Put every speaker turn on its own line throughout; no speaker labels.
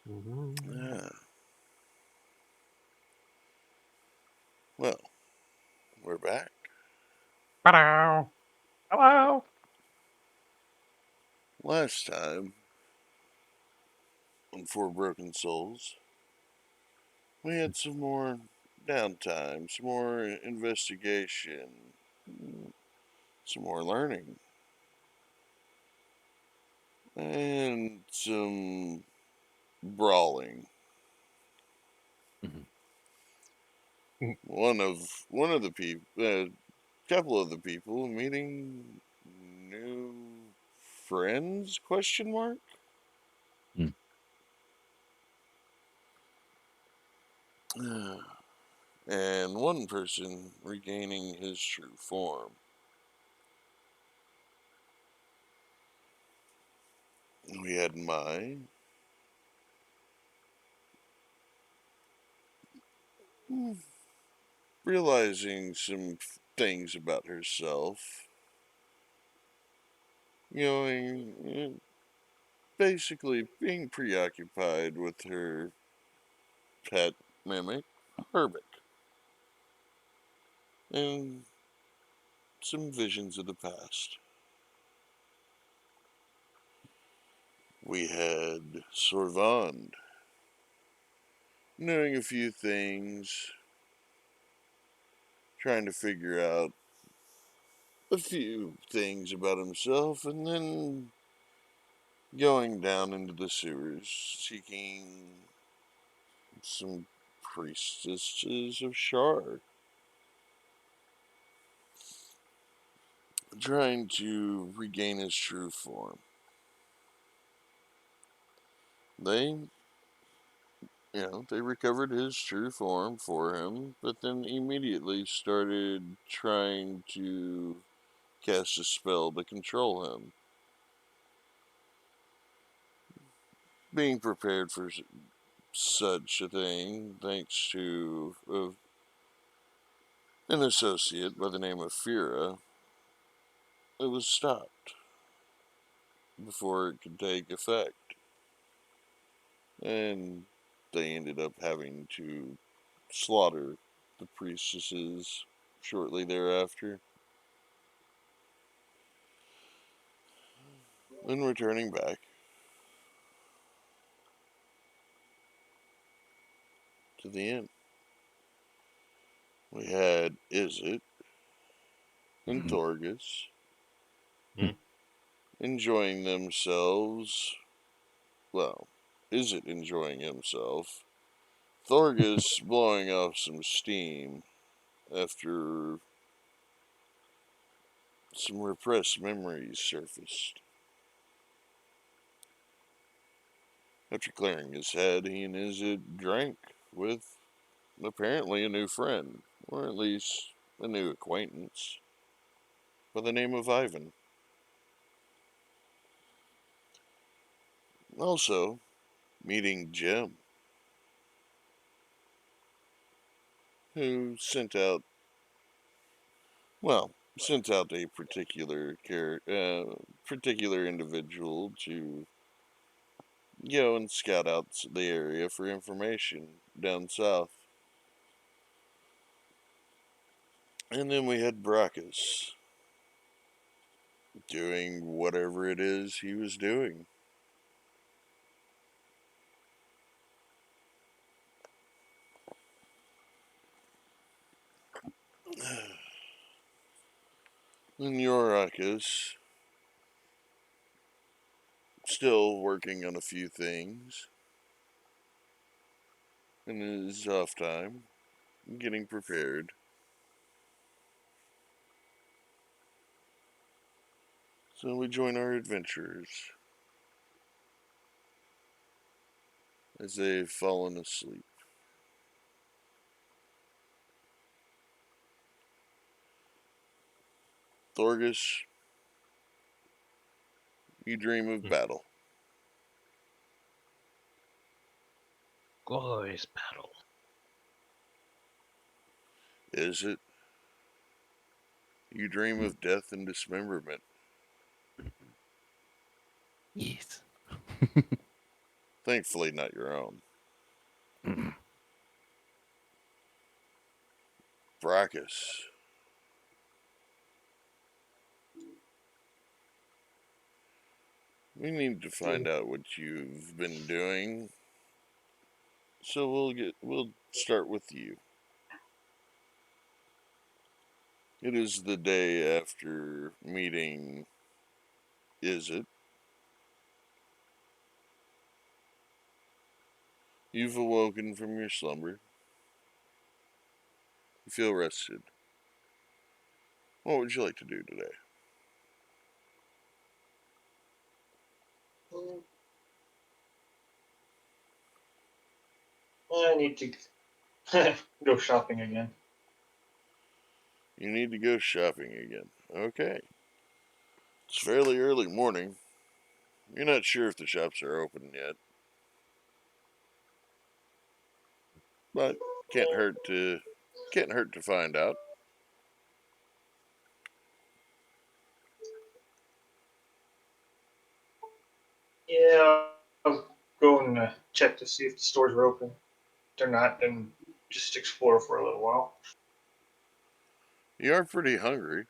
Mm-hmm.
Ah, well, we're back.
Hello. Hello.
Last time on Four Broken Souls, we had some more downtime, some more investigation, some more learning, and some brawling.
Mhm.
One of the people, couple of the people meeting new friends? Question mark.
Mm.
And one person regaining his true form. We had Mai realizing some things about herself. You know, basically being preoccupied with her pet mimic, Herbert, and some visions of the past. We had Sorvand knowing a few things, trying to figure out a few things about himself, and then going down into the sewers, seeking some priestesses of Shar, trying to regain his true form. They, they recovered his true form for him, but then immediately started trying to cast a spell to control him. Being prepared for such a thing, thanks to an associate by the name of Fira, it was stopped before it could take effect. And they ended up having to slaughter the priestesses shortly thereafter. Then returning back to the inn, we had Izzet and
Mhm.
Thorgus
Mm.
enjoying themselves. Well, Izzet enjoying himself. Thorgus blowing off some steam after some repressed memories surfaced. After clearing his head, he and Izzet drank with apparently a new friend, or at least a new acquaintance, by the name of Ivan. Also, meeting Jim, who sent out a particular individual to go and scout out the area for information down south. And then we had Brackus doing whatever it is he was doing. And Yorakis still working on a few things in his off time, getting prepared. So we join our adventurers as they've fallen asleep. Thorgus, you dream of
Mm.
battle.
Glorious battle.
Izzet? You dream
Mm.
of death and dismemberment.
Yes.
Thankfully, not your own. Brackus. We need to find out what you've been doing. So we'll start with you. It is the day after meeting, is it? You've awoken from your slumber. You feel rested. What would you like to do today?
I need to go shopping again.
You need to go shopping again. Okay. It's fairly early morning. You're not sure if the shops are open yet, but can't hurt to can't hurt to find out.
Yeah, I'll go and check to see if the stores are open. If they're not, then just explore for a little while.
You are pretty hungry,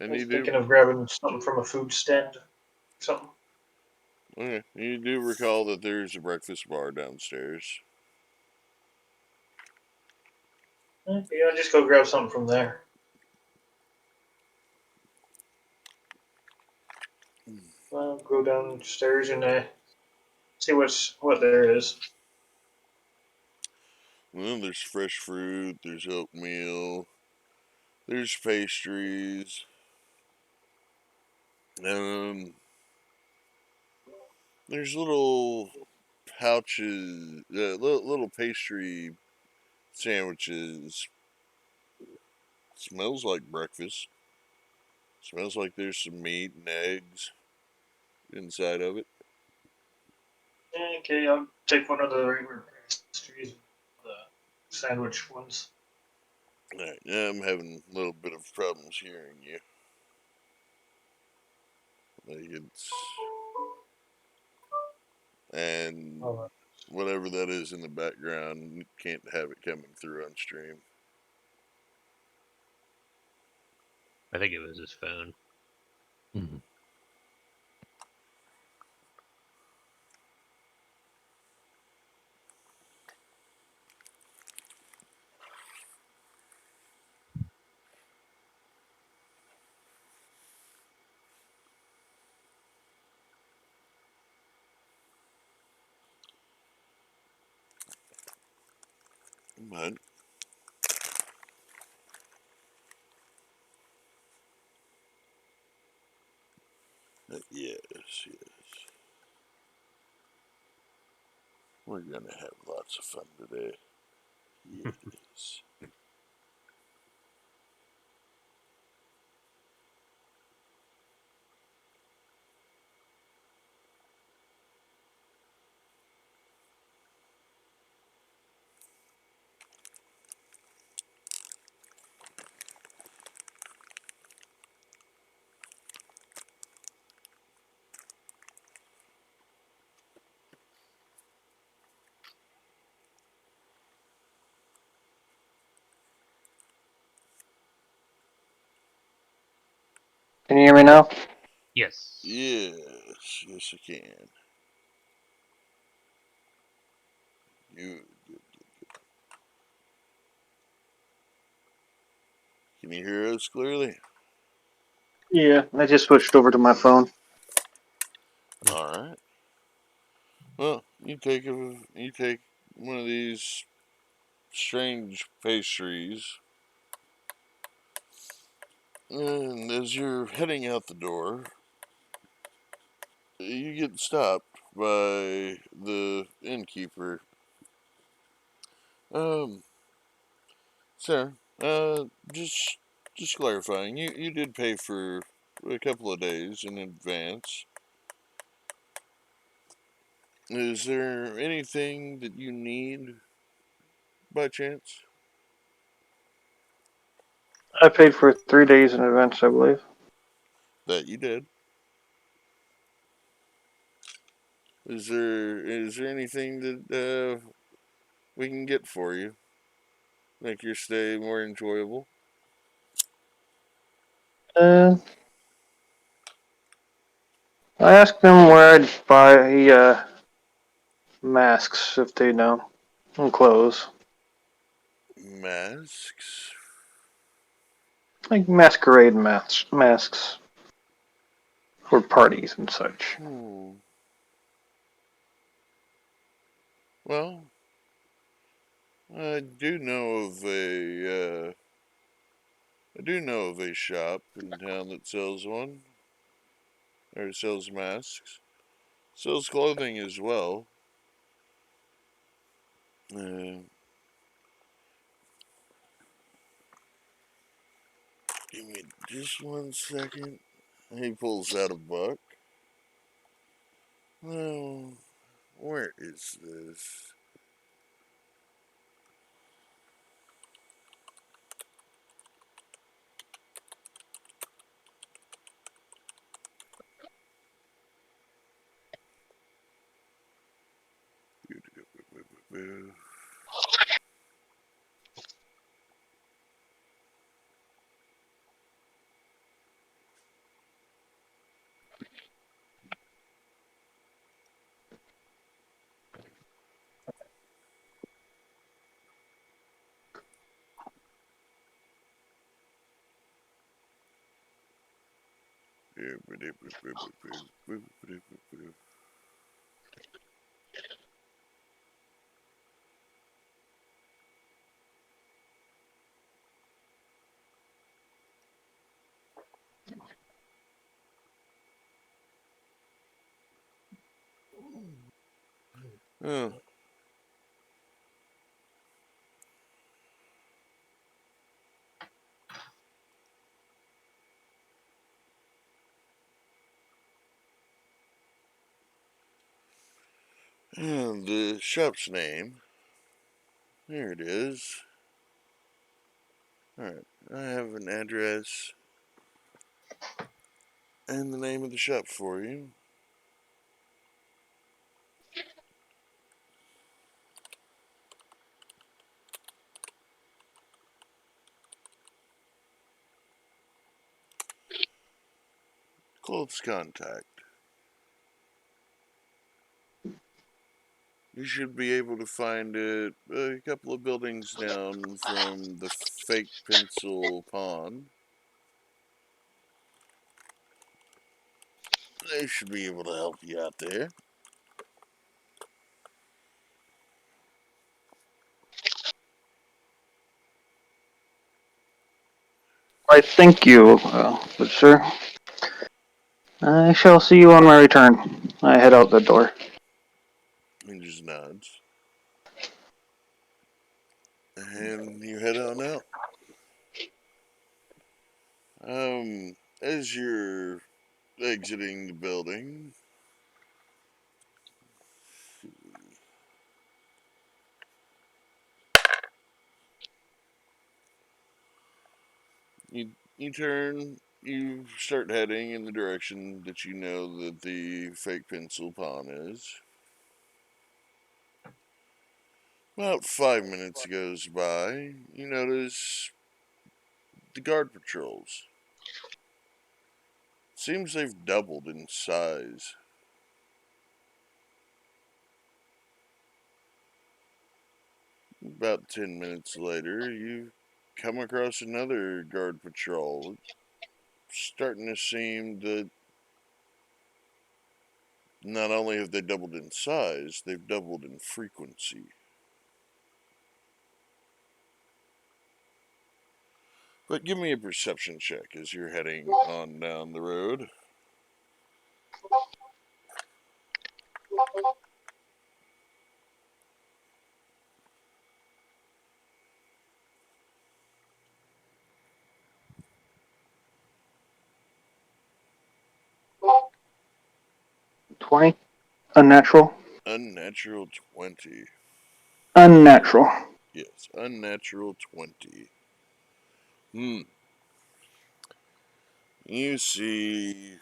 I
and
was
you
thinking
do
of grabbing something from a food stand, something.
okay. You do recall that there's a breakfast bar downstairs.
Yeah, I'll just go grab something from there. I'll go downstairs and see what there is.
Well, there's fresh fruit. There's oatmeal. There's pastries. Um, there's little pouches, little pastry sandwiches. Smells like breakfast. Smells like there's some meat and eggs inside of it.
Okay, I'll take one of the regular pastries, the sandwich ones.
Alright, I'm having a little bit of problems hearing you. Like it's. And
All right.
whatever that is in the background, can't have it coming through on stream.
I think it was his phone.
But, yes, yes. We're gonna have lots of fun today. Yes.
Can you hear me now?
Yes.
Yes, yes, I can. Good, good. Can you hear us clearly?
Yeah, I just switched over to my phone.
Alright. Well, you take one of these strange pastries, and as you're heading out the door, you get stopped by the innkeeper. Um, sir, just clarifying, you did pay for a couple of days in advance. Is there anything that you need by chance?
I paid for 3 days in advance, I believe.
That you did. Is there anything that we can get for you? Make your stay more enjoyable?
I asked them where I'd buy masks if they know, and clothes,
Masks?
like masquerade masks for parties and such.
Hmm. Well, I do know of a shop in town that sells one, or sells masks. Sells clothing as well. Uh, Give me just 1 second. He pulls out a buck. Well, where is this? Oh, and the shop's name. There it is. Alright, I have an address and the name of the shop for you. Close contact. You should be able to find it a couple of buildings down from the fake pencil pond. They should be able to help you out there.
I thank you, good sir. I shall see you on my return. I head out the door.
He just nods. And you head on out. As you're exiting the building, you start heading in the direction that you know that the fake pencil pawn is. About 5 minutes goes by. You notice the guard patrols. Seems they've doubled in size. About 10 minutes later, you come across another guard patrol. It's starting to seem that not only have they doubled in size, they've doubled in frequency. But give me a perception check as you're heading on down the road.
20? Unnatural?
Unnatural 20.
Unnatural.
Yes, unnatural 20. Hmm. You see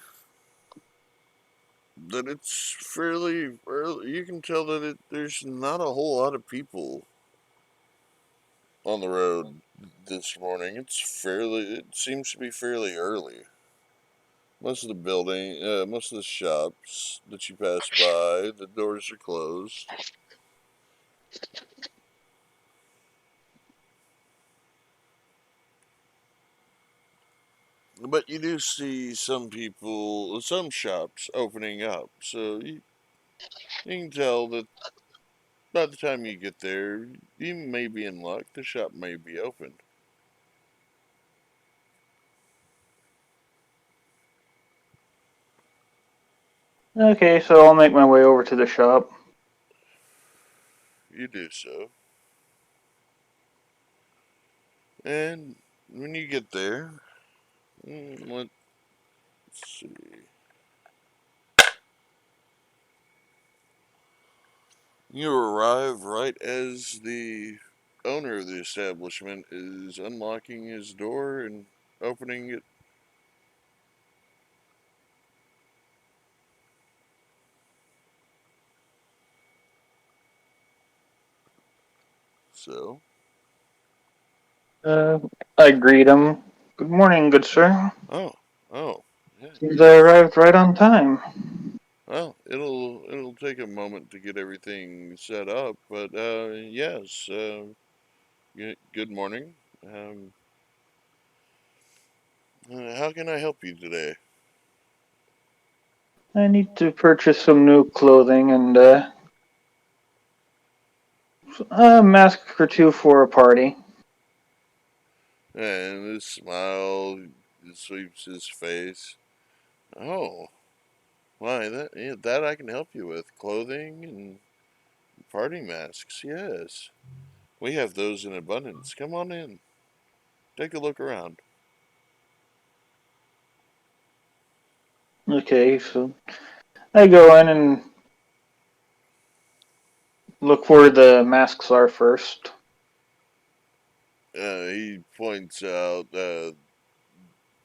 that it's fairly early. You can tell that there's not a whole lot of people on the road this morning. It seems to be fairly early. Most of the shops that you pass by, the doors are closed. But you do see some shops opening up. So you can tell that by the time you get there, you may be in luck. The shop may be open.
Okay, so I'll make my way over to the shop.
You do so. And when you get there, let's see. You arrive right as the owner of the establishment is unlocking his door and opening it. So,
Uh, I greet him. Good morning, good sir.
oh, oh, yeah,
Seems I
yes.
arrived right on time.
Well, it'll take a moment to get everything set up, but yes. Good morning. Um, how can I help you today?
I need to purchase some new clothing and a mask or two for a party.
And this smile sweeps his face. Oh, why that I can help you with clothing and party masks. Yes, we have those in abundance. Come on in, take a look around.
Okay, so I go in and look where the masks are first.
He points out.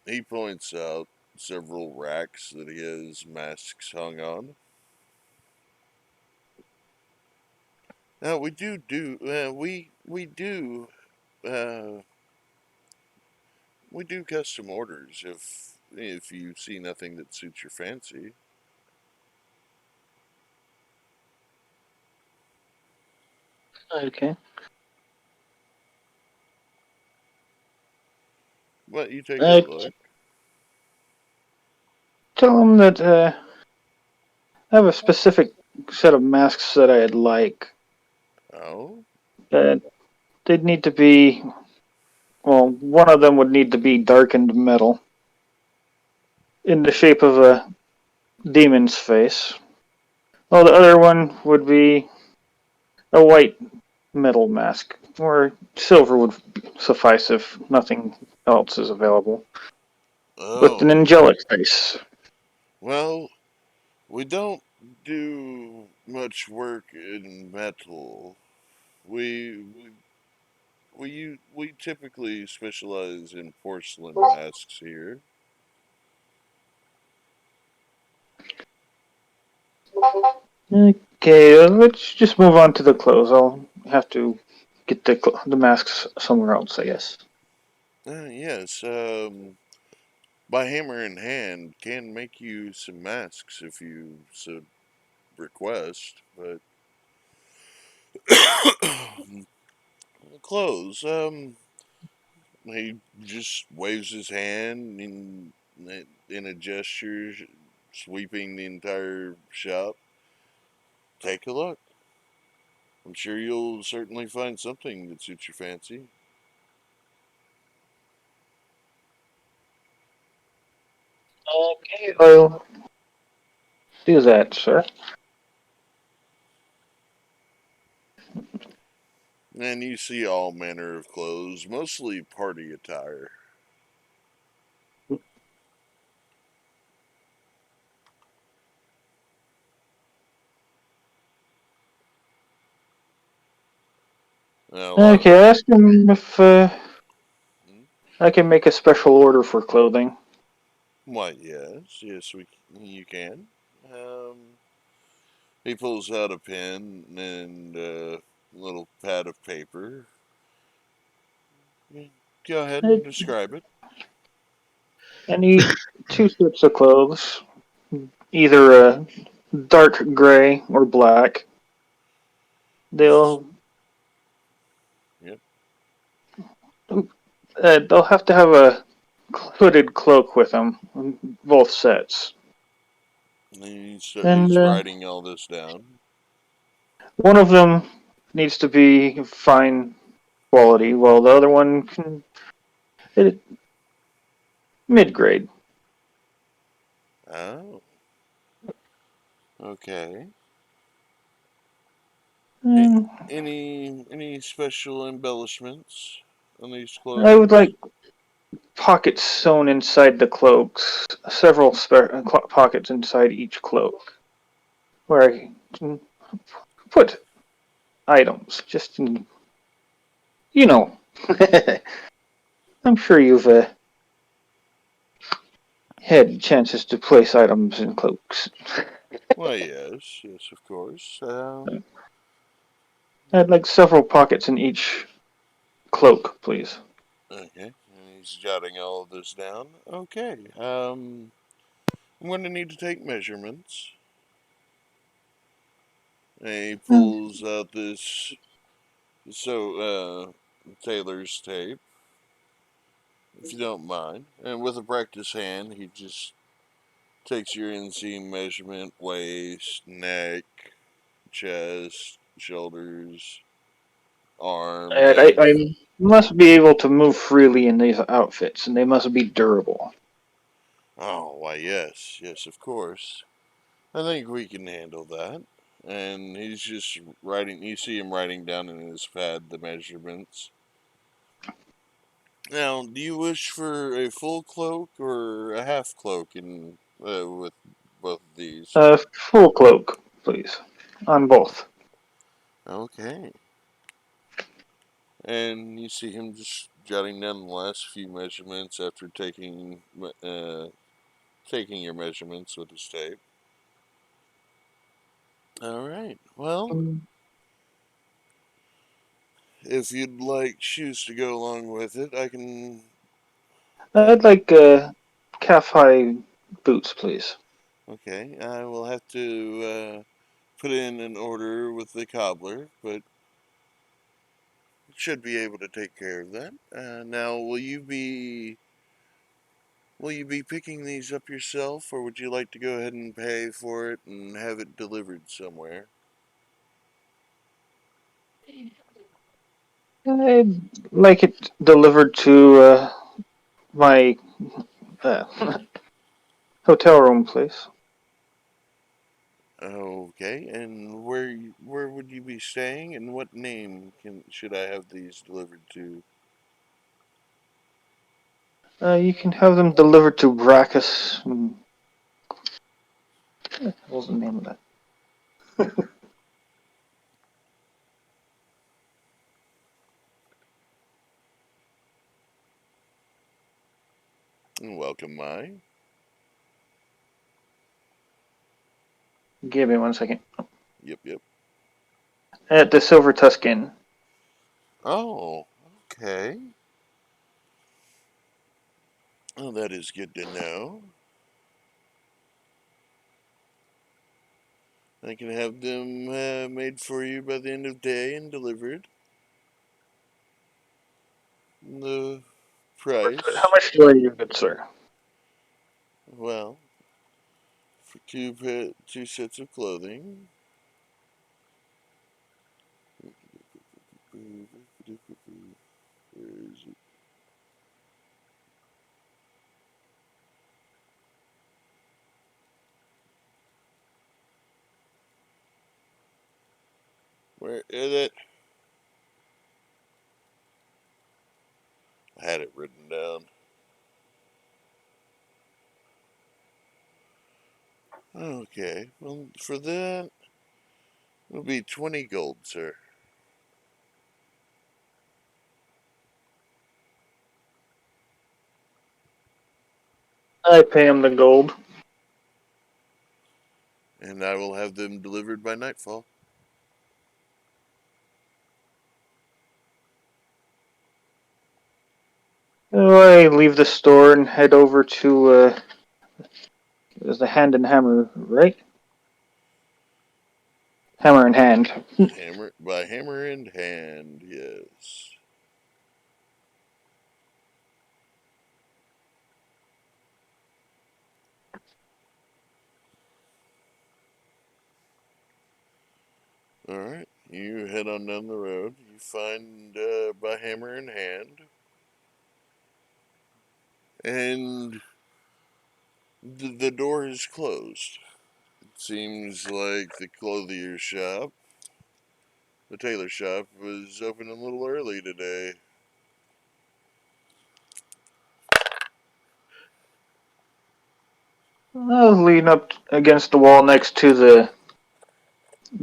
He points out several racks that he has masks hung on. Now uh, we do custom orders if you see nothing that suits your fancy.
Okay.
But you take a
I
look.
tell him that I have a specific set of masks that I'd like.
Oh,
Uh, they'd need to be, well, one of them would need to be darkened metal in the shape of a demon's face. Well, the other one would be a white metal mask, or silver would suffice if nothing else is available, with an
oh.
angelic face.
Well, we don't do much work in metal. We typically specialize in porcelain masks here.
Okay, let's just move on to the clothes. I'll have to get the masks somewhere else, I guess.
Yes. By hammer in hand, can make you some masks if you so request, but clothes. He just waves his hand in a gesture, sweeping the entire shop. Take a look. I'm sure you'll certainly find something that suits your fancy.
Okay, I'll do that, sir.
And you see all manner of clothes, mostly party attire. A lot
Okay,
of.
I asked him if
Hmm?
I can make a special order for clothing.
Why, yes, you can. He pulls out a pen and a little pad of paper. Go ahead and describe it.
I need two sets of clothes, either dark gray or black. They'll
Yep.
they'll have to have a hooded cloak with them, both sets. And
He's writing all this down.
one of them needs to be fine quality, while the other one can mid grade.
Oh, okay.
Mm,
Any special embellishments on these
I would
clothings?
like pockets sewn inside the cloaks, several pockets inside each cloak, where I can put items. Just you know, I'm sure you've had chances to place items in cloaks.
Well, yes, yes, of course.
I'd like several pockets in each cloak, please.
Okay, and he's jotting all of this down. Okay, I'm going to need to take measurements. And he
Hmm.
pulls out this tailor's tape, if you don't mind. And with a practice hand, he just takes your inseam measurement, waist, neck, chest, shoulders, arm,
I
length.
must be able to move freely in these outfits, and they must be durable.
Oh, why, yes, yes, of course. I think we can handle that. And he's just writing, you see him writing down in his pad the measurements. Now, do you wish for a full cloak or a half cloak with both of these?
Full cloak, please, on both.
Okay. And you see him just jotting down the last few measurements after taking your measurements with his tape. All right. Well, if you'd like shoes to go along with it, I can.
I'd like calf-high boots, please.
Okay, I will have to put in an order with the cobbler, but should be able to take care of that. Now, will you be picking these up yourself, or would you like to go ahead and pay for it and have it delivered somewhere?
I'd like it delivered to my uh, hotel room, please.
Okay, and where would you be staying, and what name should I have these delivered to?
You can have them delivered to Brackus. What was the name of that?
Welcome, my.
Give me 1 second.
Yep, yep.
At the Silver Tuscan.
Oh, okay. Oh, that is good to know. I can have them made for you by the end of the day and delivered. The
How
price,
much do I you, good sir?
well, for two sets of clothing. Where is it? Where is it? I had it written down. Okay, well, for that, it'll be 20 gold, sir.
I pay him the gold.
and I will have them delivered by nightfall.
I leave the store and head over to it was the Hand and Hammer, right? Hammer in Hand.
Hammer in hand, yes. All right, you head on down the road. You find by Hammer in Hand, and the door is closed. It seems like the tailor shop, was open a little early today.
I'll lean up against the wall next to the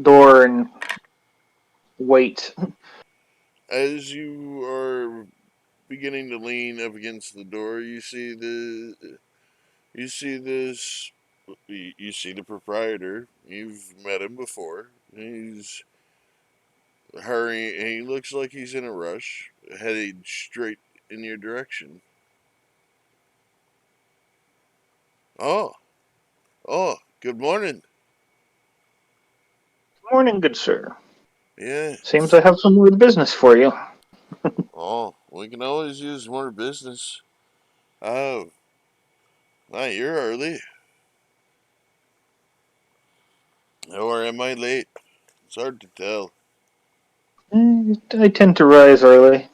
door and wait.
As you are beginning to lean up against the door, you see this you see the proprietor. You've met him before. He's hurrying. He looks like he's in a rush, heading straight in your direction. Oh, good morning.
Morning, good sir. Seems
Yes.
I have some more business for you.
Oh, we can always use more business. Oh, you're early. Or am I late? It's hard to tell.
I tend to rise early.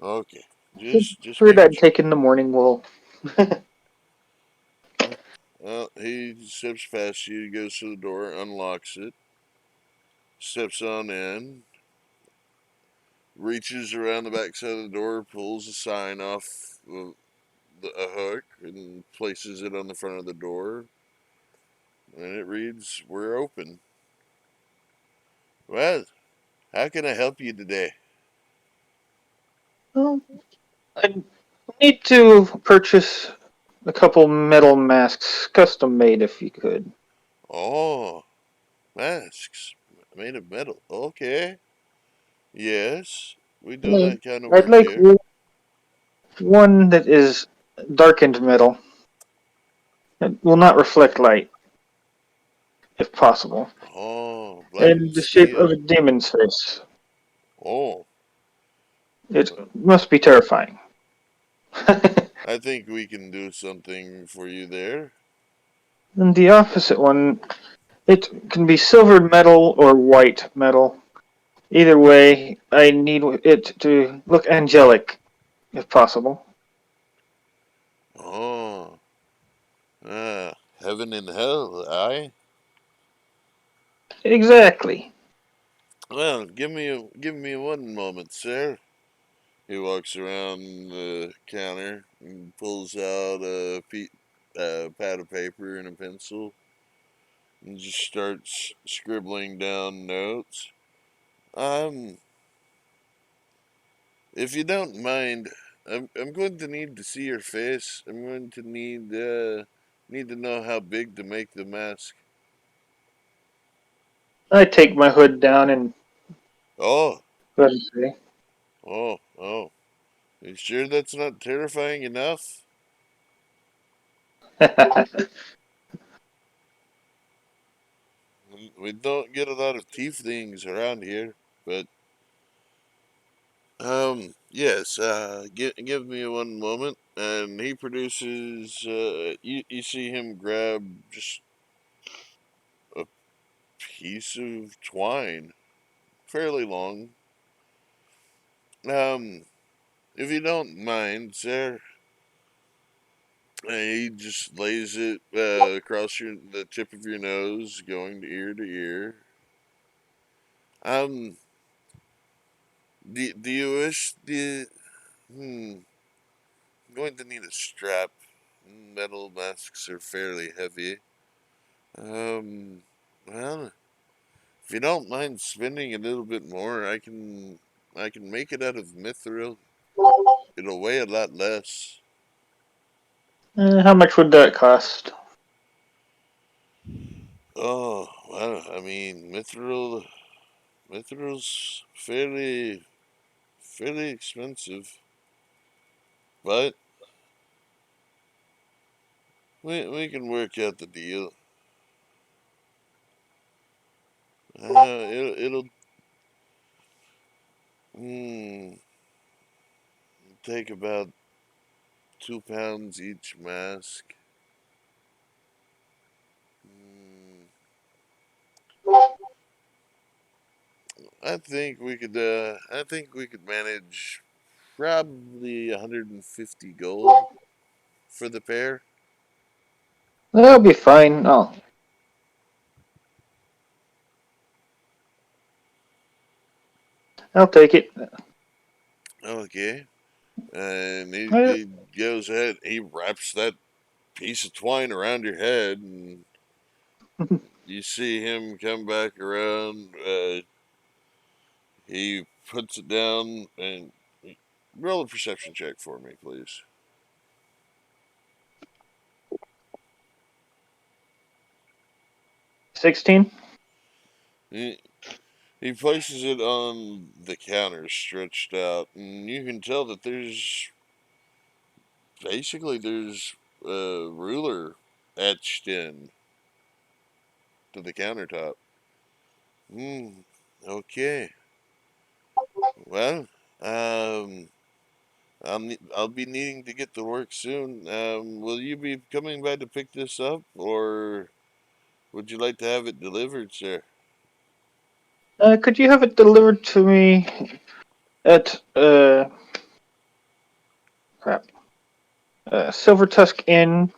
Okay, just
Heard
making
I'd
sure.
taken the morning wool.
Well, he steps past you, goes to the door, unlocks it, steps on in, reaches around the back side of the door, pulls a sign off a hook, and places it on the front of the door. And it reads, "We're open." Well, how can I help you today?
Well, I need to purchase a couple metal masks, custom made if you could.
Oh, masks made of metal. Okay. Yes, we do that kind of
I'd
work
like
here.
one that is darkened metal. It will not reflect light, if possible.
Oh,
In
blackened
the shape of
steel.
a demon's face.
Oh,
It must be terrifying.
I think we can do something for you there.
And the opposite one, it can be silvered metal or white metal. Either way, I need it to look angelic, if possible.
Oh, heaven and hell, aye?
Exactly.
Well, give me one moment, sir. He walks around the counter and pulls out a pad of paper and a pencil and just starts scribbling down notes. Um, if you don't mind, I'm going to need to see your face. I'm going to need to know how big to make the mask.
I take my hood down and
Oh,
go ahead and say,
oh. You sure that's not terrifying enough? We don't get a lot of tieflings around here, but yes. Give me one moment, and he produces. You see him grab just a piece of twine, fairly long. Um, if you don't mind, sir, he just lays it across the tip of your nose, going to ear. Um, do you wish the I'm going to need a strap. Metal masks are fairly heavy. Um, well, if you don't mind spending a little bit more, I can make it out of mithril. It'll weigh a lot less.
how much would that cost?
Oh, well, I mean, Mithril's fairly expensive, but we can work out the deal. It'll mm, take about 2 pounds each mask. Mm, I think we could manage probably 150 gold for the pair.
That'll be fine. I'll take it.
Okay. And
Uh,
he goes ahead, he wraps that piece of twine around your head, and you see him come back around. He puts it down and roll a perception check for me, please.
16?
He, he places it on the counter, stretched out, and you can tell that there's a ruler etched in to the countertop. Hmm. Okay. Well, um, I'll be needing to get to work soon. Will you be coming by to pick this up, or would you like to have it delivered, sir?
Could you have it delivered to me at crap, Silver Tusk Inn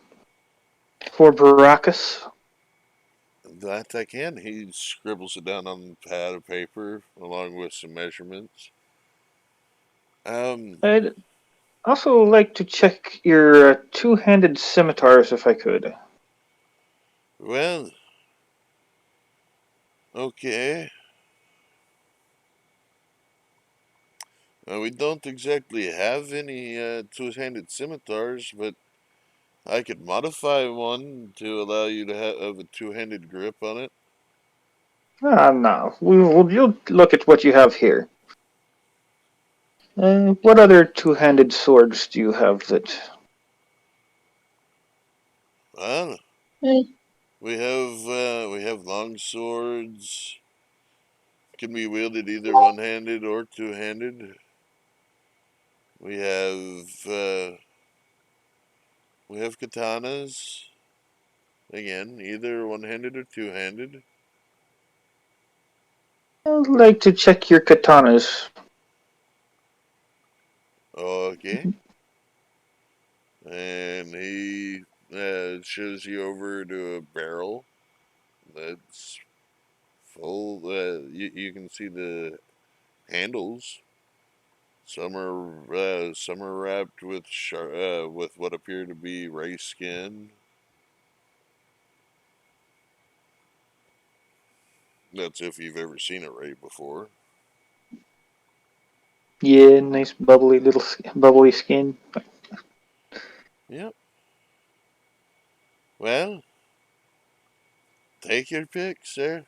for Baracus?
That I can. He scribbles it down on a pad of paper along with some measurements. Um,
I'd also like to check your two-handed scimitars if I could.
well, okay. We don't exactly have any two-handed scimitars, but I could modify one to allow you to have a two-handed grip on it.
No. You'll look at what you have here. What other two-handed swords do you have that?
Well,
Eh,
we have long swords. Can be wielded either one-handed or two-handed. We have uh, we have katanas. Again, either one-handed or two-handed.
I'd like to check your katanas.
Okay. And he shows you over to a barrel that's full. You can see the handles. Some are wrapped with with what appear to be ray skin. That's if you've ever seen a ray before.
Yeah, nice bubbly bubbly skin.
Yep. Well, take your pick, sir.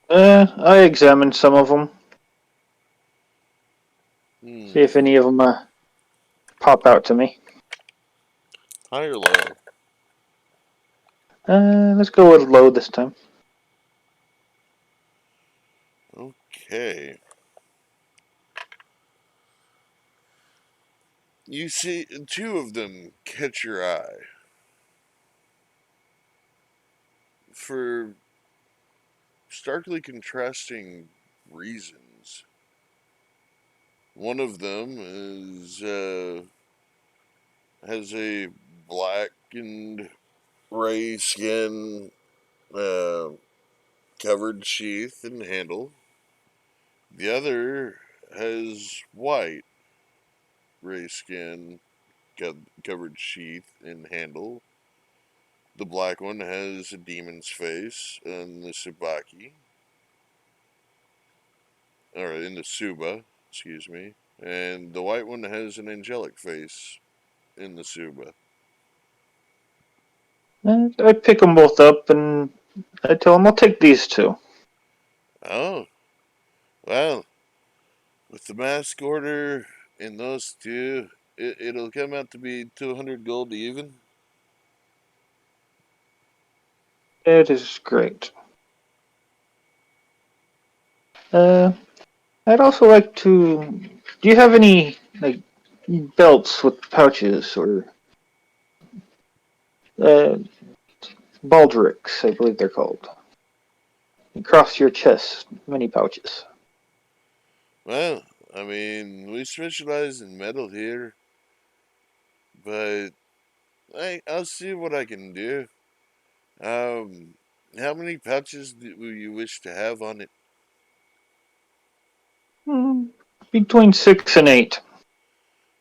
I examined some of them. See
Hmm.
if any of them pop out to me.
High or low?
Let's go with low this time.
Okay. You see, two of them catch your eye for starkly contrasting reasons. One of them is has a blackened gray skin uh, covered sheath and handle. The other has white gray skin covered sheath and handle. The black one has a demon's face and the subaki, or in the suba, excuse me. And the white one has an angelic face in the suba.
I pick them both up and I tell them I'll take these two.
Oh, well, with the mask order and those two, it'll come out to be 200 gold even.
It is great. Uh, I'd also like to. Do you have any like belts with pouches or uh, baldricks? I believe they're called. Across your chest, many pouches.
Well, I mean, we specialize in metal here, but I'll see what I can do. Um, how many pouches do you wish to have on it?
Hmm, between 6 and 8.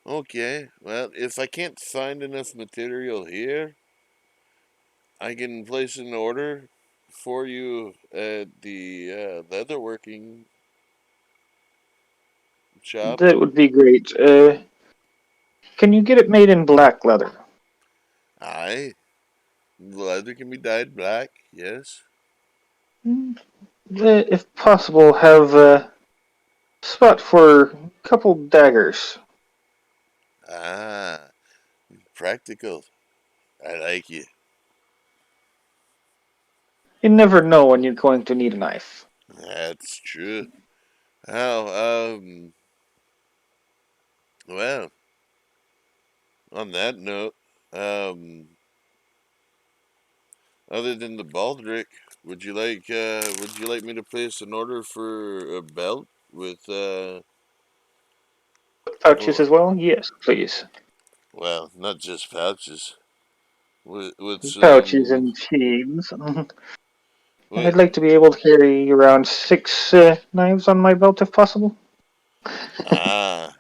Okay, well, if I can't find enough material here, I can place an order for you at the leatherworking shop.
That would be great. Can you get it made in black leather?
Aye, the leather can be dyed black, yes.
Hmm, if possible, have a spot for a couple daggers.
Ah, practical. I like you.
You never know when you're going to need a knife.
That's true. How, well, on that note, um, other than the baldric, would you like me to place an order for a belt with,
Pouches
for,
as well? Yes, please.
well, not just pouches, with
Pouches
some,
and sheaths. Mhm.
with,
I'd like to be able to carry around 6 knives on my belt if possible.
ah,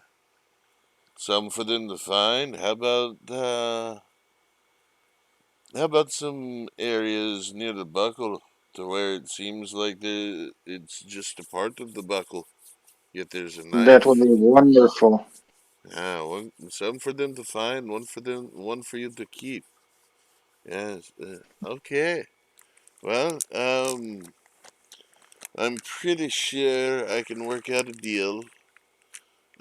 some for them to find. How about some areas near the buckle to where it seems like it's just a part of the buckle, yet there's a
That would
knife?
be wonderful.
Some for them to find, one for you to keep. Yes. Okay. Well, I'm pretty sure I can work out a deal.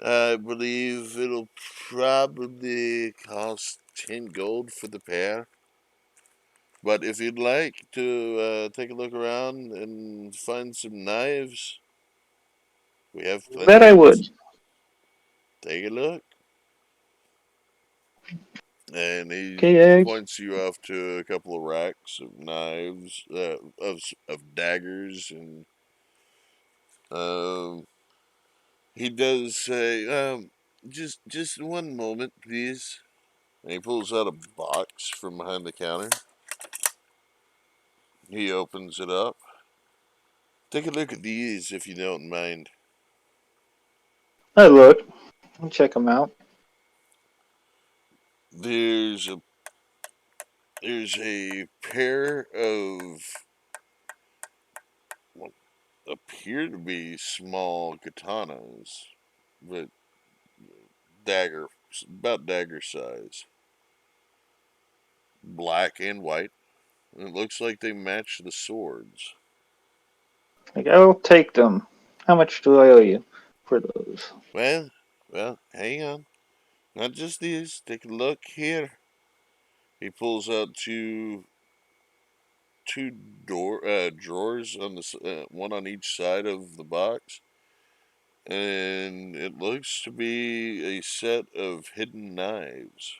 I believe it'll probably cost 10 gold for the pair. But if you'd like to take a look around and find some knives, we have
That
plenty
I
of.
would.
Take a look. And he
Okay,
points you off to a couple of racks of knives, of daggers, and um, he does say, just one moment, please. And he pulls out a box from behind the counter. He opens it up. Take a look at these if you don't mind.
I look. I'll check them out.
There's a there's a pair of what appear to be small katanas, but dagger, about dagger size, black and white. And it looks like they match the swords.
Like, I'll take them. How much do I owe you for those?
Well, hang on. Not just these. Take a look here. He pulls out two drawers on the one on each side of the box, and it looks to be a set of hidden knives,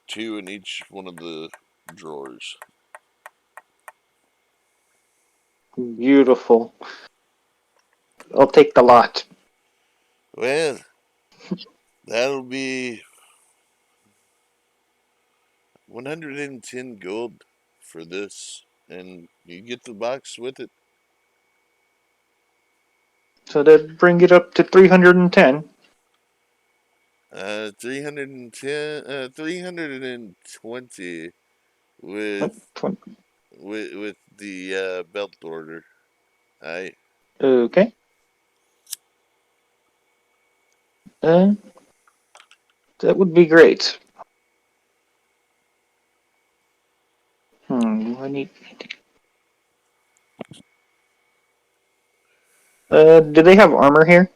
two in each one of the drawers.
Beautiful. I'll take the lot.
Well, that'll be 110 gold for this, and you get the box with it.
So that bring it up to 310.
310, 320
Oh,
with the belt order. I
okay. Uh, that would be great. I need. Do they have armor here?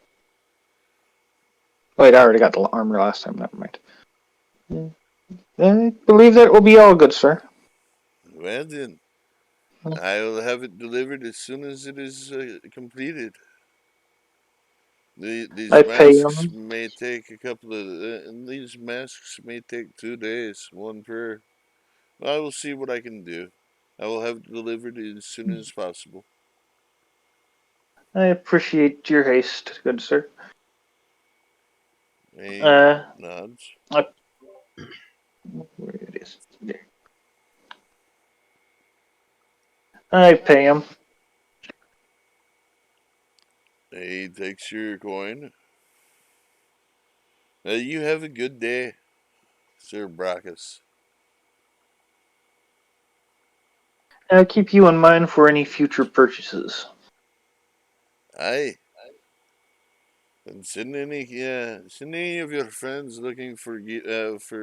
Wait, I already got the armor last time. Never mind. I believe that will be all good, sir.
Well then, I'll have it delivered as soon as it is completed. These
I pay
masks
him.
may take a couple of. These masks may take 2 days, one per. I will see what I can do. I will have it delivered as soon as possible.
I appreciate your haste, good sir.
He
Uh,
nods.
I, where it is? There. I pay him.
He takes your coin. You have a good day, Sir Brackus.
I'll keep you in mind for any future purchases.
Aye. And send any of your friends looking for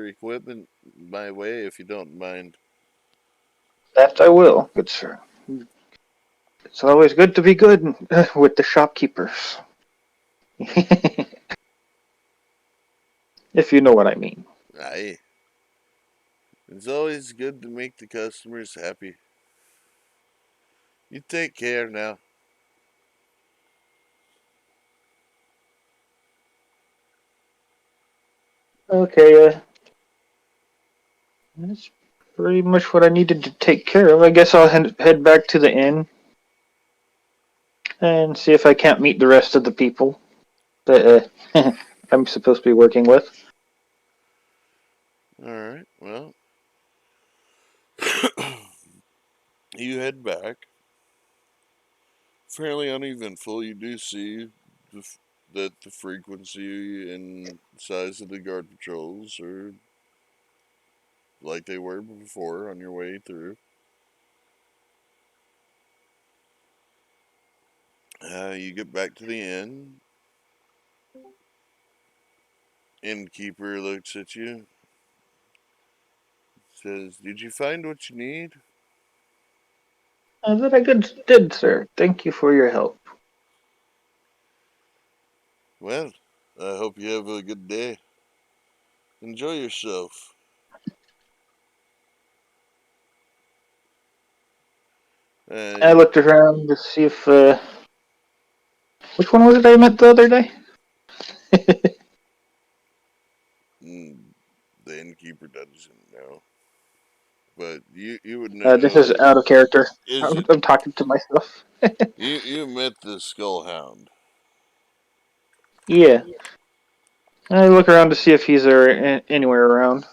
equipment my way if you don't mind.
That I will, good sir. It's always good to be good with the shopkeepers. If you know what I mean.
Aye. It's always good to make the customers happy. You take care now.
Okay, that's pretty much what I needed to take care of. I guess I'll head back to the inn and see if I can't meet the rest of the people that I'm supposed to be working with.
Alright, well, you head back. Fairly uneventful. You do see that the frequency and size of the guard patrols are like they were before on your way through. You get back to the inn. Innkeeper looks at you, says, "Did you find what you need?"
That I did, sir. Thank you for your help.
Well, I hope you have a good day. Enjoy yourself.
I
You,
looked around to see if which one was it I met the other day?
mm, the innkeeper doesn't know, but you would
This is
know.
out of character.
Is
I'm,
it
I'm talking to myself.
you met the Skullhound?
Yeah. I look around to see if he's anywhere around.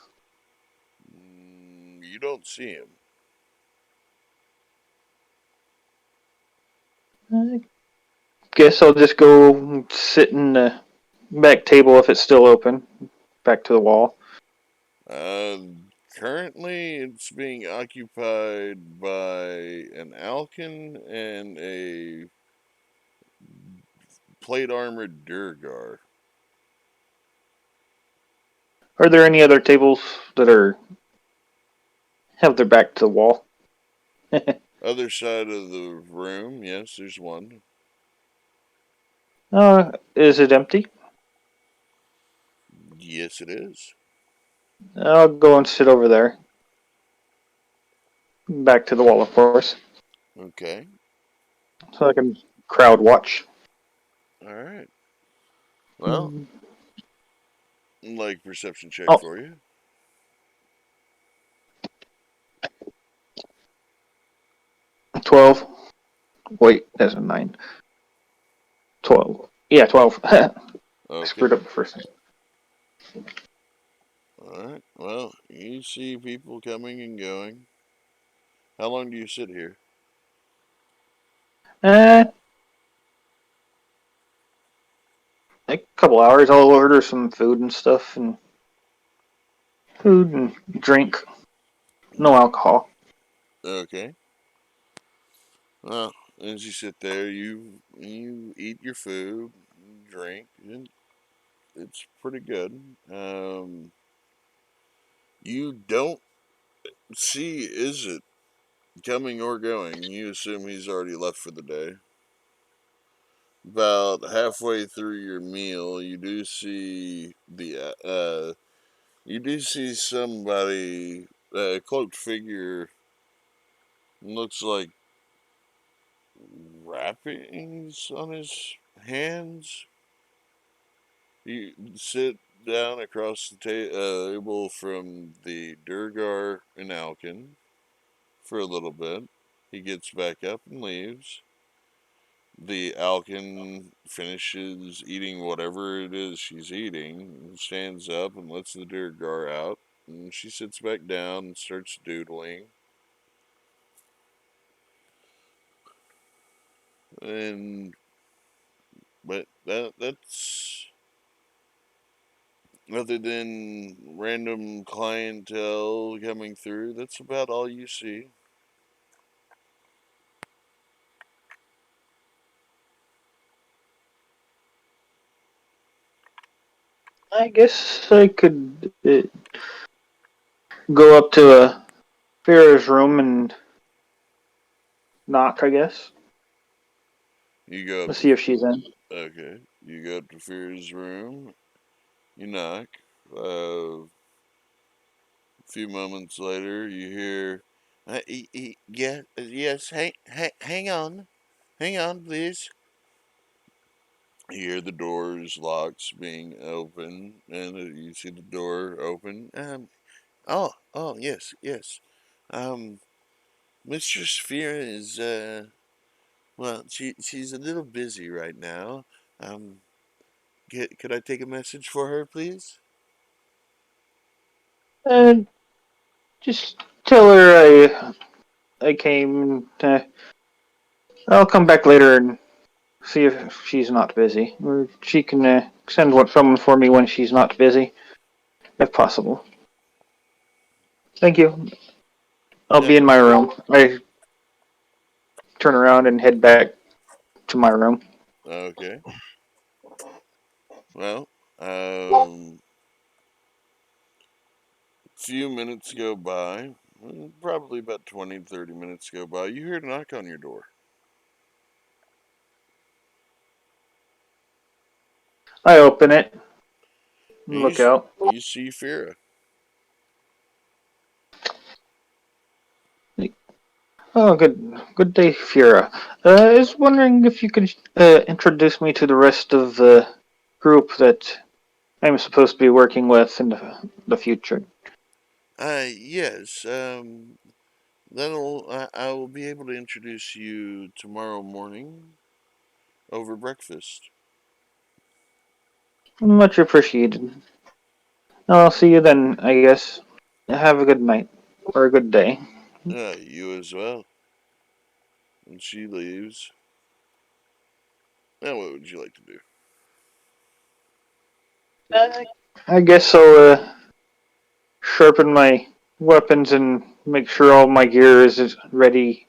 You don't see him.
I guess I'll just go sit in the back table if it's still open, back to the wall.
Uh, Currently, it's being occupied by an Alkin and a plate armored Durgar.
Are there any other tables that have their back to the wall?
Other side of the room, yes, there's one.
Is it empty?
Yes, it is.
I'll go and sit over there. Back to the wall, of course,
Okay.
so I can crowd watch.
All right. Well, like perception check
Oh,
for you.
12. Wait, that's a 9. 12. Yeah, 12. I screwed
Okay.
up the first thing.
All right. Well, you see people coming and going. How long do you sit here?
Uh, like a couple hours. I'll order some food and stuff, and food and drink. No alcohol.
Okay. Well, as you sit there, you eat your food, drink, and it's pretty good. You don't see, is it? coming or going. You assume he's already left for the day. About halfway through your meal, you do see somebody, a cloaked figure, looks like wrappings on his hands. You sit down across the table from the Durgar and Alkin for a little bit. He gets back up and leaves. The Alkin finishes eating whatever it is she's eating, stands up and lets the Durgar out, and she sits back down and starts doodling. And but that's other than random clientele coming through, that's about all you see.
I guess I could go up to Farah's room and knock, I guess.
You go up
Let's
to
see if she's in.
Okay. You go up to Fear's room. You knock. A few moments later, you hear, yeah, yes, hang on, please. You hear the doors, locks being open, and you see the door open. Yes, yes. Um, Mistress Fear is, well, she's a little busy right now. Um, could I take a message for her, please?
Uh, just tell her I came. I'll come back later and see if she's not busy, or she can send someone for me when she's not busy, if possible. Thank you. I'll
Yeah.
be in my room. I turn around and head back to my room.
Okay. Well, few minutes go by. Probably about 20 to 30 minutes go by. You hear a knock on your door.
I open it and
And
look out.
you see Fira.
Oh, good day, Fira. I was wondering if you could introduce me to the rest of the group that I'm supposed to be working with in the future.
Yes. I will be able to introduce you tomorrow morning over breakfast.
Much appreciated. I'll see you then, I guess. Have a good night or a good day.
You as well. And she leaves. Now, what would you like to do?
I guess I'll sharpen my weapons and make sure all my gear is ready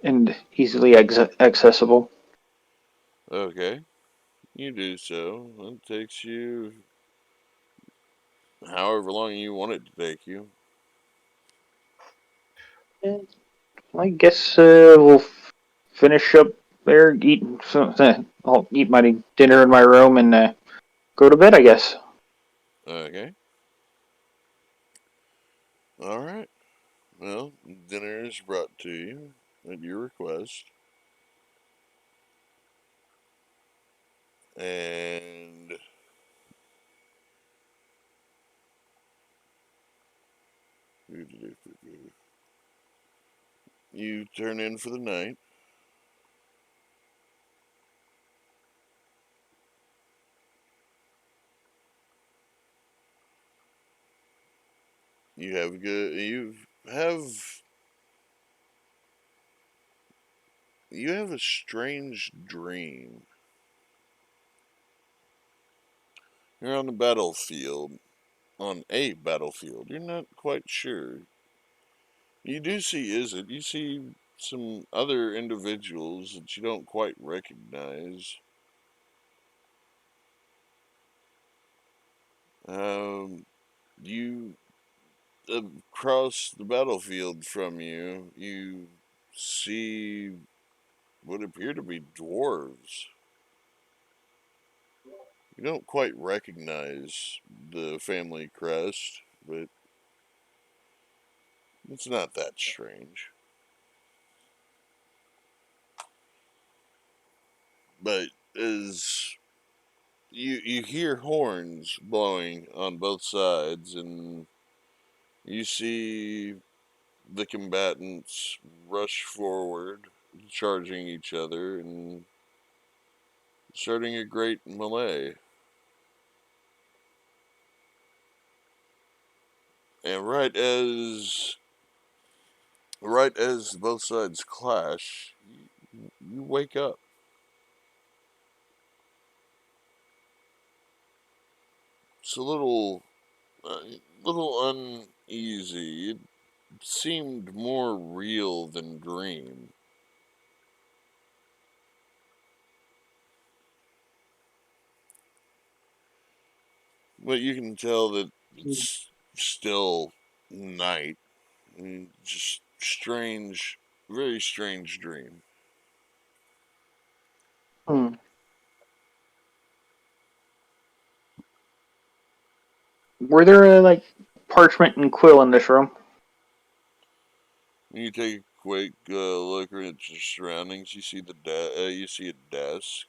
and easily accessible.
Okay. You do so. It takes you however long you want it to take you.
I guess we'll finish up there, I'll eat my dinner in my room and go to bed, I guess.
Okay. All right. Well, dinner is brought to you at your request. And you turn in for the night. You have good. Have you have a strange dream. You're on the battlefield, on a battlefield. You're not quite sure. You do see Izzet. You see some other individuals that you don't quite recognize. Um, you across the battlefield from you, you see what appear to be dwarves. You don't quite recognize the family crest, but it's not that strange. But as you hear horns blowing on both sides, and you see the combatants rush forward, charging each other and starting a great melee. And right as both sides clash, you wake up. It's a little uneasy. It seemed more real than dream. But you can tell that it's still night. Just strange, very strange dream.
Hmm. Were there like parchment and quill in this room?
You take a quick look at your surroundings. You see you see a desk,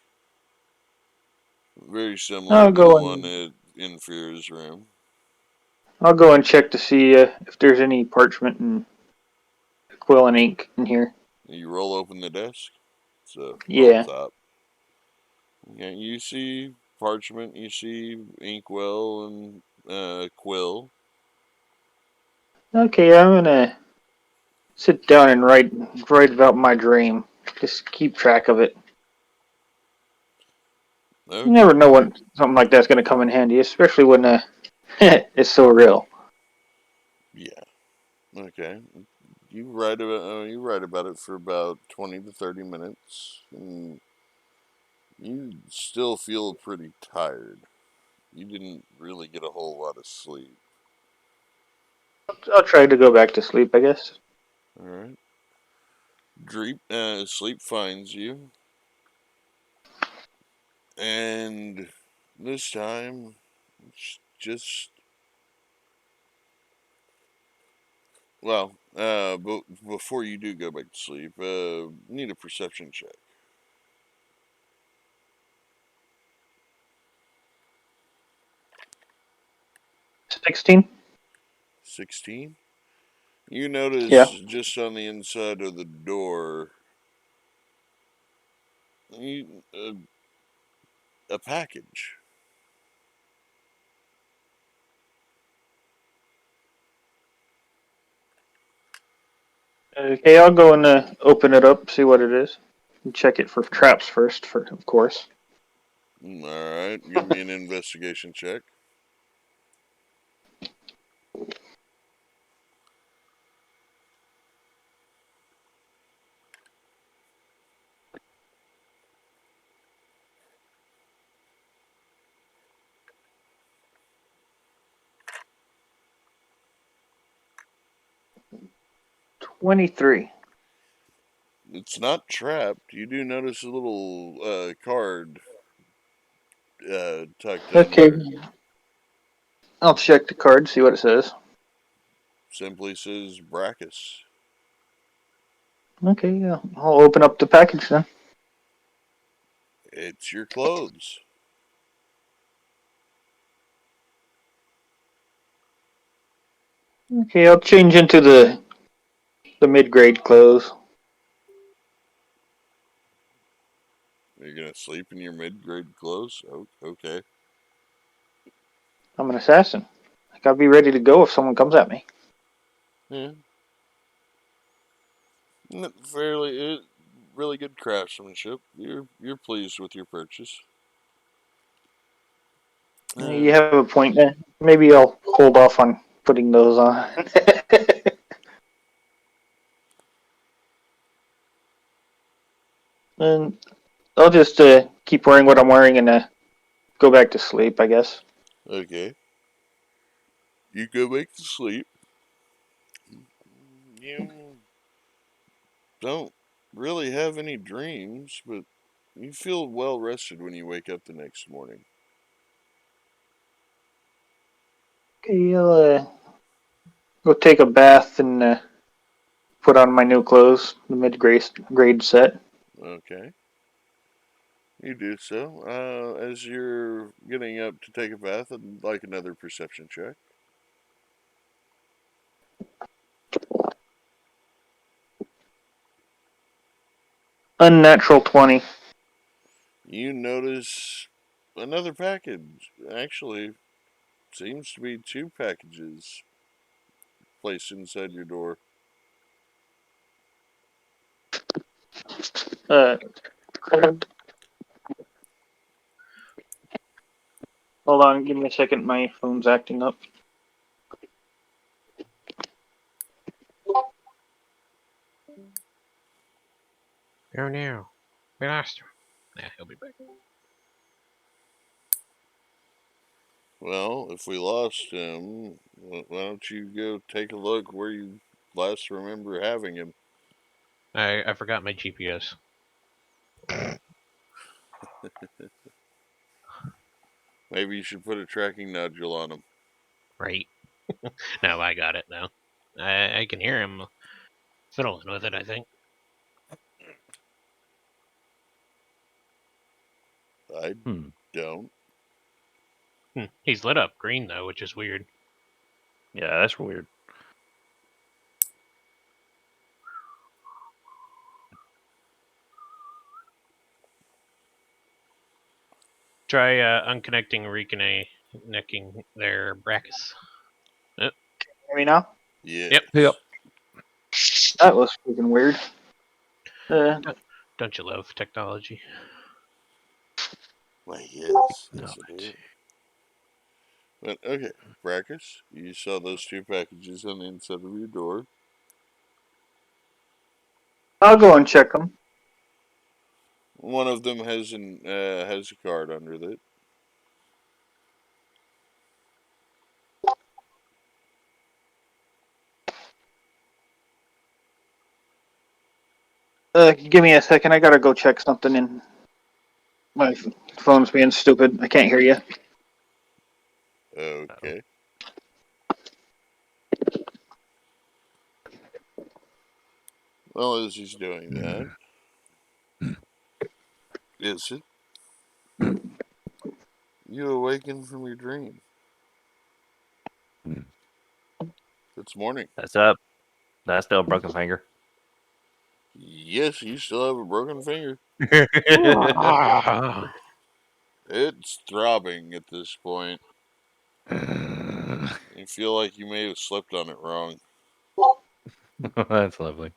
very similar
I'll
to the
go
one
and
in Fear's room.
I'll go and check to see if there's any parchment and quill and ink in here.
You roll open the desk. It's on
Yeah.
top. Yeah, you see parchment. You see inkwell and quill.
Okay, I'm gonna sit down and write about my dream. Just keep track of it. You never
Okay.
know when something like that's gonna come in handy, especially when it's so real.
Yeah. Okay. You write about it for about 20 to 30 minutes, and you still feel pretty tired. You didn't really get a whole lot of sleep.
I'll try to go back to sleep, I guess.
All right. Sleep finds you, and this time, it's just well. But before you do go back to sleep, need a perception check.
16?
16. You notice
Yeah.
just on the inside of the door, a package.
Okay, I'll go and open it up, see what it is. And check it for traps first, of course.
All right, give me an investigation check.
23.
It's not trapped. You do notice a little card tucked
Okay,
under.
I'll check the card, see what it says.
Simply says Brachus.
Okay, yeah, I'll open up the package then.
It's your clothes.
Okay, I'll change into the mid-grade clothes.
You're gonna sleep in your mid-grade clothes. Oh, okay.
I'm an assassin. I gotta be ready to go if someone comes at me.
Yeah. Fairly, really good craftsmanship. You're pleased with your purchase.
You
Uh,
have a point there. Maybe I'll hold off on putting those on. And I'll just keep wearing what I'm wearing and go back to sleep, I guess.
okay. You go back to sleep. you don't really have any dreams, but you feel well rested when you wake up the next morning.
Okay, I'll go take a bath and put on my new clothes, the mid-grade set.
Okay. You do so. As you're getting up to take a bath, I'd like another perception check.
Unnatural 20.
You notice another package. Actually, seems to be two packages placed inside your door.
Uh, hold on, give me a second. My phone's acting up.
Oh no. We lost him. Nah, he'll be back.
Well, if we lost him, why don't you go take a look where you last remember having him?
I forgot my GPS.
Maybe you should put a tracking nodule on him.
Right. No, I got it now. I can hear him fiddling with it, I think.
I don't.
He's lit up green though, which is weird.
Yeah, that's weird.
Try unconnecting, reconnecting their brackets.
Hear me now?
Yeah.
Yep.
That was freaking weird.
Don't you love technology?
Why, yes.
No,
Yes, I do. But, okay. Brackus, you saw those two packages on the inside of your door.
I'll go and check them.
One of them has a card under it.
Give me a second. I gotta go check something in. My phone's being stupid. I can't hear you.
Okay. Well, as he's doing that, is it? You awaken from your dream. It's morning.
That's up. That's still a broken finger.
Yes, you still have a broken finger. It's throbbing at this point. You feel like you may have slept on it wrong.
That's lovely.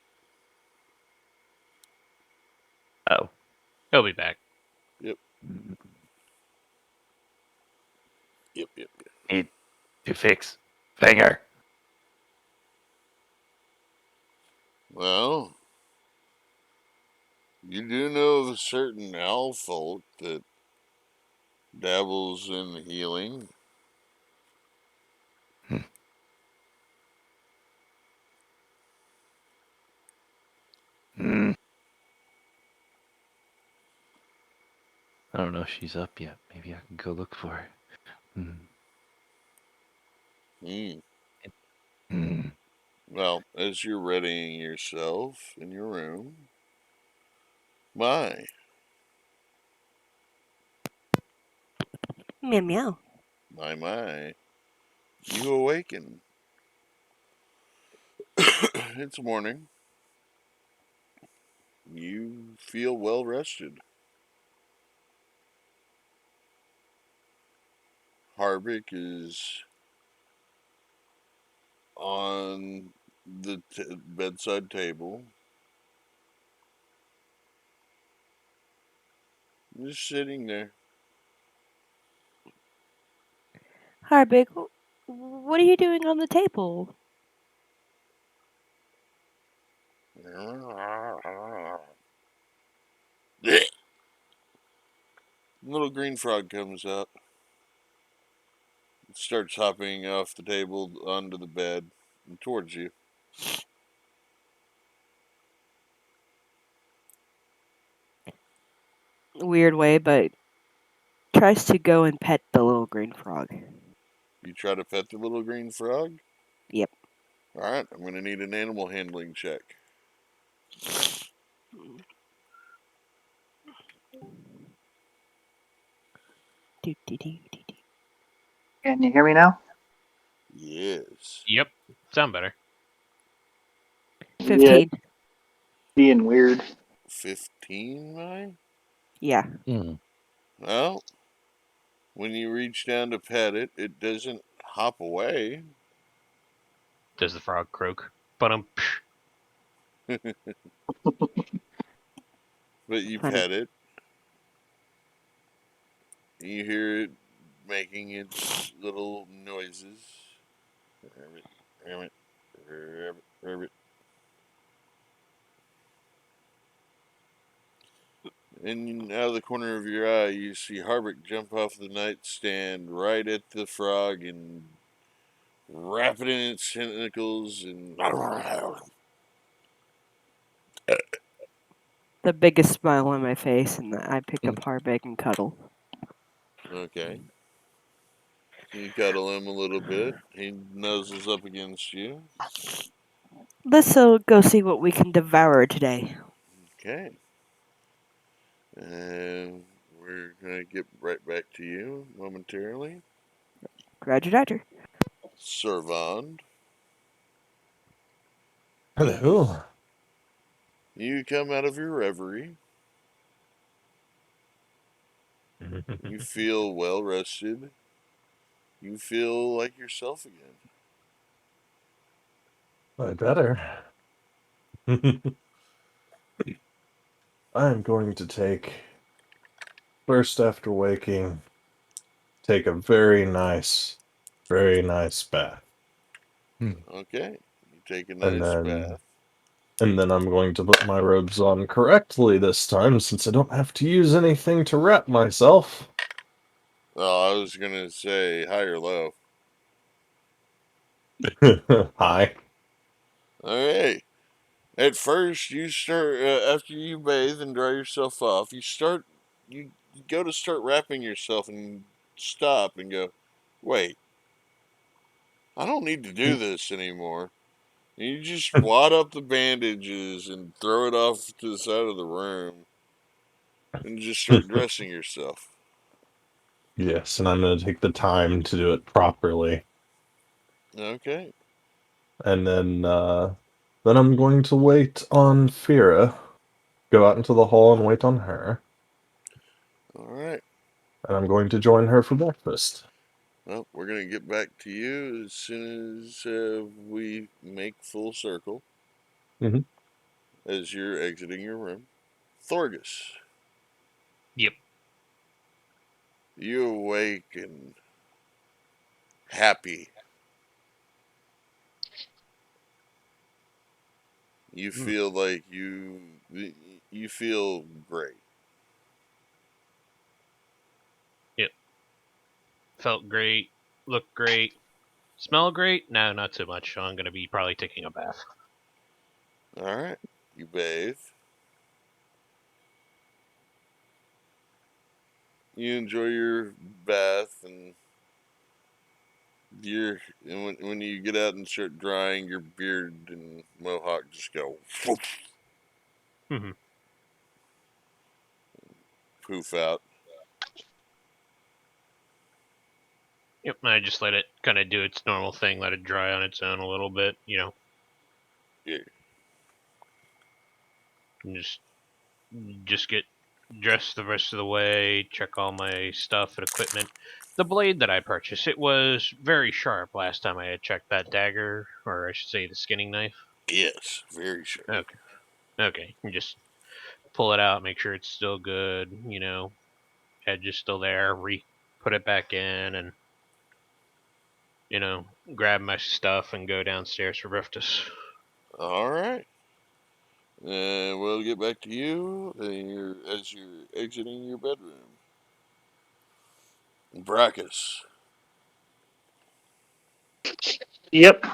Oh.
He'll be back.
Yep. Yep.
Need to fix finger.
Well, you do know of a certain owl folk that dabbles in healing.
I don't know if she's up yet. Maybe I can go look for her.
Well, as you're readying yourself in your room, my,
Meow meow.
my, you awaken. It's morning. You feel well rested. Harvick is on the bedside table, just sitting there.
Harbig, what are you doing on the table?
Little green frog comes up, starts hopping off the table onto the bed and towards you.
weird way, but tries to go and pet the little green frog.
You try to pet the little green frog?
Yep.
Alright, I'm going to need an animal handling check.
Do, do, do, do, do.
Can you hear me now?
Yes.
Yep. Sound better.
15.
Yeah, being weird.
15, Mine?
Yeah.
Well, when you reach down to pet it, it doesn't hop away.
Does the frog croak? But
But you
Funny.
pet it. You hear it making its little noises. Rabbit, rabbit, rabbit, rabbit. And out of the corner of your eye, you see Harvick jump off the nightstand right at the frog and wrap it in its tentacles and.
The biggest smile on my face, and I pick up Harbeck and cuddle.
Okay. You cuddle him a little bit. He nuzzles up against you.
Let's go see what we can devour today.
Okay. And we're going to get right back to you momentarily.
Roger, Roger.
Servand,
Hello.
you come out of your reverie. You feel well rested. You feel like yourself again.
I better. I'm going to first after waking, take a very nice bath.
Okay. You take a
And
nice
then,
bath.
and then I'm going to put my robes on correctly this time, since I don't have to use anything to wrap myself.
Oh, I was going to say high or low.
Hi.
Okay. At first, you start, after you bathe and dry yourself off, you go to start wrapping yourself and stop and go, wait, I don't need to do this anymore. And you just wad up the bandages and throw it off to the side of the room and just start dressing yourself.
Yes, and I'm going to take the time to do it properly.
Okay.
And then I'm going to wait on Fira, go out into the hall and wait on her.
All right.
And I'm going to join her for breakfast.
Well, we're going to get back to you as soon as we make full circle
Mhm.
as you're exiting your room. Thorgus,
yep.
you awake and happy. You feel like you feel great.
Yep. Felt great. Looked great. Smell great? No, not so much. So I'm gonna be probably taking a bath.
All right. You bathe. You enjoy your bath and when you get out and start drying, your beard and mohawk just go
Mm-hmm.
poof out.
Yep. I just let it kind of do its normal thing. Let it dry on its own a little bit.
Yeah.
And just get dressed the rest of the way. Check all my stuff and equipment. The blade that I purchased, it was very sharp last time I had checked that dagger, or I should say the skinning knife.
Yes, very sure.
Okay. Okay. You just pull it out, make sure it's still good. Edge is still there. Put it back in, and grab my stuff and go downstairs for breakfast.
All right. We'll get back to you as you're exiting your bedroom. Brackus.
Yep.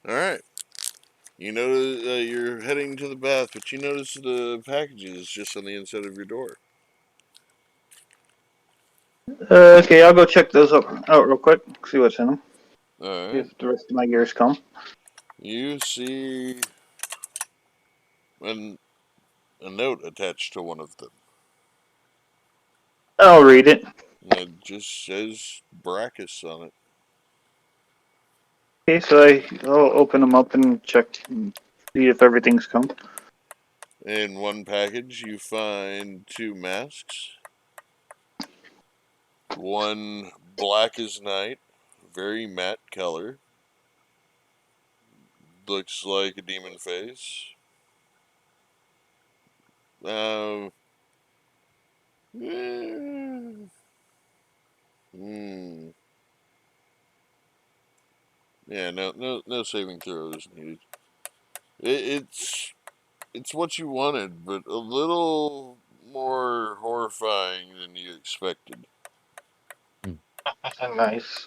All right. You notice you're heading to the bath, but you notice the packages just on the inside of your door.
Okay, I'll go check those out real quick. See what's in them. See
Alright.
if the rest of my gears come.
You see a note attached to one of them.
I'll read it.
And it just says Brachus on it.
Okay, so I'll open them up and check and see if everything's come.
In one package, you find 2 masks. One black as night, very matte color. Looks like a demon face. Um. Yeah, no saving throws needed. It's what you wanted, but a little more horrifying than you expected.
Nice.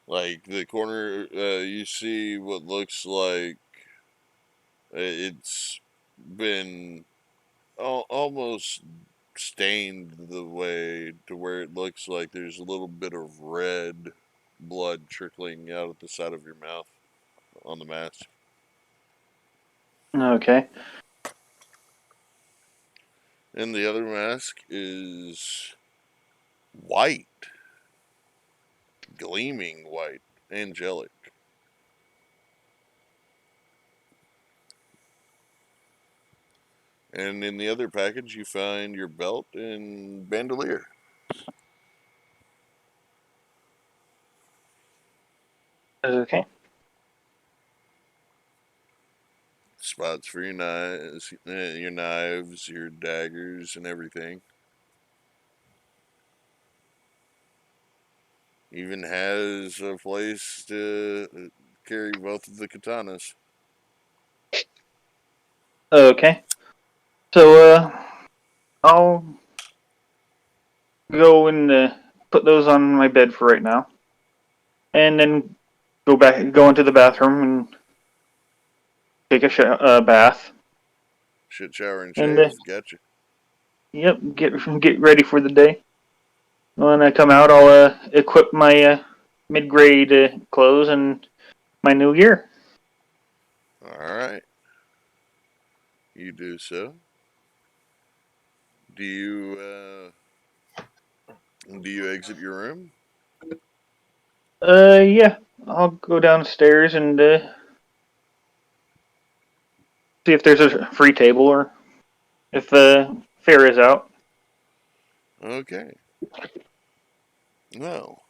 Like the corner, you see what looks like it's been almost stained the way to where it looks like there's a little bit of red blood trickling out at the side of your mouth on the mask.
Okay.
And the other mask is white, gleaming white, angelic. And in the other package, you find your belt and bandolier.
Okay.
Spots for your knives, your daggers, and everything. Even has a place to carry both of the katanas.
Okay. So, I'll go and put those on my bed for right now, and then go into the bathroom and take a bath,
Shit, shower, and
and
shave. Gotcha.
yep, get ready for the day. When I come out, I'll equip my mid-grade clothes and my new gear.
Alright. You do so. Do you exit your room?
Yeah, I'll go downstairs and see if there's a free table or if fare is out.
Okay. No.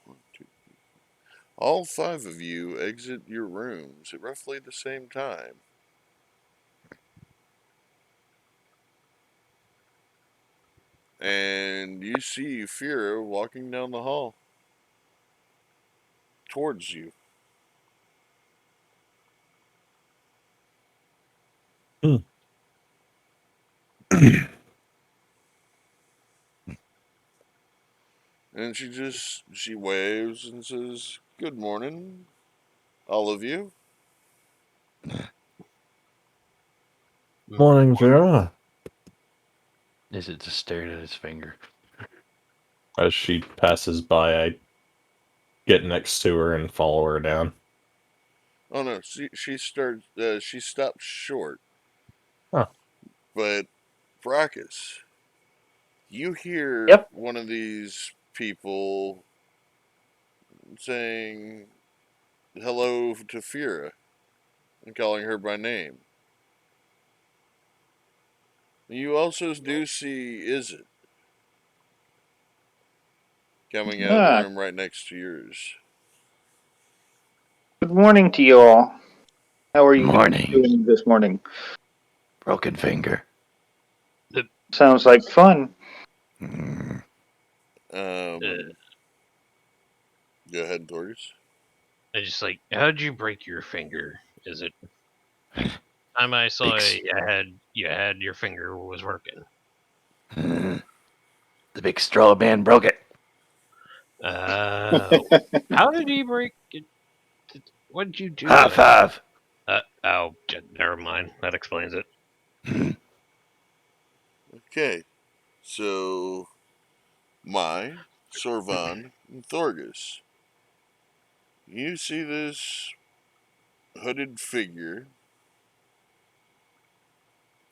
All 5 of you exit your rooms at roughly the same time. And you see Fira walking down the hall towards you.
Hmm.
And she waves and says, "Good morning, all of you."
Morning, Vera.
Is it just staring at his finger?
As she passes by, I get next to her and follow her down.
Oh no, she stopped short.
Huh.
But Brachus, you hear
Yep.
one of these people saying hello to Fira and calling her by name. You also do see Izzet coming out of the
Ah,
room right next to yours.
good morning to you all. How are you
Morning.
doing this morning?
Broken finger.
Sounds like fun.
Mm.
Um, Go ahead, Torgus.
I just like, how'd you break your finger? Is it time I saw
Big,
you had your finger was working?
the big straw man broke it.
Oh, how did he break it? What did you do
High
to him?
five.
Never mind. That explains it.
Okay, so Mai, Sorvan, and Thorgus. You see this hooded figure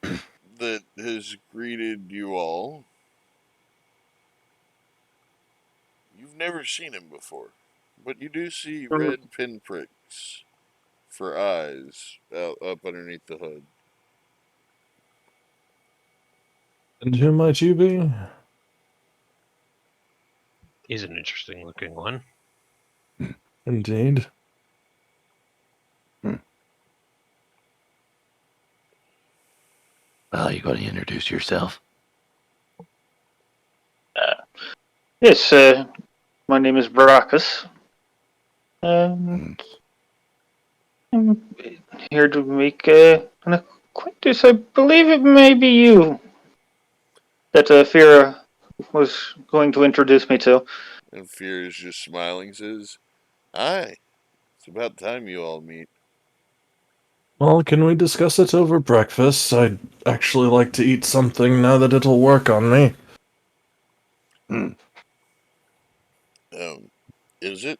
that has greeted you all. You've never seen him before, but you do see red pinpricks for eyes up underneath the hood.
And who might you be?
He's an interesting looking one.
Indeed.
Well, you going to introduce yourself?
Yes, my name is Baracus.
Hmm.
I'm here to make an acquaintance. I believe it may be you that Fira was going to introduce me to.
And Fear is just smiling, says, "Aye, it's about time you all meet."
Well, can we discuss it over breakfast? I'd actually like to eat something now that it'll work on me.
Hmm.
Is it?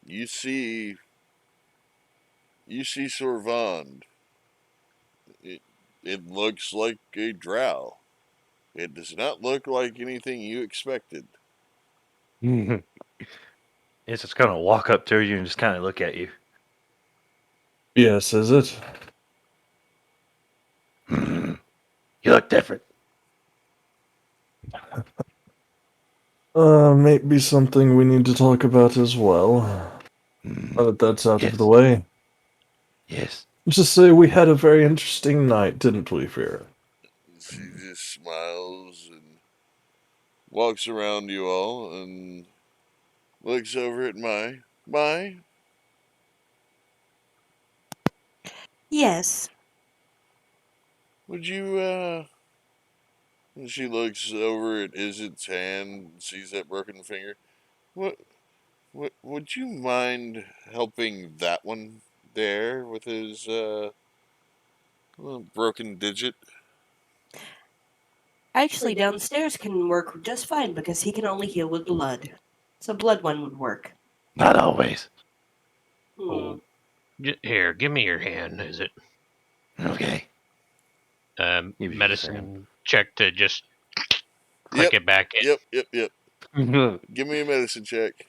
You see Sorvand. It looks like a drow. It does not look like anything you expected.
It's just going to walk up to you and just kind of look at you.
Yes, is it?
You look different.
Maybe something we need to talk about as well. Now that that's out of the
Yes.
way.
Yes.
Just say we had a very interesting night, didn't we, Fear?
She just smiles and walks around you all and looks over at Mai.
Yes.
Would you, And she looks over at Izzard's hand and sees that broken finger. What, would you mind helping that one there with his, broken digit?
Actually, downstairs can work just fine because he can only heal with blood. So blood one would work.
Not always.
Hmm.
Here, give me your hand. Is it
Okay. Give you his hand.
medicine check to just click it back in?
Yep. Give me a medicine check.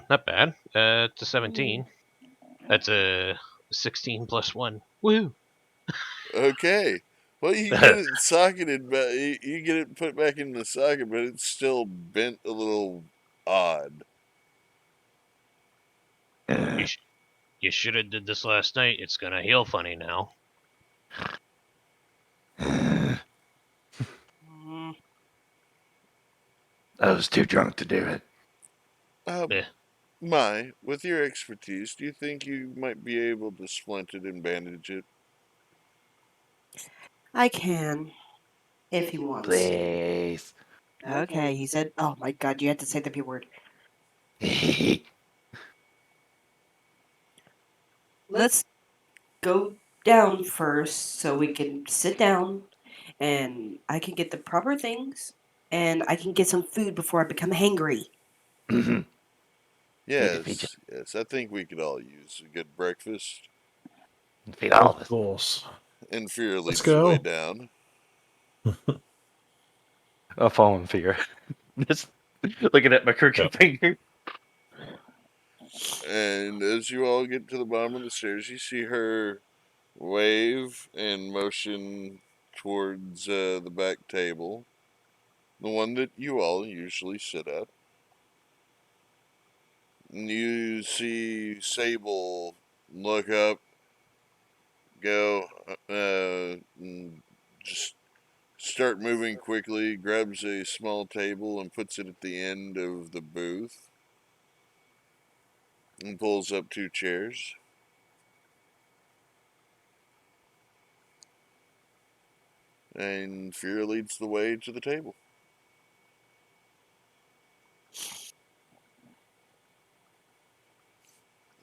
Not bad. It's a 17. That's a 16 plus 1. Woo!
Okay. Well, you get it socketed, but you get it put back in the socket, but it's still bent a little odd.
You should have did this last night. It's gonna heal funny now.
I
Hmm.
was too drunk to do it.
Eh.
With your expertise, do you think you might be able to splint it and bandage it?
I can, if he wants.
Please.
Okay, he said. Oh my God, you had to say the P word. Let's go down first so we can sit down and I can get the proper things and I can get some food before I become hangry.
Need to feed you.
Yes, I think we could all use a good breakfast.
Feed all of
Of
us.
course.
And Fear
Let's
leads the way
go.
down.
A fallen figure. Just looking at my crooked finger.
And as you all get to the bottom of the stairs, you see her wave and motion towards the back table, the one that you all usually sit at. And you see Sable look up, go, and just start moving quickly, grabs a small table and puts it at the end of the booth, and pulls up 2 chairs. And Fear leads the way to the table.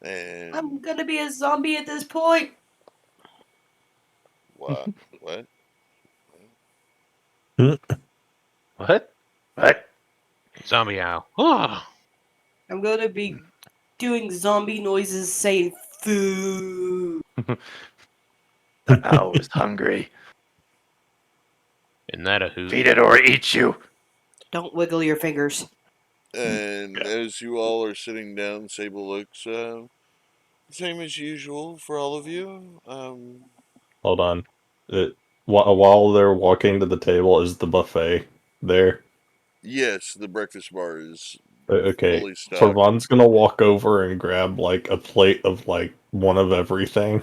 And
I'm gonna be a zombie at this point.
what? What?
What? What?
Zombie owl. Oh,
I'm gonna be doing zombie noises saying food.
The owl is hungry.
isn't that a hoot?
Feed it or it eats you.
Don't wiggle your fingers.
And as you all are sitting down, Sable looks same as usual for all of you.
Hold on. While they're walking to the table, is the buffet there?
Yes, the breakfast bar is
Okay.
fully stocked.
Sorvan's gonna walk over and grab like a plate of like one of everything,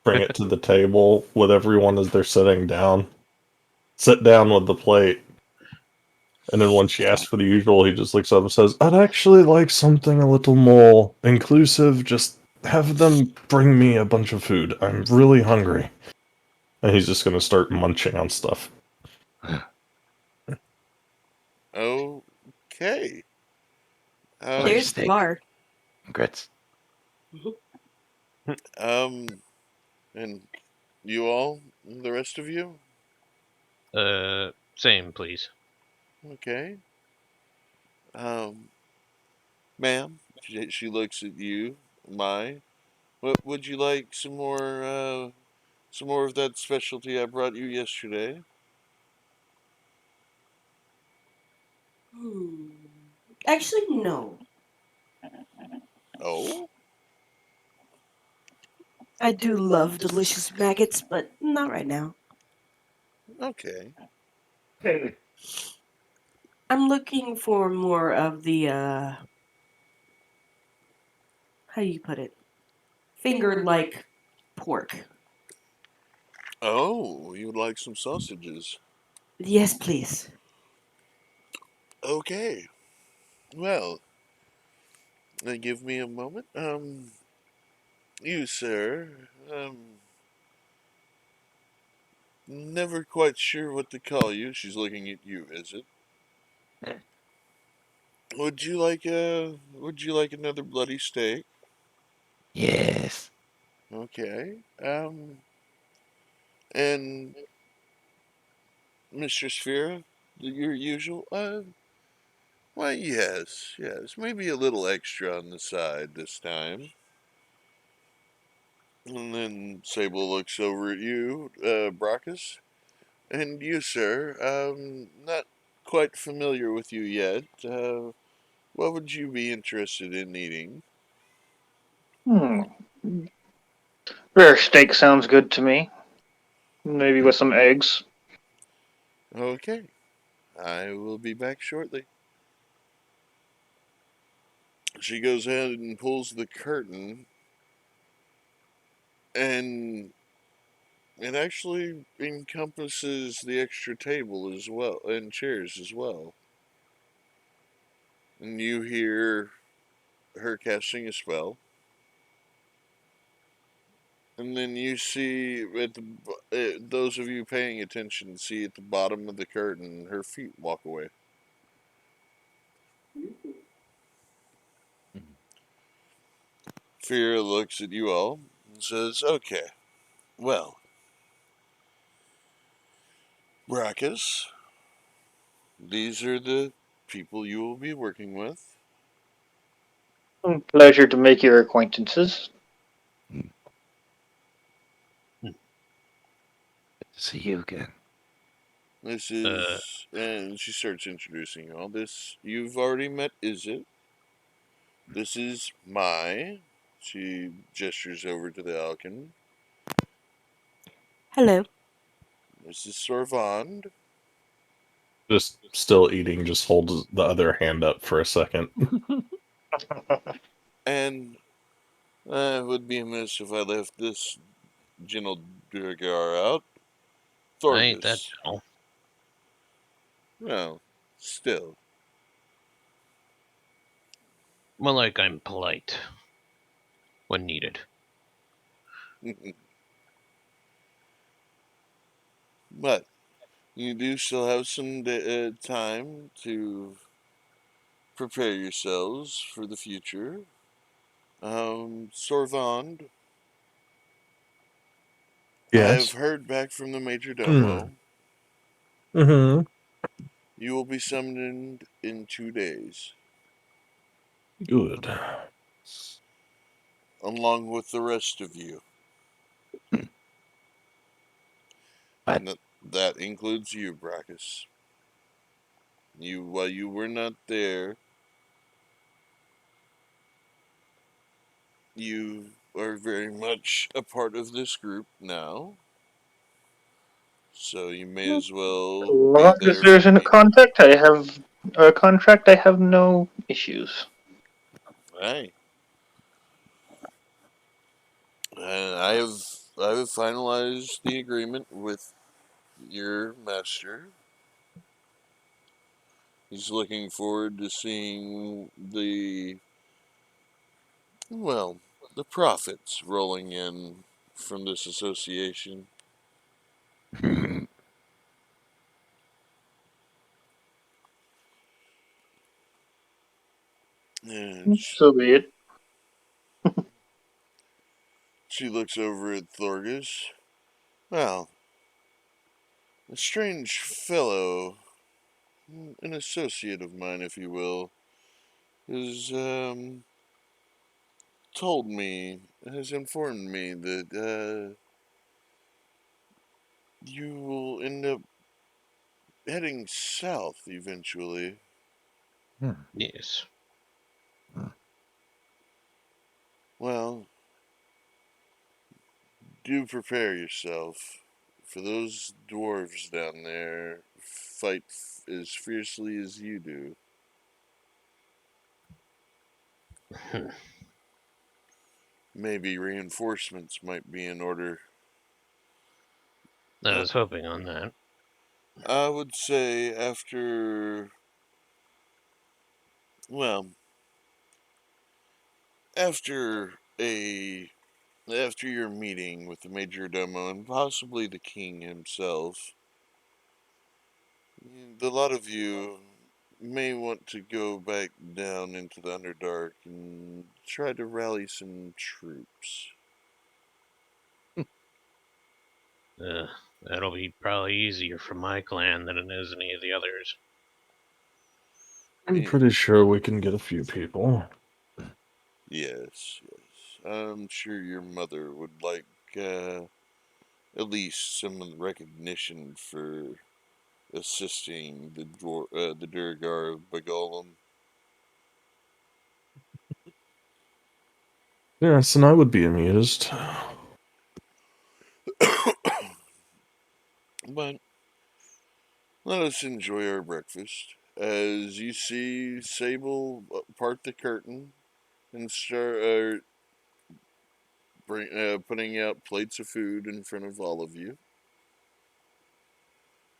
bring it to the table with everyone as they're sitting down. Sit down with the plate. And then when she asks for the usual, he just looks up and says, I'd actually like something a little more inclusive. Just have them bring me a bunch of food. I'm really hungry. And he's just gonna start munching on stuff.
Okay.
Like
There's the
steak.
bar.
Grits.
And you all, the rest of you,
Same, please.
okay. Ma'am, she looks at you, Mai. What would you like? Some more of that specialty I brought you yesterday.
Hmm. Actually, no.
Oh,
I do love delicious maggots, but not right now.
okay.
I'm looking for more of the how do you put it? Finger like pork.
Oh, you would like some sausages?
Yes, please.
Okay. Well, give me a moment. You, sir, never quite sure what to call you. She's looking at you, is it? Would you like another bloody steak?
Yes.
Okay. And Mistress Fira, your usual, why, yes, yes, maybe a little extra on the side this time. And then Sable looks over at you, Brockus. And you, sir, not quite familiar with you yet. What would you be interested in eating?
Hmm. Rare steak sounds good to me. Maybe with some eggs.
Okay, I will be back shortly. She goes ahead and pulls the curtain, and it actually encompasses the extra table as well, and chairs as well. And you hear her casting a spell. And then you see those of you paying attention see at the bottom of the curtain her feet walk away. Fear looks at you all and says, "Okay, well, Brackus, these are the people you will be working with.
Pleasure to make your acquaintances.
Hmm.
Good to see you again.
This
Uh,
is," and she starts introducing you all. This you've already met, is it? This is Mai. She gestures over to the Alkin.
Hello.
This is Sorvand.
Just still eating, just holds the other hand up for a second.
And it would be amiss if I left this gentle Durgar out.
I ain't that
Thorgus.
gentle.
Well, still.
More like I'm polite when needed.
But you do still have some time to prepare yourselves for the future. Sorvand, I have
Yes.
heard back from the Major
Hmm.
Domo.
Mm-hmm.
You will be summoned in 2 days,
Good.
along with the rest of you.
What?
And that includes you, Brackus. While you were not there, you are very much a part of this group now. So you may as
As
well be
long as
there
there's
for
a
meeting.
contract, I have no issues.
Hey, and I have finalized the agreement with your master. He's looking forward to seeing the profits rolling in from this association. And
So be it.
she looks over at Thorgus. Well, a strange fellow, an associate of mine, if you will, has told me, has informed me that you will end up heading south eventually.
Yes.
Well, do prepare yourself, for those dwarves down there fight as fiercely as you do. Maybe reinforcements might be in order.
I
Uh,
was hoping on that.
I would say well, after a after your meeting with the major domo and possibly the king himself, a lot of you may want to go back down into the Underdark and try to rally some troops.
That'll be probably easier for my clan than it is any of the others.
I'm
Eh,
pretty sure we can get a few people.
yes, yes. I'm sure your mother would like at least some recognition for assisting the Durgar of Bagolum.
Yes, and I would be amused.
But let us enjoy our breakfast. As you see Sable part the curtain and start putting out plates of food in front of all of you.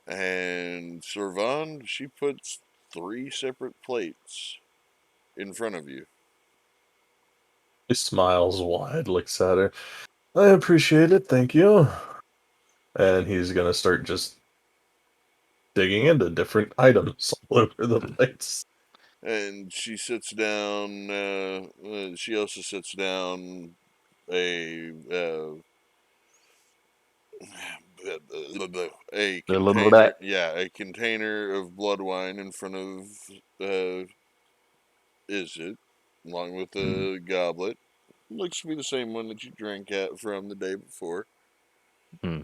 And Servand, she puts 3 separate plates in front of you.
He smiles wide, looks at her. I appreciate it, thank you. And he's gonna start just digging into different items all over the place.
And she sits down. She also sits down a a container. Yeah, a container of blood wine in front of Izzet, along with a goblet. Looks to be the same one that you drank at from the day before.
Hmm.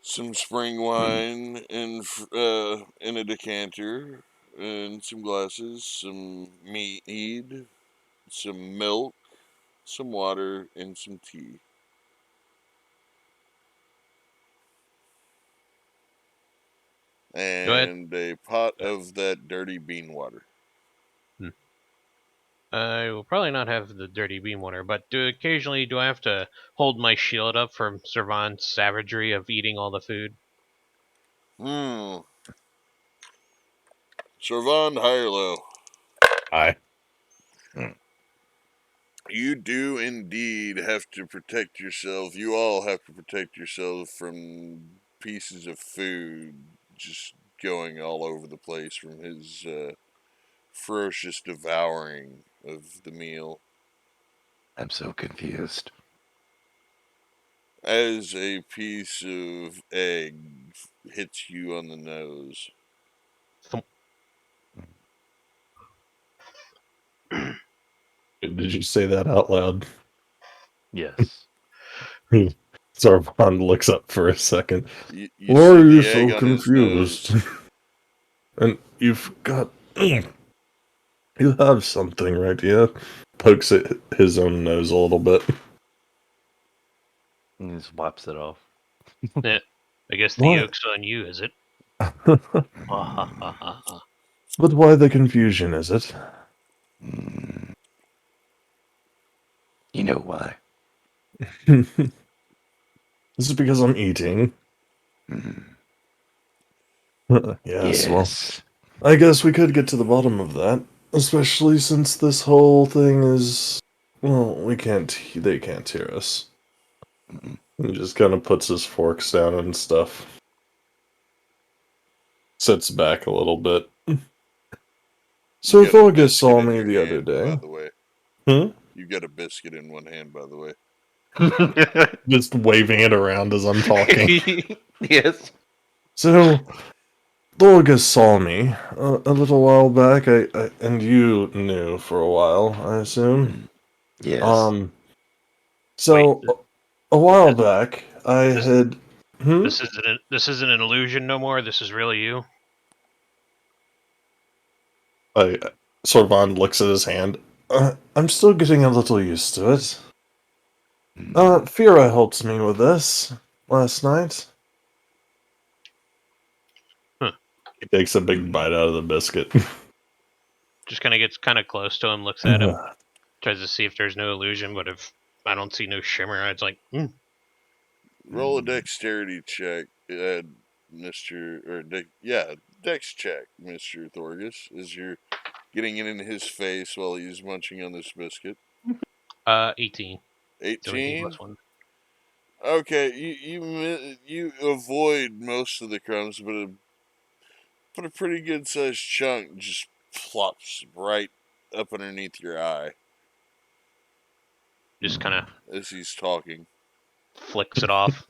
Some spring wine in a decanter, and some glasses, some mead, some milk, some water, and some tea.
Go ahead.
And a pot of that dirty bean water.
Hmm. I will probably not have the dirty beam water, but occasionally do I have to hold my shield up from Servan's savagery of eating all the food?
Hmm. Servand Hirelo,
Aye.
you do indeed have to protect yourself. You all have to protect yourself from pieces of food just going all over the place from his ferocious devouring of the meal.
I'm so confused.
As a piece of egg hits you on the nose.
Thump.
Did you say that out loud?
Yes.
Sarvan looks up for a second.
You
Why
see
are you
the egg
so
on his
confused?
nose.
And you've got. You have something right here. Pokes at his own nose a little bit.
And he just wipes it off.
Yeah, I guess the
What?
yoke's on you, is it?
But
Ha ha ha ha ha.
why the confusion, is it?
You know why?
This is because I'm eating. Yes, well,
Yes.
I guess we could get to the bottom of that. Especially since this whole thing is. Well, we can't. They can't hear us. He just kind of puts his forks down and stuff. Sits back a little bit. So
You got a
Thorgus
biscuit
saw
in
me
your
the other
hand,
day.
by the way.
Hmm?
You got a biscuit in one hand, by the way.
Just waving it around as I'm talking.
Yes.
So, Thorgus saw me a little while back, and you knew for a while, I assume.
Yes.
So
Wait,
a while
this-
back, I
this-
had.
This isn't an illusion no more. This is really you.
Sorvon looks at his hand. I'm still getting a little used to it. Fira helped me with this last night.
Huh.
He takes a big bite out of the biscuit.
Just kind of gets kind of close to him, looks at him, tries to see if there's no illusion. But if I don't see no shimmer, it's like,
Roll a dexterity check, Mr. Dex check, Mr. Thorgus, as you're getting it in his face while he's munching on this biscuit.
18.
18?
+1.
Okay, you avoid most of the crumbs, but a pretty good sized chunk just plops right up underneath your eye
Just kind of
as he's talking.
flicks it off.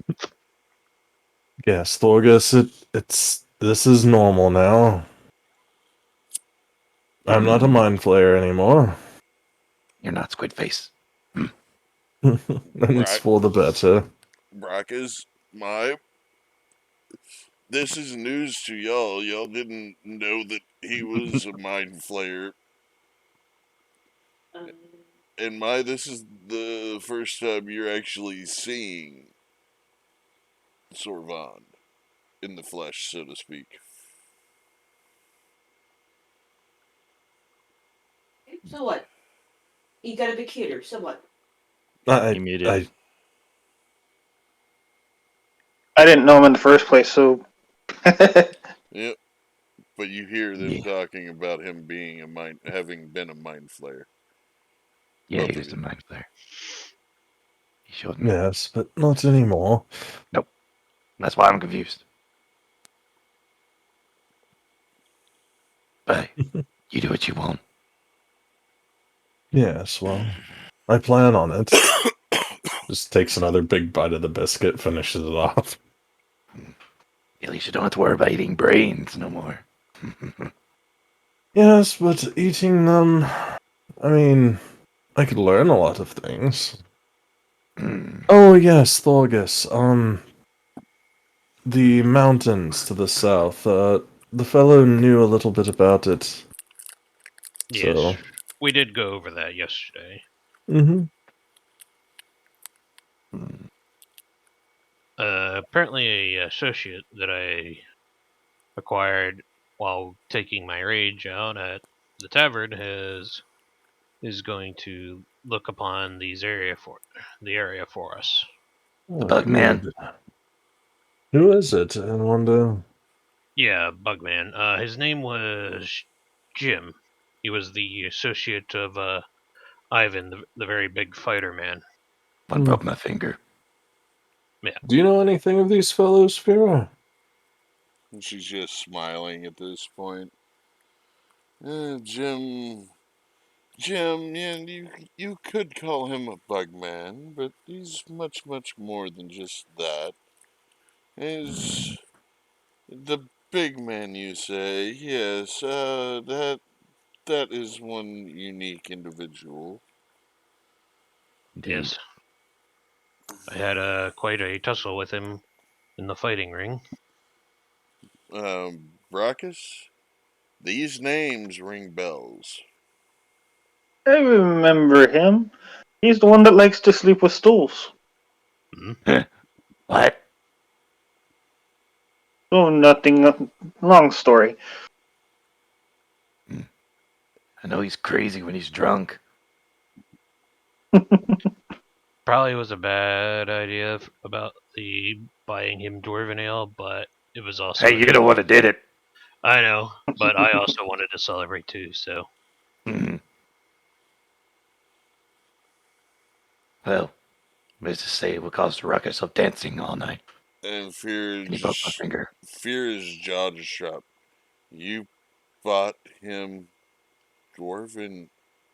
Yes, Thorgus, this is normal now. I'm not a mind flayer anymore.
You're not Squid Face.
And it's
Right.
for the better.
Brackus, this is news to y'all. Y'all didn't know that he was a mind flayer. And this is the first time you're actually seeing Sorvon in the flesh, so to speak.
So what? You got a big cuter. So what?
You muted.
I didn't know him in the first place, so.
Yep. But you hear them talking about him having been a mind flayer.
Yeah,
Both
he
of
was
you.
a mind flayer. He showed me.
Yes, but not anymore.
That's why I'm confused. But you do what you want.
Yes, well, I plan on it. Just takes another big bite of the biscuit, finishes it off.
At least you don't have to worry about eating brains no more.
Yes, but eating them. I mean, I could learn a lot of things. Oh, yes, Thorgus. The mountains to the south. The fellow knew a little bit about it.
Yes,
So.
we did go over that yesterday.
Mm-hmm.
Apparently, a associate that I acquired while taking my rage out at the tavern is going to look upon the area for us.
Oh,
Bug man.
good. Who is it? I wonder.
Yeah, Bugman. His name was Jim. He was the associate of Ivan, the very big fighter man.
One broke my finger.
Do you know anything of these fellows, Fira?
And she's just smiling at this point. Jim, yeah, you could call him a bug man, but he's much, much more than just that. His The big man, you say? Yes, that is one unique individual.
Indeed.
Yes. I had quite a tussle with him in the fighting ring.
Brachus? These names ring bells.
I remember him. He's the one that likes to sleep with stools.
Hmm?
What?
Oh, nothing. Long story.
I know he's crazy when he's drunk.
Probably was a bad idea about the buying him dwarven ale, but it was also
Hey, you're the one that did it.
I know, but I also wanted to celebrate too, so
Mhm. Well, let's just say it would cause the ruckus of dancing all night.
And
And he broke my finger.
Fear's jaw just dropped. You bought him dwarven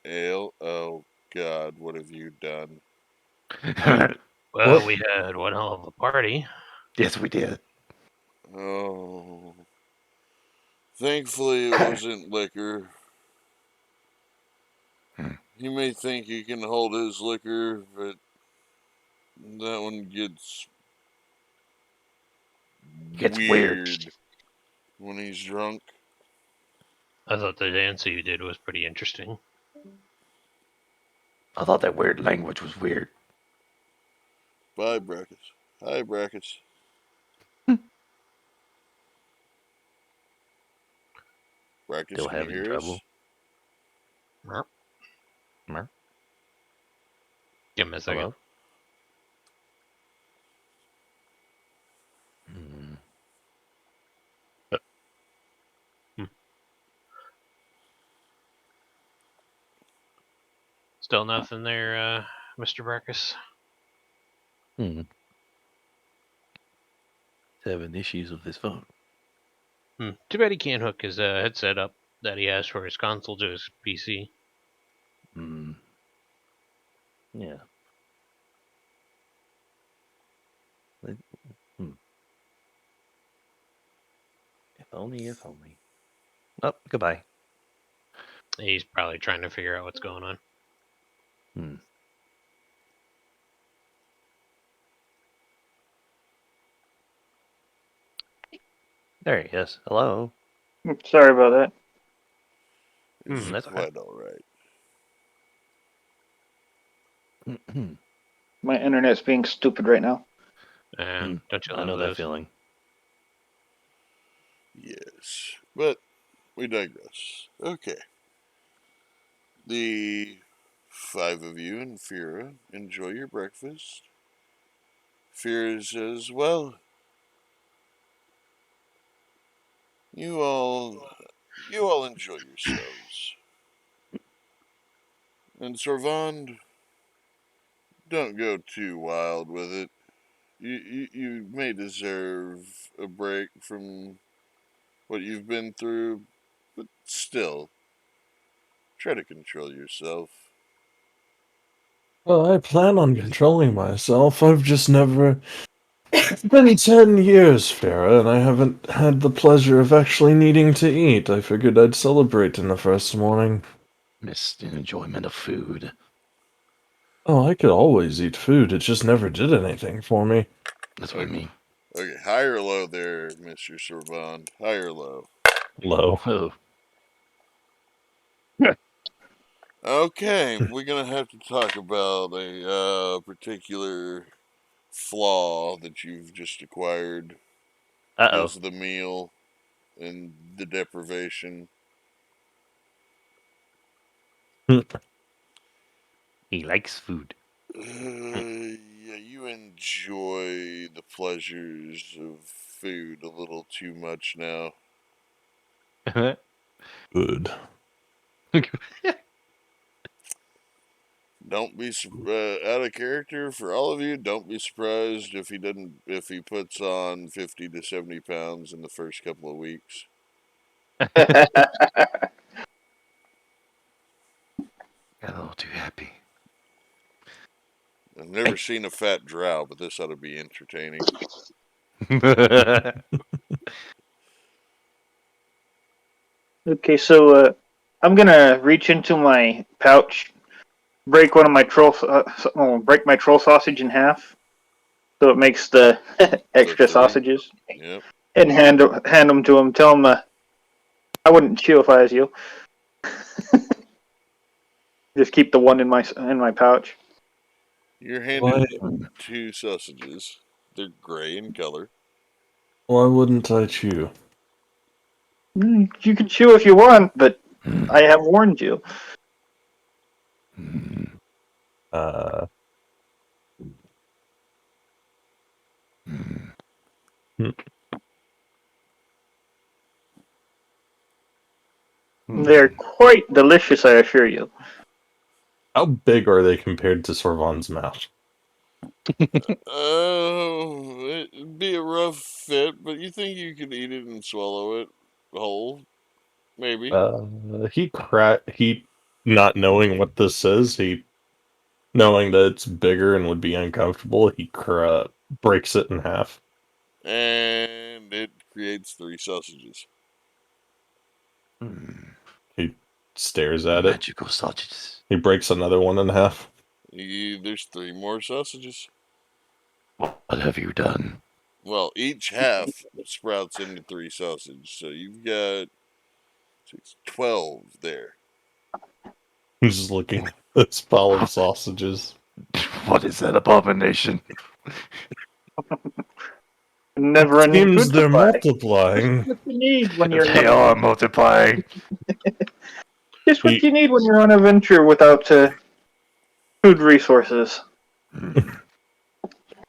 ale? Oh, God, what have you done?
well,
What?
we had one hell of a party.
Yes, we did.
Oh. Thankfully, it wasn't liquor. He may think he can hold his liquor, but that one gets
Gets weird.
when he's drunk.
I thought the dance you did was pretty interesting.
I thought that weird language was weird.
Bye, Brackets. Hi, Brackets. Brackets,
Still
can you
having
hear us?
trouble.
Merp.
Mer?
Give me a second.
Hello? Hmm.
Still nothing there, Mr. Barkus?
Hmm. He's having issues with his phone.
Too bad he can't hook his headset up that he has for his console to his PC.
Hmm. Yeah. Hmm. If only, if only. Oh, goodbye.
He's probably trying to figure out what's going on.
Hmm. There he is. Hello.
Sorry about
It's
That's okay.
quite alright.
that. My internet's being stupid right now.
And don't you
I
love
know that
those?
feeling.
Yes. But we digress. Okay. The 5 of you and Fira enjoy your breakfast. Fira says, well, you all enjoy yourselves. And Sorvand, don't go too wild with it. You may deserve a break from what you've been through, but still, try to control yourself.
Well, I plan on controlling myself. I've just never. It's been 10 years, Farah, and I haven't had the pleasure of actually needing to eat. I figured I'd celebrate in the first morning.
Missed an enjoyment of food.
Oh, I could always eat food. It just never did anything for me.
That's what I
Okay,
mean.
okay, high or low there, Mr. Sorvand? High or low?
Low.
Oh.
Okay, we're gonna have to talk about a particular flaw that you've just acquired
Uh-oh.
because of the meal and the deprivation.
He likes food.
Yeah, you enjoy the pleasures of food a little too much now.
Good.
Don't be out of character for all of you. Don't be surprised if he puts on 50 to 70 pounds in the first couple of weeks.
Got a little too happy.
I've never seen a fat drow, but this ought to be entertaining.
Okay, so I'm gonna reach into my pouch, break one of my break my troll sausage in half, so it makes the
The
extra
3.
sausages,
Yep.
and hand them to him. Tell him I wouldn't chew if I was you. Just keep the one in my pouch.
You're
Why,
handed 2 sausages. They're gray in color.
why wouldn't I chew?
You can chew if you want, but I have warned you.
Uh, hmm.
They're quite delicious, I assure you.
How big are they compared to Sorvan's mouth?
Oh, it'd be a rough fit, but you think you could eat it and swallow it whole? Maybe.
He, not knowing what this is, knowing that it's bigger and would be uncomfortable, breaks it in half.
And it creates 3 sausages.
He stares at it.
Magical sausages.
He breaks another one in half.
There's 3 more sausages.
What have you done?
Well, each half sprouts into 3 sausages, so you've got 12 there.
He's just looking at this pile of sausages.
What is that abomination?
Never-ending
Seems
food
they're
supply.
multiplying.
What you need when you're
They are multiplying.
just what
He,
you need when you're on a venture without food resources.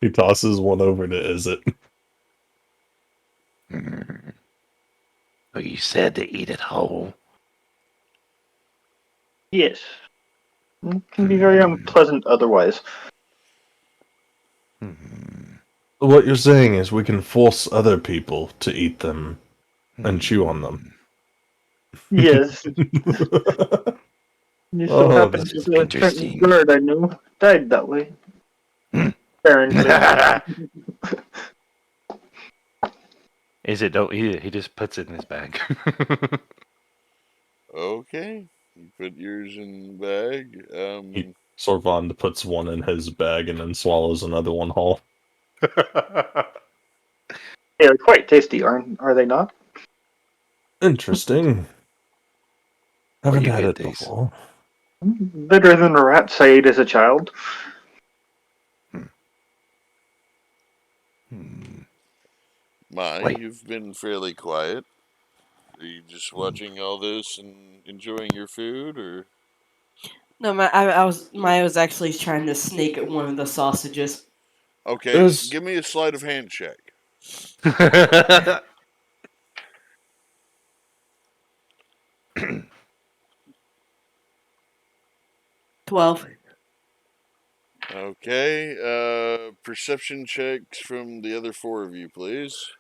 he tosses one over to Izzet.
Well, you said to eat it whole.
Yes, it can be very unpleasant otherwise.
What you're saying is we can force other people to eat them and chew on them.
Yes, you so
Oh,
happen
this
to
is
the certain
interesting.
guard I knew died that way. Apparently.
Is it? No, he just puts it in his bag.
Okay. You put yours in the bag.
Sorvan puts one in his bag and then swallows another one whole.
They are quite tasty, are they not?
Interesting.
What
Haven't
do you
had
get,
it
Dace?
before.
Better than the rats I ate as a child.
Wait.
You've been fairly quiet. Are you just watching all this and enjoying your food, or?
No, Maya was actually trying to sneak at one of the sausages.
Okay,
There's
give me a sleight of hand check.
12.
Okay, perception checks from the other 4 of you, please.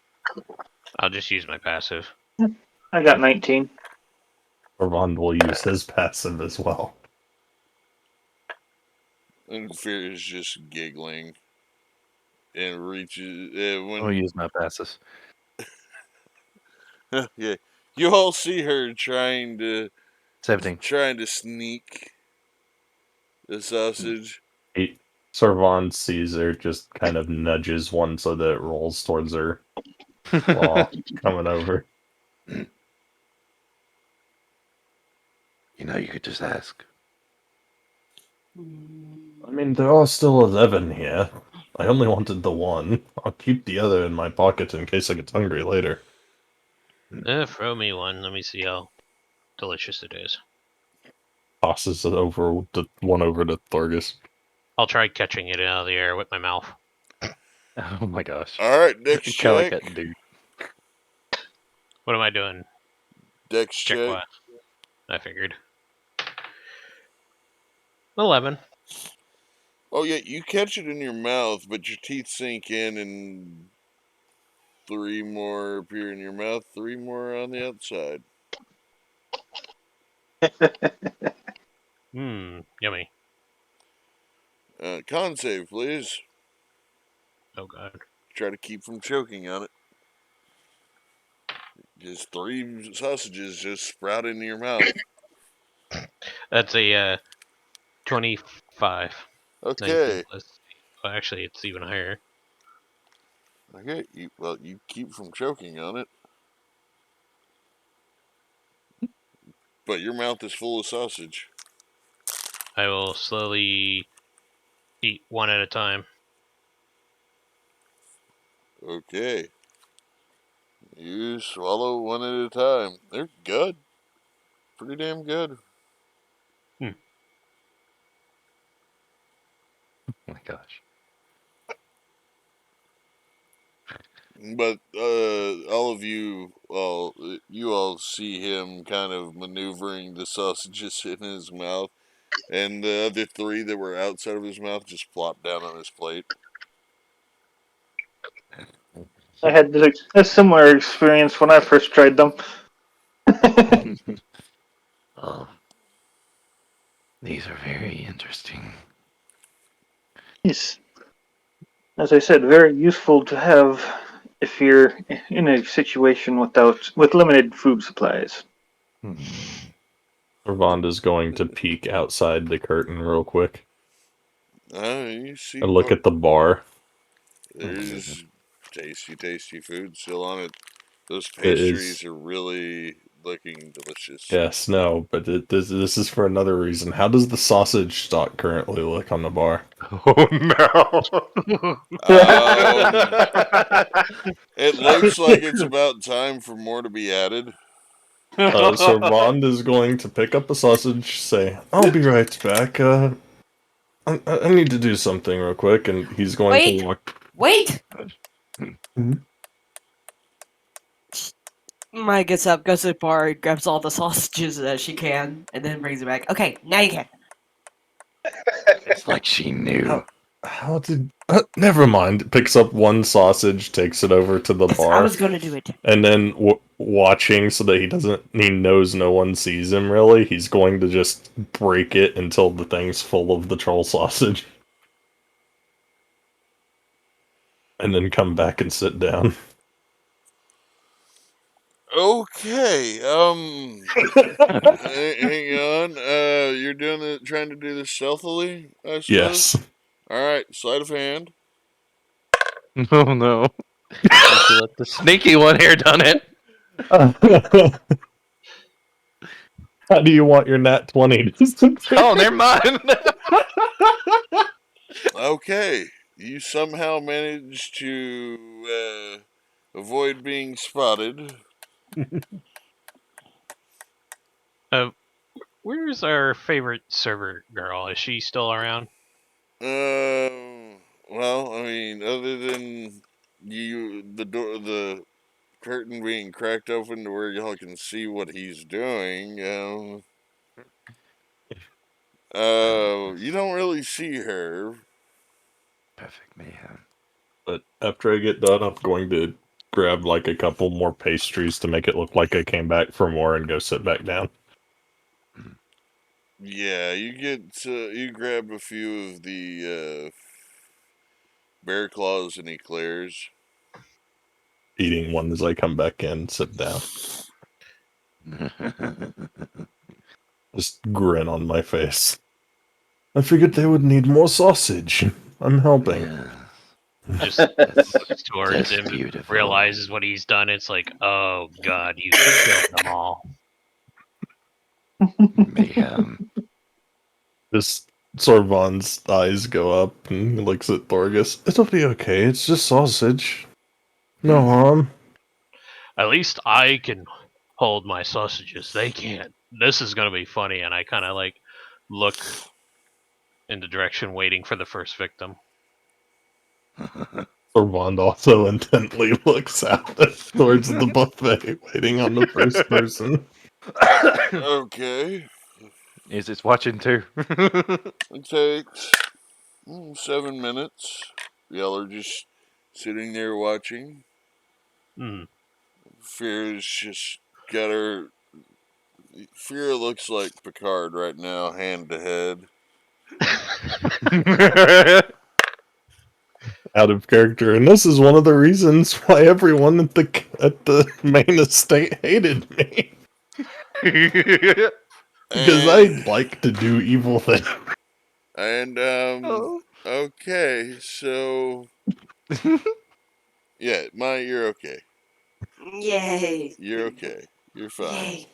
I'll just use my passive.
I got 19.
Sorvan will use his passive as well.
And Fear is just giggling and reaches
I'll use my passes.
yeah, you all see her trying to
17.
sneak the sausage.
Sorvan sees her, just kind of nudges one so that it rolls towards her while coming over.
You know, you could just ask.
I mean, there are still 11 here. I only wanted the one. I'll keep the other in my pocket in case I get hungry later.
Throw me one. Let me see how delicious it is.
Tosses one over to Thorgus.
I'll try catching it out of the air with my mouth.
Oh my gosh.
All right, Dex
Kind of like
check.
that dude.
What am I doing?
Dex
Check
check.
what? I figured. 11.
Oh yeah, you catch it in your mouth, but your teeth sink in, and 3 more appear in your mouth, 3 more on the outside.
Yummy.
Con save, please.
Oh god.
Try to keep from choking on it. Just 3 sausages just sprout into your mouth.
That's a 25. 19
Okay.
plus. Well, actually, it's even higher.
Okay. You keep from choking on it, but your mouth is full of sausage.
I will slowly eat one at a time.
Okay. You swallow one at a time. They're good. Pretty damn good.
Hmm.
Oh my gosh.
But all of you, you all see him kind of maneuvering the sausages in his mouth, and the other 3 that were outside of his mouth just plop down on his plate.
I had a similar experience when I first tried them.
Oh, these are very interesting.
Yes. As I said, very useful to have if you're in a situation with limited food supplies.
Servanda's going to peek outside the curtain real quick
You see,
and look at the bar.
there's tasty food still on it. Those
It
pastries
is
are really looking delicious.
yes, no, but this is for another reason. How does the sausage stock currently look on the bar?
Oh no!
It looks like it's about time for more to be added.
Servand is going to pick up a sausage, say, "I'll be right back. I need to do something real quick," and he's going
Wait.
to walk.
Wait!
Mhm.
Maya gets up, goes to the bar, grabs all the sausages that she can, and then brings it back. Okay, now you can.
It's like she knew.
How did? Never mind. Picks up one sausage, takes it over to the
'Cause I
bar,
was gonna do it.
and then watching so that he knows no one sees him. Really, he's going to just break it until the thing's full of the troll sausage, and then come back and sit down.
Okay, hang on. You're trying to do this stealthily, I suppose.
Yes.
All right, sleight of hand.
Oh no! You should let the sneaky one here done it.
How do you want your nat 20?
Oh, never mind.
Okay, you somehow managed to avoid being spotted.
Where's our favorite server girl? Is she still around?
Well, I mean, other than the curtain being cracked open to where y'all can see what he's doing, you don't really see her.
Perfect mayhem.
But after I get done, I'm going to grab like a couple more pastries to make it look like I came back for more and go sit back down.
Yeah, you grab a few of the bear claws and eclairs.
Eating one as I come back in, sit down. Just grin on my face. I figured they would need more sausage. I'm helping.
Yeah.
Just
That's
looks towards
just
him,
beautiful.
realizes what he's done. It's like, oh god, you killed them all.
Mayhem.
Just Sorvan's eyes go up and he looks at Thorgus. It'll be okay, it's just sausage. No harm.
At least I can hold my sausages. They can't. This is gonna be funny, and I kind of like look in the direction waiting for the first victim.
Sorvand also intently looks out towards the buffet, waiting on the first person.
Okay,
Is this watching too?
it takes 7 minutes. Y'all are just sitting there watching.
Hmm.
Fear's just got her. Fear looks like Picard right now, hand to head.
out of character, and this is one of the reasons why everyone at the main estate hated me because I
And
like to do evil things.
and
Oh.
okay, so yeah, you're okay.
Yay!
You're okay. You're fine.
Yay!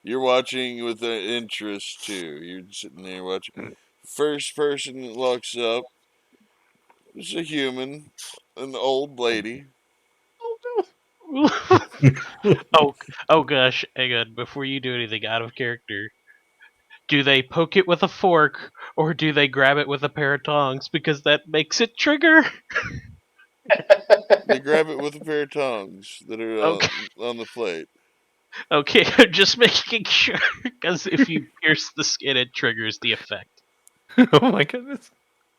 You're watching with interest too. You're sitting there watching. First person that looks up is a human, an old lady.
oh gosh, hang on. Before you do anything out of character, do they poke it with a fork or do they grab it with a pair of tongs? Because that makes it trigger.
They grab it with a pair of tongs that are
Okay,
on the plate.
okay. I'm just making sure because if you pierce the skin, it triggers the effect.
Oh my goodness.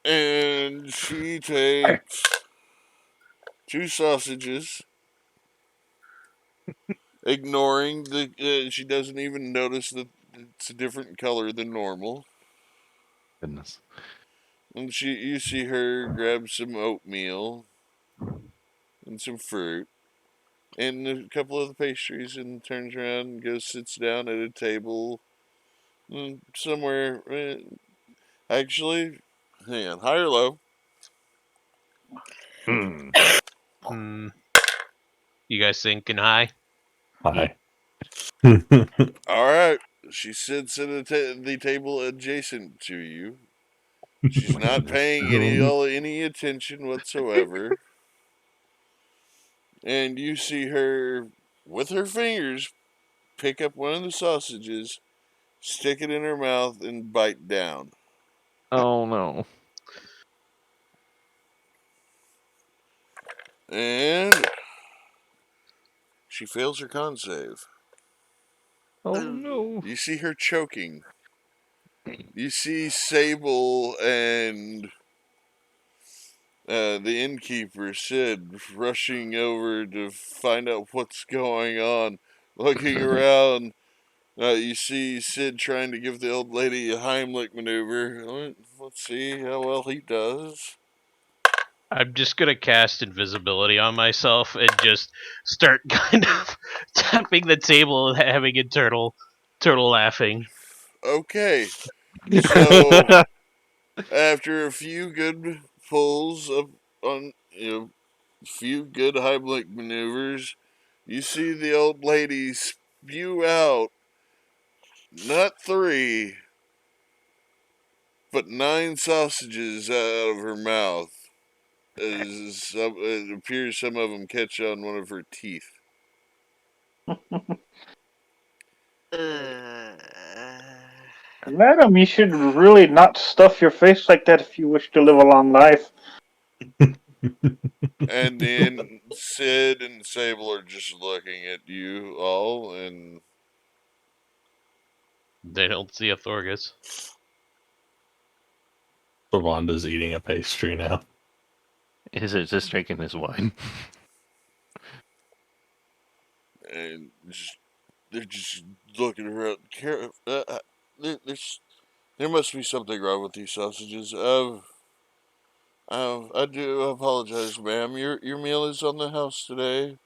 And she takes 2 sausages, ignoring she doesn't even notice that it's a different color than normal.
Goodness.
And you see her grab some oatmeal and some fruit and a couple of the pastries and turns around and goes sits down at a table somewhere. Actually, hang on, high or low?
Hmm.
Hmm. You guys thinking high?
Hi.
All right. She sits at the table adjacent to you. She's not paying any attention whatsoever, and you see her with her fingers pick up one of the sausages, stick it in her mouth, and bite down.
Oh no.
And she fails her con save.
Oh no.
You see her choking. You see Sable and the innkeeper, Sid, rushing over to find out what's going on. Looking around, you see Sid trying to give the old lady a Heimlich maneuver. Let's see how well he does.
I'm just gonna cast invisibility on myself and just start kind of tapping the table and having internal turtle laughing.
Okay, so after a few good pulls up on, few good Heimlich maneuvers, you see the old lady spew out not 3, but 9 sausages out of her mouth. As it appears some of them catch on one of her teeth.
Madam, you should really not stuff your face like that if you wish to live a long life.
And then Sid and Sable are just looking at you all, and
They don't see a Thorgus.
Savanda's eating a pastry now.
Is it just drinking his wine?
they're just looking around. There must be something wrong with these sausages. I do apologize, ma'am. Your meal is on the house today.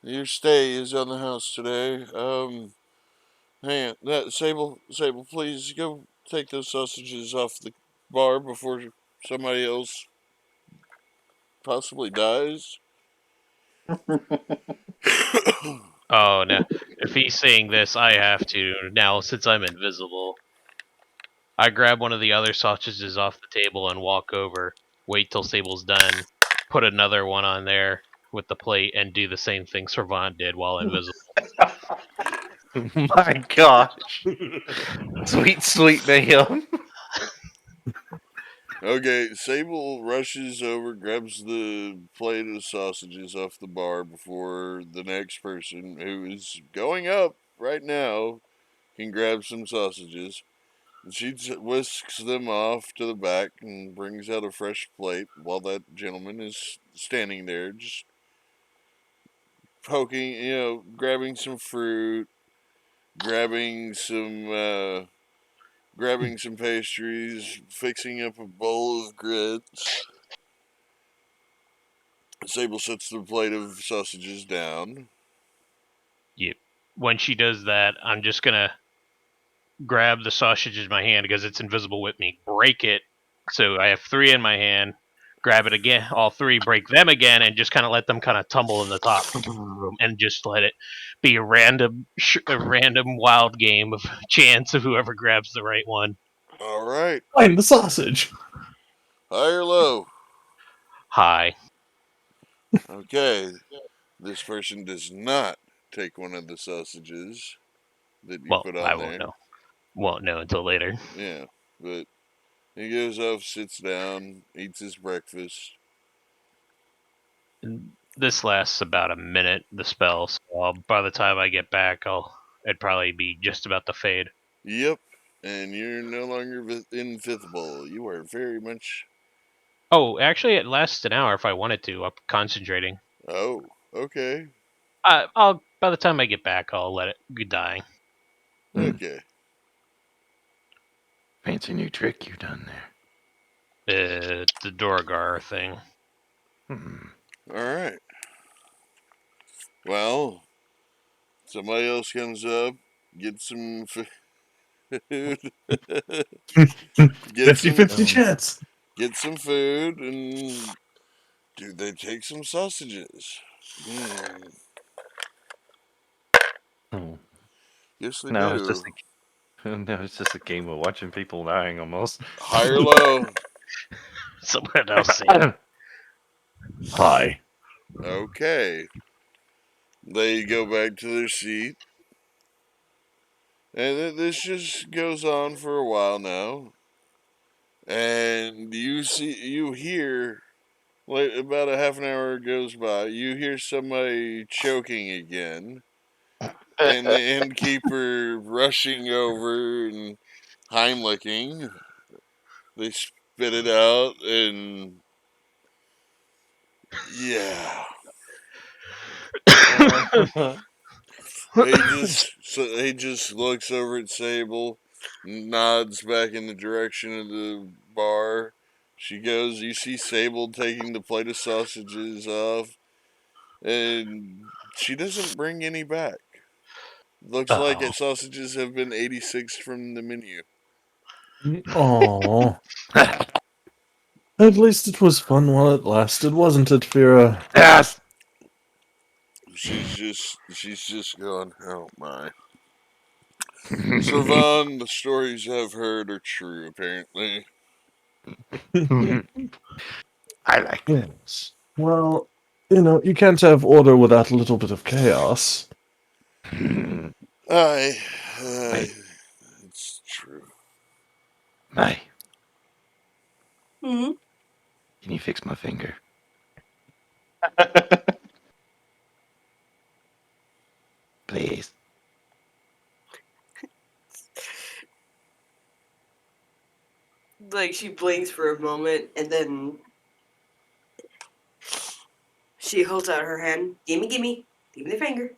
Your stay is on the house today. Hang on, Sable, please go take those sausages off the bar before somebody else possibly dies.
Oh no! If he's saying this, I have to now since I'm invisible. I grab one of the other sausages off the table and walk over. Wait till Sable's done. Put another one on there with the plate and do the same thing Servant did while invisible.
My gosh. Sweet, sweet mayhem.
Okay, Sable rushes over, grabs the plate of sausages off the bar before the next person who is going up right now can grab some sausages. She whisks them off to the back and brings out a fresh plate while that gentleman is standing there just poking, grabbing some fruit, grabbing some grabbing some pastries, fixing up a bowl of grits. Sable sets the plate of sausages down.
Yep. When she does that, I'm just gonna grab the sausage in my hand because it's invisible with me, break it, so I have 3 in my hand, grab it again, all 3, break them again, and just kind of let them kind of tumble in the top, and just let it be a random wild game of chance of whoever grabs the right one.
All right.
Find the sausage.
High or low?
High.
Okay. This person does not take one of the sausages that you
Well,
put
I
on
won't
there.
know. Won't know until later.
Yeah, but he goes off, sits down, eats his breakfast.
This lasts about a minute, the spell, so by the time I get back, it'd probably be just about to fade.
Yep, and you're no longer invisible. You are very much.
Oh, actually, it lasts an hour if I wanted to. I'm concentrating.
Oh, okay.
I'll by the time I get back, I'll let it die.
Okay.
Fancy new trick you done there.
The Duragar thing.
Hmm.
All right. Well, somebody else comes up, gets some food. get
50-50 chance.
Get some food, and do they take some sausages?
Oh.
Yes, they
No,
do.
it's just a game of watching people dying almost.
High or low?
Someone else say.
Hi.
Okay. They go back to their seat. And this just goes on for a while now. And you hear, like, about a half an hour goes by, you hear somebody choking again. And the innkeeper rushing over and Heimliching. They spit it out, and yeah. He just looks over at Sable, nods back in the direction of the bar. She goes. You see Sable taking the plate of sausages off, and she doesn't bring any back. Looks like
Oh,
sausages have been 86 from the menu.
Oh. At least it was fun while it lasted, wasn't it, Vera?
Yes.
She's just going, oh my. Servan, the stories I've heard are true, apparently.
I like it.
Yes. Well, you can't have order without a little bit of chaos.
Aye,
Wait.
it's true.
Hey,
Hmm.
can you fix my finger? Please.
Like she blinks for a moment and then she holds out her hand. Gimme the finger.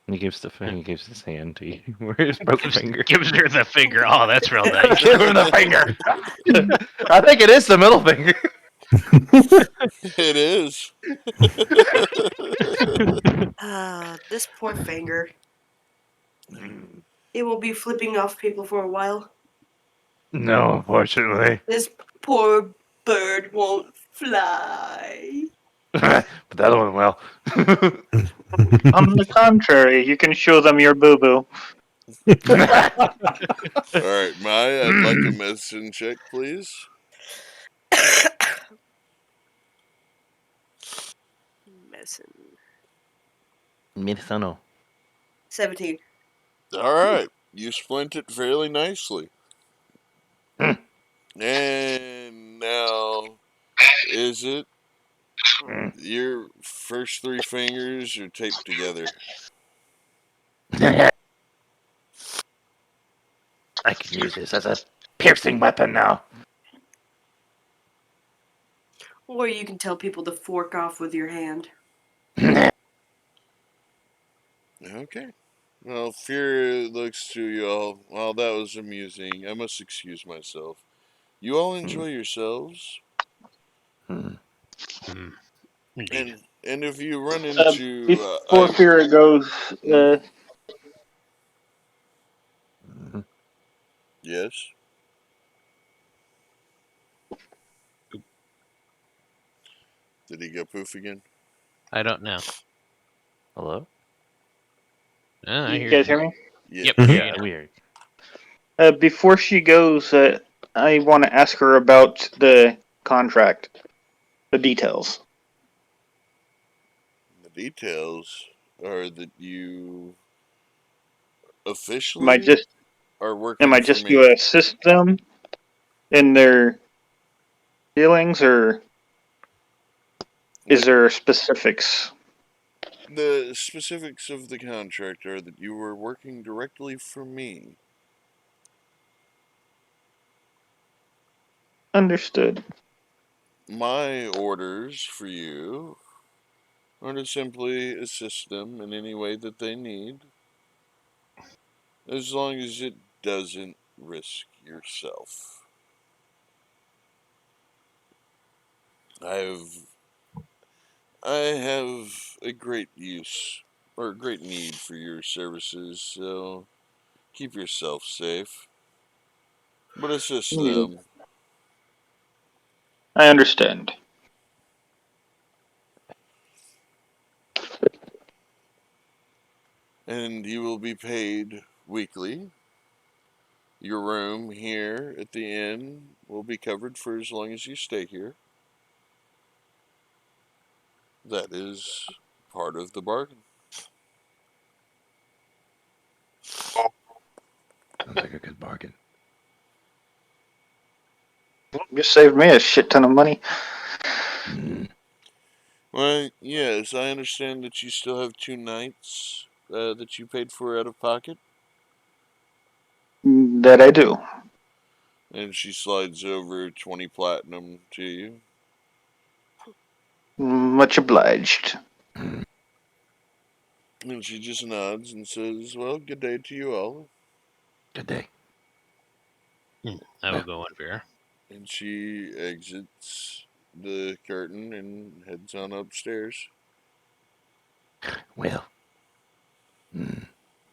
He gives his hand to you. Where his broken finger?
gives her the finger. Oh, that's real nice.
Give him the finger. I think it is the middle finger.
It is.
Ah, this poor finger. It will be flipping off people for a while.
No, unfortunately.
This poor bird won't fly.
But the other one will.
On the contrary, you can show them your boo boo.
Alright, Maya, I'd like a medicine check, please.
Medicine.
Medicino.
17.
Alright, you splint it fairly nicely.
Hmm.
And now, is it
Mm.
your first 3 fingers are taped together?
I can use this as a piercing weapon now.
Or you can tell people to fork off with your hand.
Okay. Well, Fury looks to you all. Well, that was amusing. I must excuse myself. You all enjoy yourselves?
Hmm.
Hmm. Indeed.
And if you run into,
Before Fira goes,
Mhm.
yes, did he go poof again?
I don't know.
Hello?
I
you
hear
guys
you.
hear me?
Yep,
Mhm.
hear you
Yeah,
now.
weird.
Before she goes, I want to ask her about the contract, the details.
The details are that you
Am I
officially
just
are
am
working
I
for
just
me.
to assist them in their dealings, or is
The,
there specifics?
the specifics of the contract are that you were working directly for me.
Understood.
My orders for you are to simply assist them in any way that they need, as long as it doesn't risk yourself. I have I have a great use or a great need for your services, so keep yourself safe. But assist
Hmm,
them.
I understand.
And you will be paid weekly. Your room here at the inn will be covered for as long as you stay here. That is part of the bargain.
Sounds like a good bargain.
You saved me a shit ton of money.
Mm,
Well, yes, I understand that you still have 2 nights that you paid for out of pocket.
That I do.
And she slides over 20 platinum to you.
Much obliged.
mm.
And she just nods and says, well, good day to you all.
Good day.
I will
Well,
go on Vera.
And she exits the curtain and heads on upstairs.
well.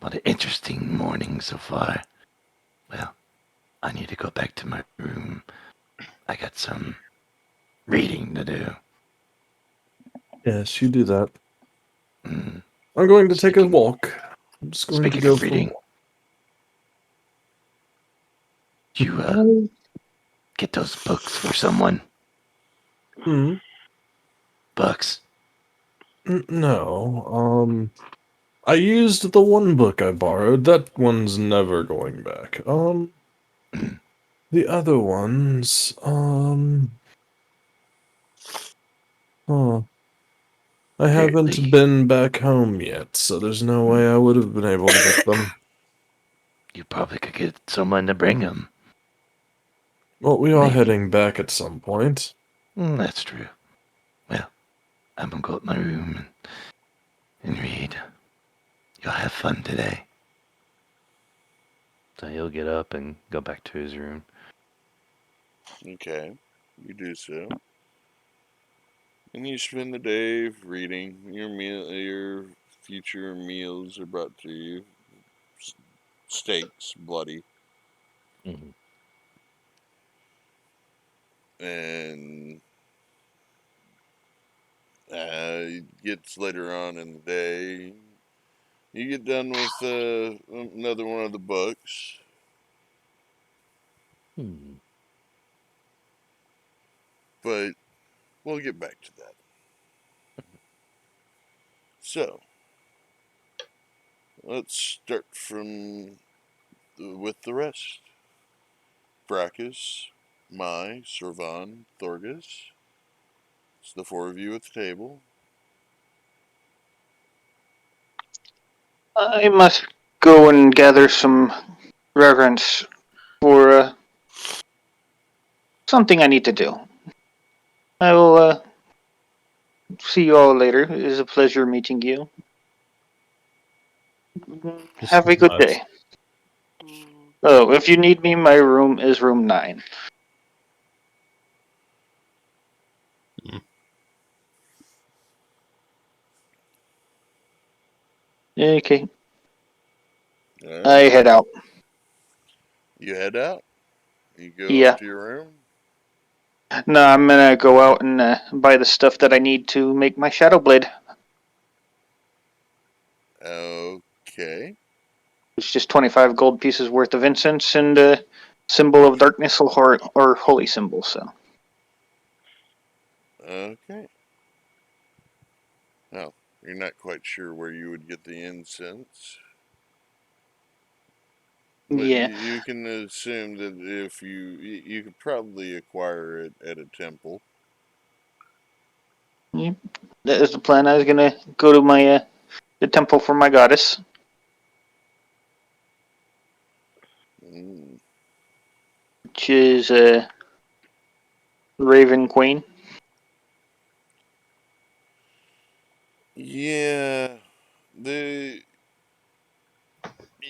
What an interesting morning so far. Well, I need to go back to my room. I got some reading to do.
Yes, you do that.
Mm.
I'm going to take a
Speaking
walk. I'm just going to
speaking
go
of
for a
reading,
walk.
you get those books for someone.
Hmm.
Books.
No. I used the one book I borrowed. That one's never going back. The other ones, huh. I haven't
Apparently,
been back home yet, so there's no way I would have been able to get them.
you probably could get someone to bring them.
Well, we are
Maybe.
heading back at some point.
That's true. Well, I'm gonna go up my room and read. You'll have fun today.
So he'll get up and go back to his room.
Okay, you do so. And you spend the day reading. Your future meals are brought to you. Steaks, bloody.
Mhm.
And it gets later on in the day. You get done with another one of the books,
Hmm.
but we'll get back to that. So, let's start with the rest. Brachus, Mai, Servan, Thorgus. It's the four of you at the table.
I must go and gather some reverence for something I need to do. I will see you all later. It is a pleasure meeting you.
Just
Have a good
nuts.
day. Oh, if you need me, my room is room 9. Okay.
All
I
right.
head out.
You head out. You go up
Yeah.
to your room.
No, I'm gonna go out and buy the stuff that I need to make my shadow blade.
Okay.
It's just 25 gold pieces worth of incense and a symbol of darkness or holy symbol. So.
Okay. Now, you're not quite sure where you would get the incense, but
Yeah.
you can assume that if you could probably acquire it at a temple.
Yep. That is the plan. I was gonna go to my the temple for my goddess,
Mm.
which is Raven Queen.
Yeah, the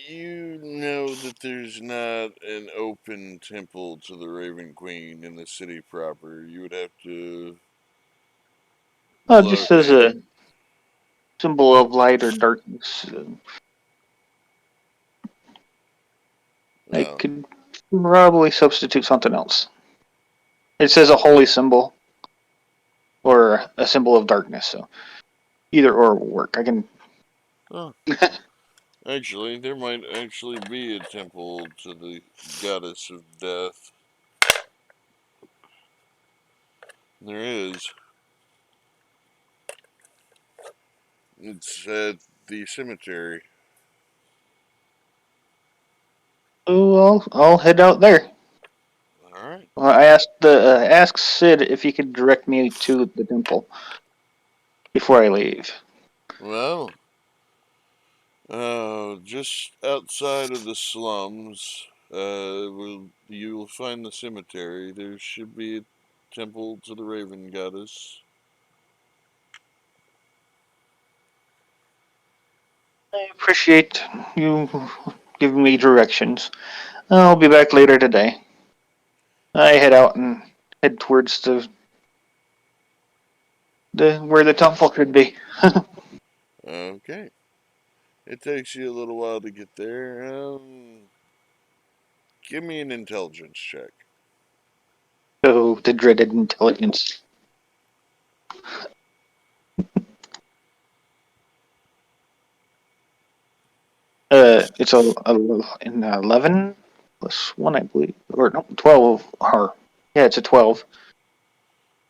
you know that there's not an open temple to the Raven Queen in the city proper. You would have to
Oh, just as
locate.
a symbol of light or darkness. I
Oh,
could probably substitute something else. It says a holy symbol or a symbol of darkness, so either or will work. I can.
oh. Actually, there might actually be a temple to the goddess of death. There is. It's at the cemetery.
Oh, I'll head out there.
All right.
Well, I asked Sid if he could direct me to the temple before I leave.
Well, just outside of the slums, you'll find the cemetery. There should be a temple to the Raven Goddess.
I appreciate you giving me directions. I'll be back later today. I head out and head towards the where the temple should be.
Okay. It takes you a little while to get there. Give me an intelligence check.
Oh, the dreaded intelligence. It's an 11 plus one, I believe, or no, 12. Or yeah, it's a 12.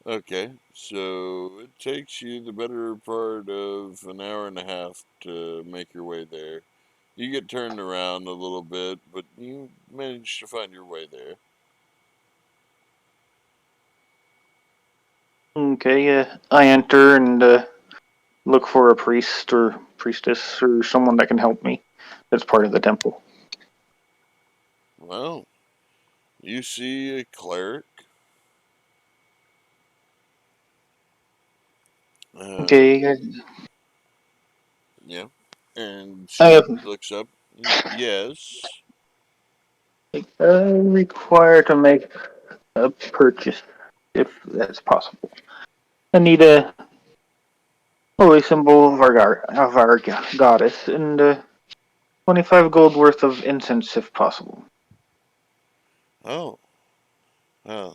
Okay, so it takes you the better part of an hour and a half to make your way there. You get turned around a little bit, but you manage to find your way there.
Okay, I enter and look for a priest or priestess or someone that can help me. That's part of the temple.
Well, you see a cleric. Uh,
Okay,
yeah, and
I
she looks up. Yes.
require to make a purchase if that's possible. I need a holy symbol of our goddess and 25 gold worth of incense if possible.
Oh, oh.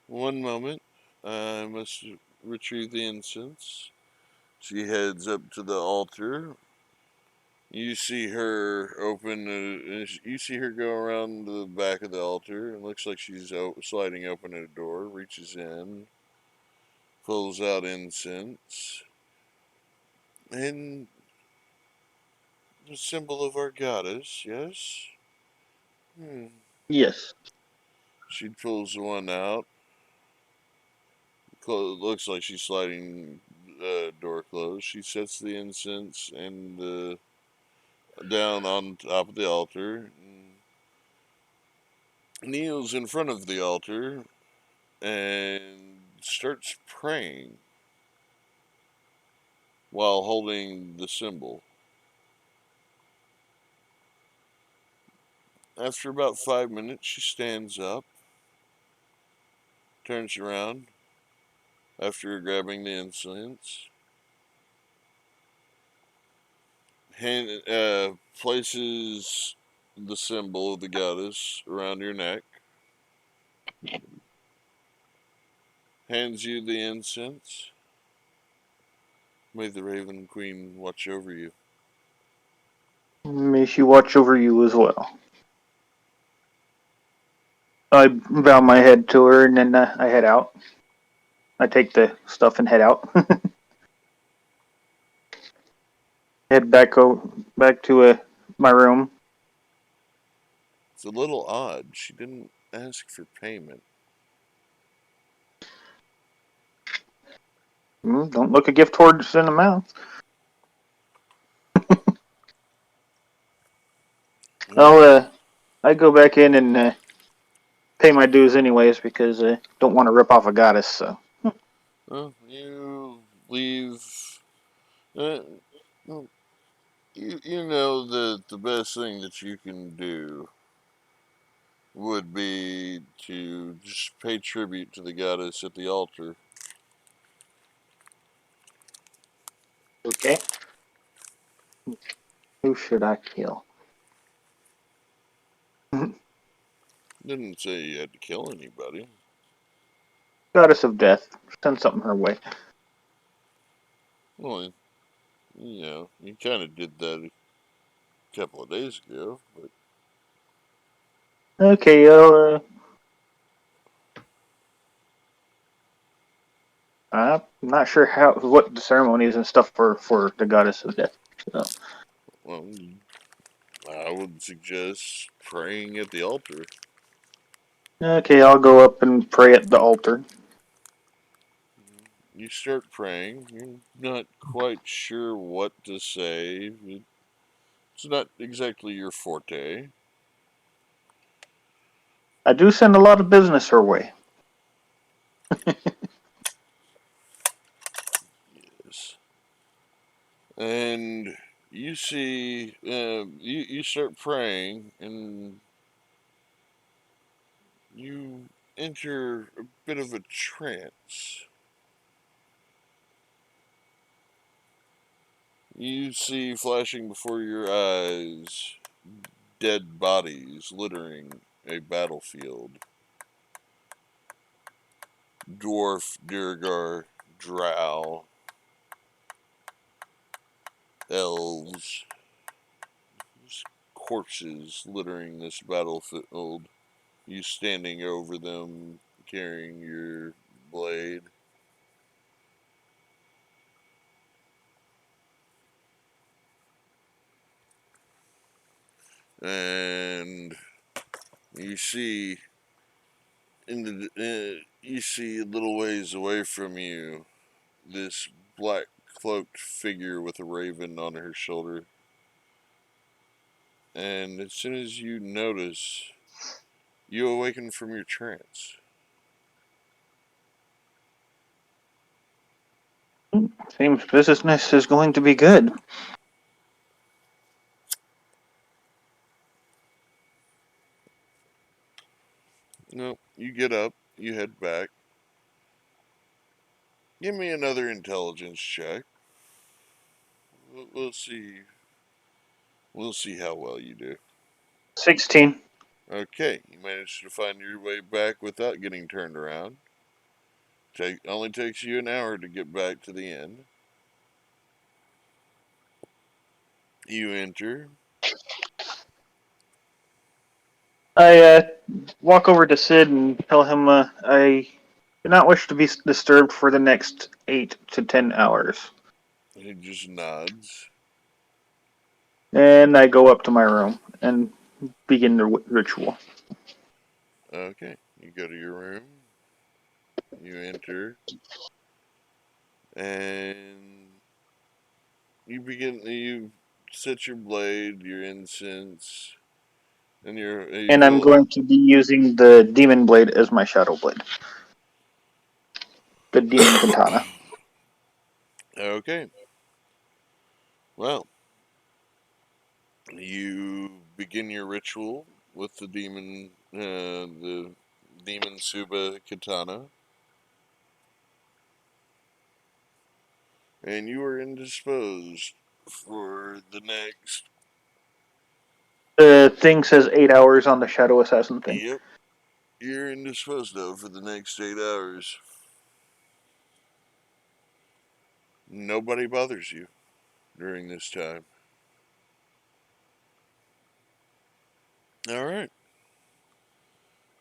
One moment. I must retrieve the incense. She heads up to the altar. You see her open. You see her go around the back of the altar. It looks like she's sliding open a door. Reaches in, pulls out incense, and the symbol of our goddess. Yes. Hmm.
Yes.
She pulls one out. Looks like she's sliding door closed. She sets the incense and down on top of the altar. Kneels in front of the altar and starts praying while holding the symbol. After about 5 minutes, she stands up, turns around after grabbing the incense, places the symbol of the goddess around your neck, hands you the incense. May the Raven Queen watch over you.
May she watch over you as well. I bow my head to her and then I head out. I take the stuff and head out. Head back to my room.
It's a little odd. She didn't ask for payment.
Don't look a gift horse in the mouth. I go back in and pay my dues anyways because I don't want to rip off a goddess. So
Well, you leave. Uh, well, you know that the best thing that you can do would be to just pay tribute to the goddess at the altar.
okay, who should I kill?
Didn't say you had to kill anybody.
Goddess of death. Send something her way.
Well, you know, you kind of did that a couple of days ago, but
Okay, I'm not sure what the ceremonies and stuff for the goddess of death. So.
well, I would suggest praying at the altar.
Okay, I'll go up and pray at the altar.
You start praying. You're not quite sure what to say. It's not exactly your forte.
I do send a lot of business her way.
Yes. And you see, you start praying, and you enter a bit of a trance. You see flashing before your eyes dead bodies littering a battlefield. Dwarf, Dirgar, Drow, elves, corpses littering this battlefield. You standing over them, carrying your blade. And you see you see a little ways away from you this black cloaked figure with a raven on her shoulder. And as soon as you notice, you awaken from your trance.
Seems business is going to be good.
No, you get up, you head back. Give me another intelligence check. We'll see. We'll see how well you do.
16.
Okay, you managed to find your way back without getting turned around. Only takes you an hour to get back to the inn. You enter.
I walk over to Sid and tell him I do not wish to be disturbed for the next 8 to 10 hours.
He just nods.
And I go up to my room and begin the ritual.
Okay, you go to your room. You enter, and you set your blade, your incense, and you
And I'm
pull.
going to be using the demon blade as my shadow blade. The demon katana.
Okay, well, you begin your ritual with the demon Suba katana, and you are indisposed. for the next.
The thing says 8 hours on the shadow assassin thing.
Yep. You're indisposed of for the next 8 hours. Nobody bothers you during this time. Alright.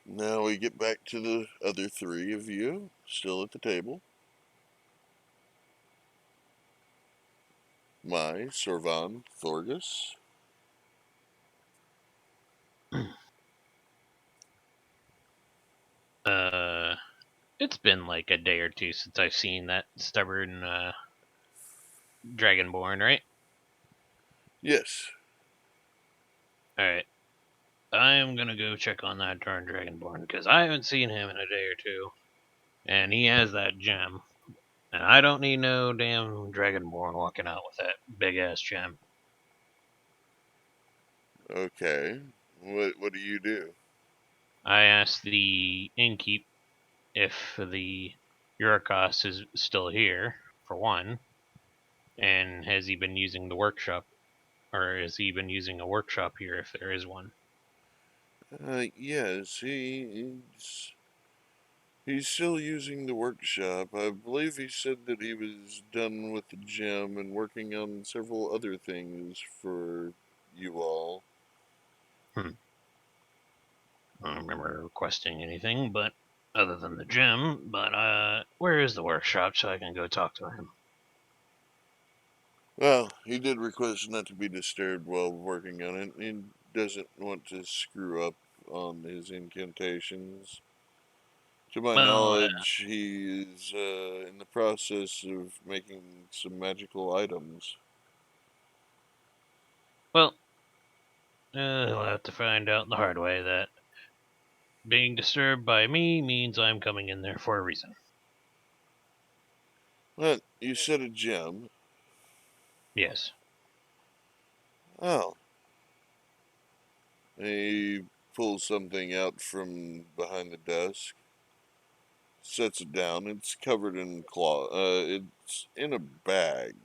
Now we get back to the other three of you still at the table. Mai, Sorvan, Thorgus.
It's been like a day or two since I've seen that stubborn Dragonborn, right?
Yes.
Alright. I'm gonna go check on that darn Dragonborn, because I haven't seen him in a day or two. And he has that gem. And I don't need no damn Dragonborn walking out with that big ass gem.
Okay. What do you do?
I asked the innkeep if the Urikos is still here, for one, and has he been using the workshop, or has he been using a workshop here if there is one?
Yes, he's still using the workshop. I believe he said that he was done with the gem and working on several other things for you all.
I don't remember requesting anything, but other than the gem. But where is the workshop so I can go talk to him?
Well, he did request not to be disturbed while working on it. He doesn't want to screw up on his incantations. To my
Well,
knowledge, he is in the process of making some magical items.
well, he'll have to find out the hard way that being disturbed by me means I'm coming in there for a reason.
Well, you said a gem.
Yes.
Oh. He pulls something out from behind the desk, sets it down. It's covered in cloth. It's in a bag.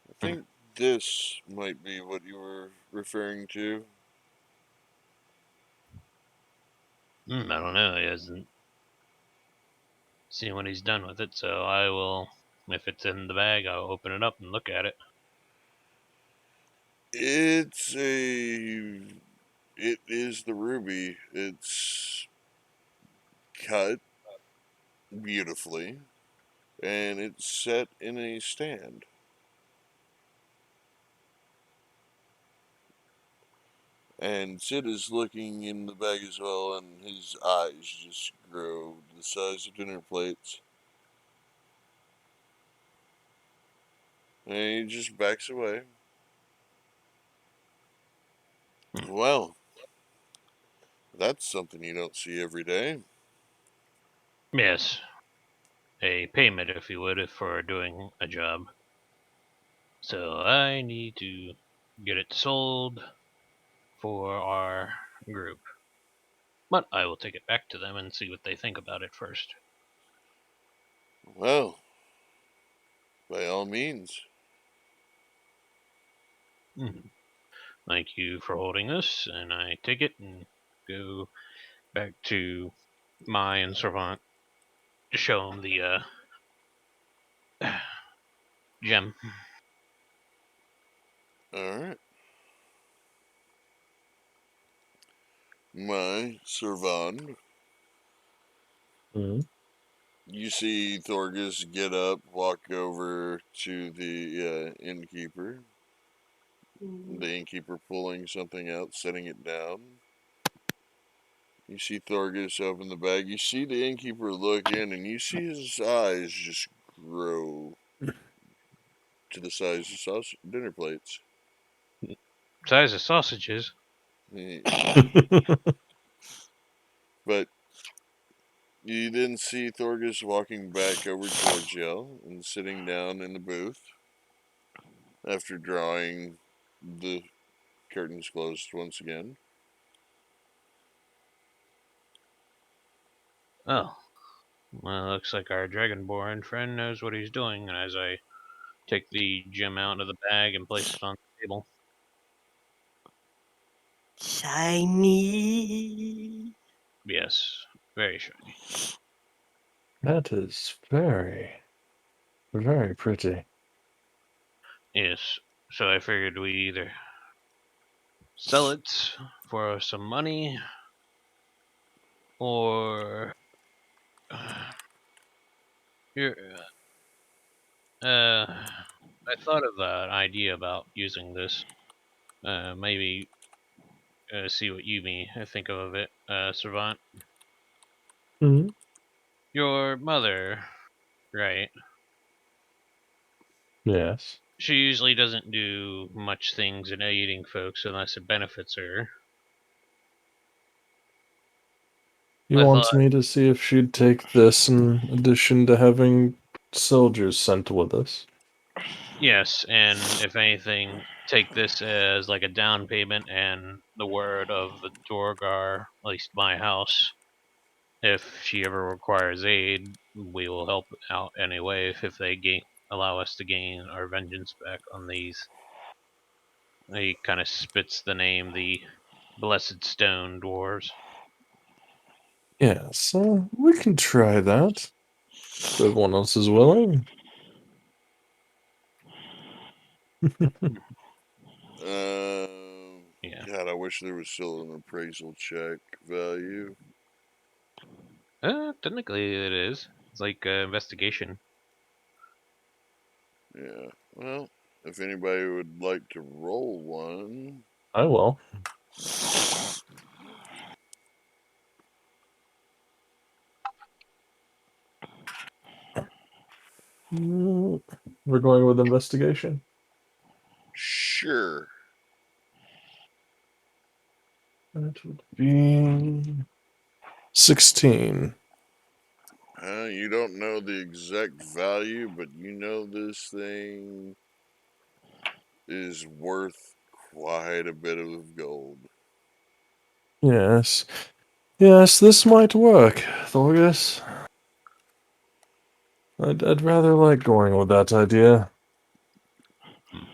I think this might be what you were referring to.
I don't know. He hasn't seen what he's done with it, so I will. If it's in the bag, I'll open it up and look at it.
It's a. It is the ruby. It's cut beautifully, and it's set in a stand. And Sid is looking in the bag as well, and his eyes just grow the size of dinner plates. And he just backs away. Well, that's something you don't see every day.
Yes, a payment, if you would, for doing a job. So I need to get it sold for our group. But I will take it back to them and see what they think about it first.
Well, by all means.
Thank you for holding this, and I take it and go back to Mai and Servant to show them the gem.
Alright. My Servan.
Mm-hmm.
You see Thorgus get up, walk over to the innkeeper. The innkeeper pulling something out, setting it down. You see Thorgus open the bag. You see the innkeeper look in, and you see his eyes just grow to the size of dinner plates.
Size of sausages.
But you then see Thorgus walking back over towards you and sitting down in the booth after drawing the curtains closed once again.
Oh, well, looks like our Dragonborn friend knows what he's doing. And as I take the gem out of the bag and place it on the table.
Shiny.
Yes, very shiny.
That is very, very pretty.
Yes, so I figured we either sell it for some money or here. I thought of an idea about using this. Maybe see what you may think of it, Servant.
Hmm.
Your mother, right?
Yes.
She usually doesn't do much things in aiding folks unless it benefits her.
He
I
wants
thought,
me to see if she'd take this in addition to having soldiers sent with us.
yes, and if anything, take this as like a down payment and the word of the Dorgar, at least my house. If she ever requires aid, we will help out anyway if they allow us to gain our vengeance back on these. He kind of spits the name, the Blessed Stone Dwarves.
Yeah, so we can try that. If everyone else is willing.
Yeah.
God, I wish there was still an appraisal check value.
Technically it is. It's like investigation.
Yeah. Well, if anybody would like to roll one.
I will. We're going with investigation.
Sure.
That would be 16.
You don't know the exact value, but you know this thing is worth quite a bit of gold.
Yes. Yes, this might work, Thorgus. I'd rather like going with that idea.
Hmm.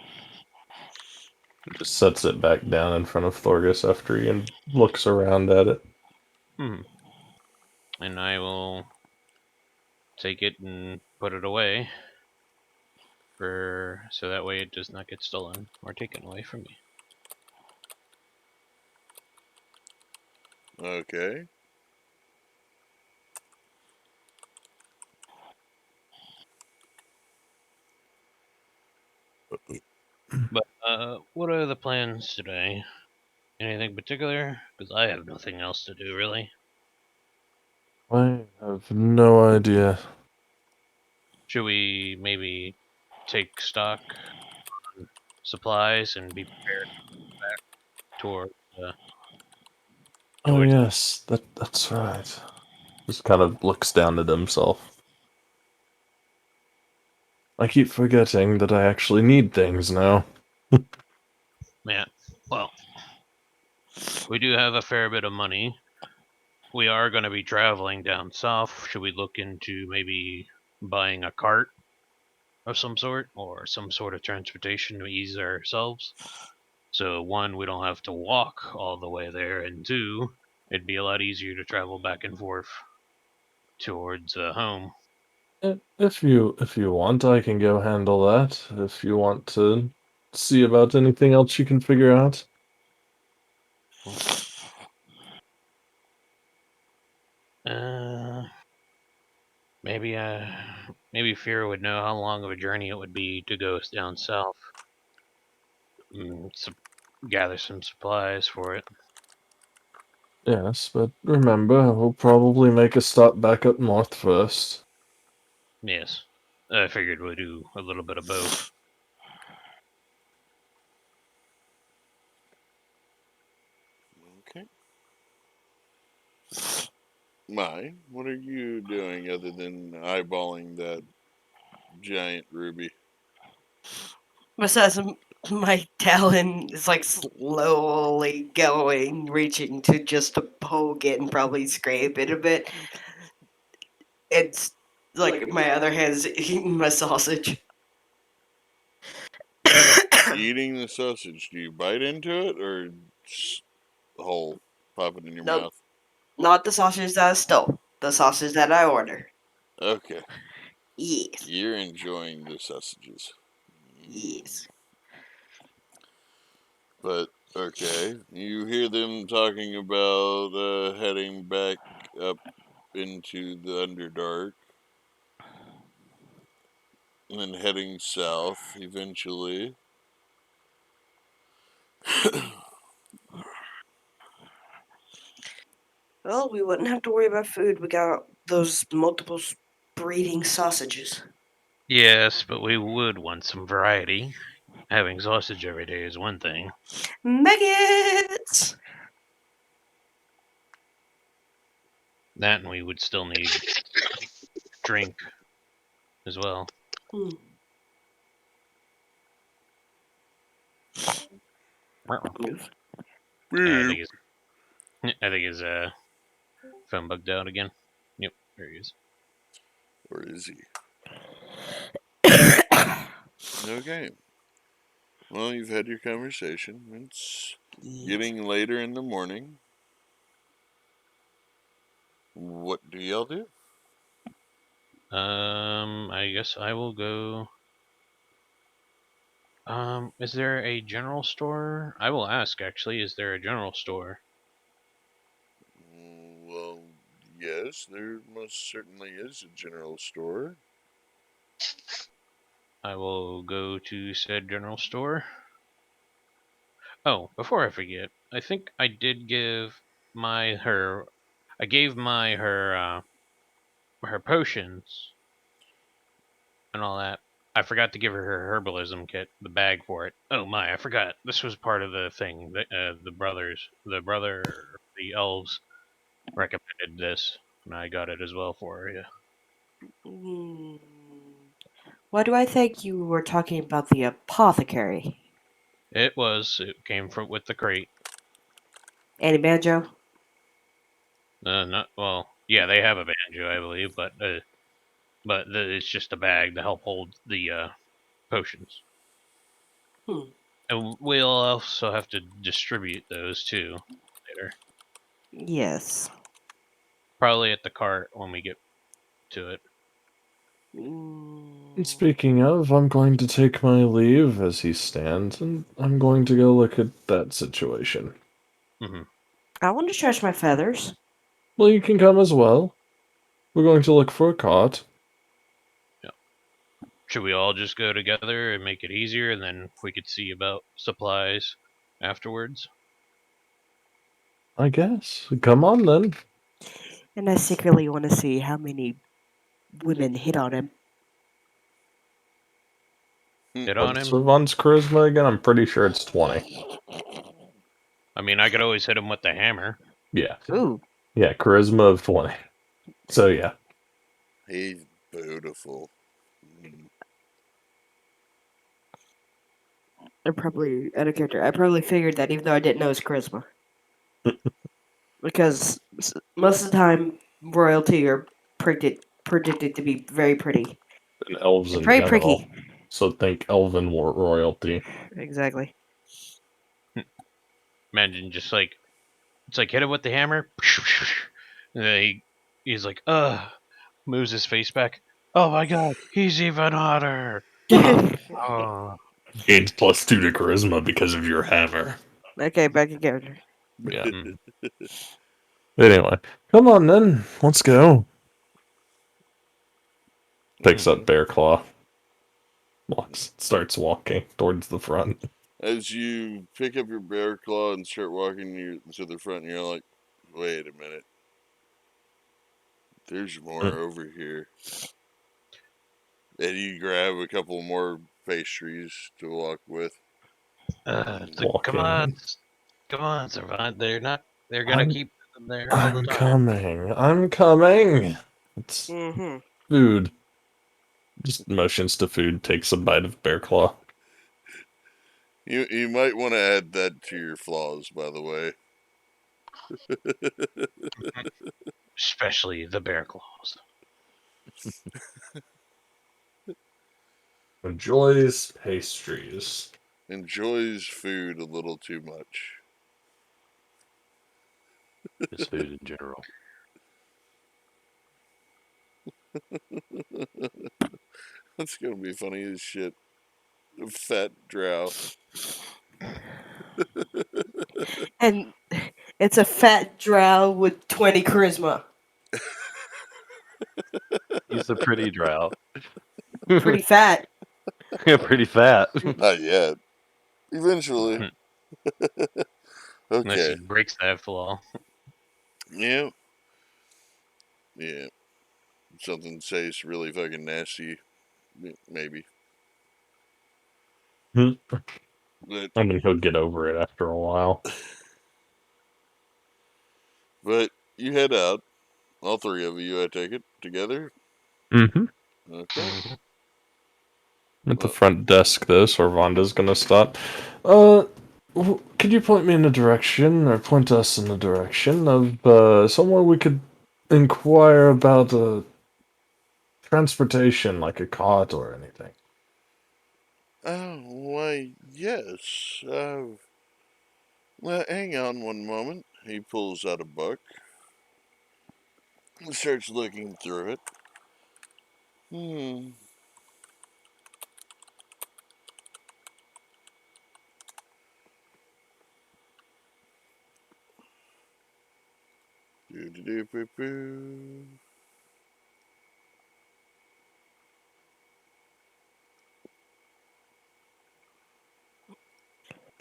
Just sets it back down in front of Thorgus after he looks around at it.
Hmm. And I will take it and put it away for so that way it does not get stolen or taken away from me.
Okay.
But what are the plans today? Anything particular? Because I have nothing else to do really.
I have no idea.
Should we maybe take stock on supplies and be prepared back toward
Oh
towards?
yes, that's right. Just kind of looks down at himself. I keep forgetting that I actually need things now.
Yeah. Well, we do have a fair bit of money. We are going to be traveling down south. Should we look into maybe buying a cart of some sort or some sort of transportation to ease ourselves? So, one, we don't have to walk all the way there, and two, it'd be a lot easier to travel back and forth towards home.
If you want, I can go handle that. If you want to see about anything else you can figure out.
Uh, maybe maybe Fear would know how long of a journey it would be to go down south. Gather some supplies for it.
Yes, but remember, we'll probably make a stop back up north first.
Yes, I figured we'd do a little bit of both.
Okay. What are you doing other than eyeballing that giant ruby?
Besides, my talon is like slowly going, reaching to just to poke it and probably scrape it a bit. It's like my other hand's eating my sausage.
eating the sausage, do you bite into it or just whole pop it in your
Nope.
mouth?
Not the sausage that I stole. The sausage that I ordered.
Okay,
Yes.
you're enjoying the sausages.
Yes.
But okay, you hear them talking about heading back up into the Underdark and then heading south eventually.
Well, we wouldn't have to worry about food. We got those multiple breeding sausages.
Yes, but we would want some variety. Having sausage every day is one thing.
Maggots!
That and we would still need drink as well.
Hmm. Move.
I
Beep.
think his phone bugged out again. Yep, there he is.
Or is he? Okay. Well, you've had your conversation. It's getting later in the morning. What do y'all do?
I guess I will go. Is there a general store? I will ask actually, is there a general store?
Well, yes, there most certainly is a general store.
I will go to said general store. Oh, before I forget, I think I did give her I gave her potions and all that. I forgot to give her her herbalism kit, the bag for it. Oh my, I forgot. This was part of the thing. The elves recommended this, and I got it as well for you.
Hmm. Why do I think you were talking about the apothecary?
It came from with the crate.
Annie Banjo?
Not well. Yeah, they have a banjo, I believe, but it's just a bag to help hold the potions.
Hmm.
And we'll also have to distribute those too later.
Yes.
Probably at the cart when we get to it.
And
Mm.
speaking of, I'm going to take my leave as he stands, and I'm going to go look at that situation.
Hmm.
I want to stretch my feathers.
Well, you can come as well. We're going to look for a cot.
Yeah. Should we all just go together and make it easier, and then we could see about supplies afterwards?
I guess. Come on then.
And I secretly want to see how many women hit on him.
Hit on
What's
him?
Savant's charisma again? I'm pretty sure it's 20.
I mean, I could always hit him with the hammer.
Yeah.
Ooh.
Yeah, charisma of 20. So, yeah.
He's beautiful.
I'm probably out of character. I probably figured that even though I didn't know his charisma. Because most of the time, royalty are predicted to be very pretty.
And elves in
Very
general.
pricky.
So think elven royalty.
Exactly.
Imagine just like it's like hit him with the hammer. And then he's like, moves his face back. Oh my god, he's even hotter. Oh.
Gains +2 to charisma because of your hammer.
Okay, back in character.
Yeah.
Mm.
Anyway, come on then. Let's go. Picks up
Mhm.
Bear Claw. Starts walking towards the front.
As you pick up your bear claw and start walking to the front, you're like, wait a minute. There's more over here. And you grab a couple more pastries to walk with.
It's like,
Walking.
come on, Servant. They're gonna
I'm
keep them there all the
I'm
time.
coming. I'm coming. It's
Mm-hmm.
food. Just motions to food, takes a bite of Bear Claw.
You might want to add that to your flaws, by the way.
Especially the bear claws.
Enjoys pastries.
enjoys food a little too much.
Just food in general.
That's gonna be funny as shit. A fat drow.
And it's a fat drow with 20 charisma.
He's a pretty drow.
Pretty fat.
Pretty fat.
Not yet. Eventually.
Unless he
Okay.
breaks that flaw.
Yeah. Yeah. Something tastes really fucking nasty. Maybe.
Hmm.
But
I mean, he'll get over it after a while.
but you head out. All three of you, I take it, together.
Mm-hmm.
Okay.
Mhm.
At the
Well,
front desk, though, Sorvanda's gonna stop. Could you point me in a direction, or point us in the direction of somewhere we could inquire about transportation, like a cart or anything?
oh, why, yes. Well, hang on one moment. He pulls out a book and starts looking through it. Hmm. Doo-doo-doo-boo-boo.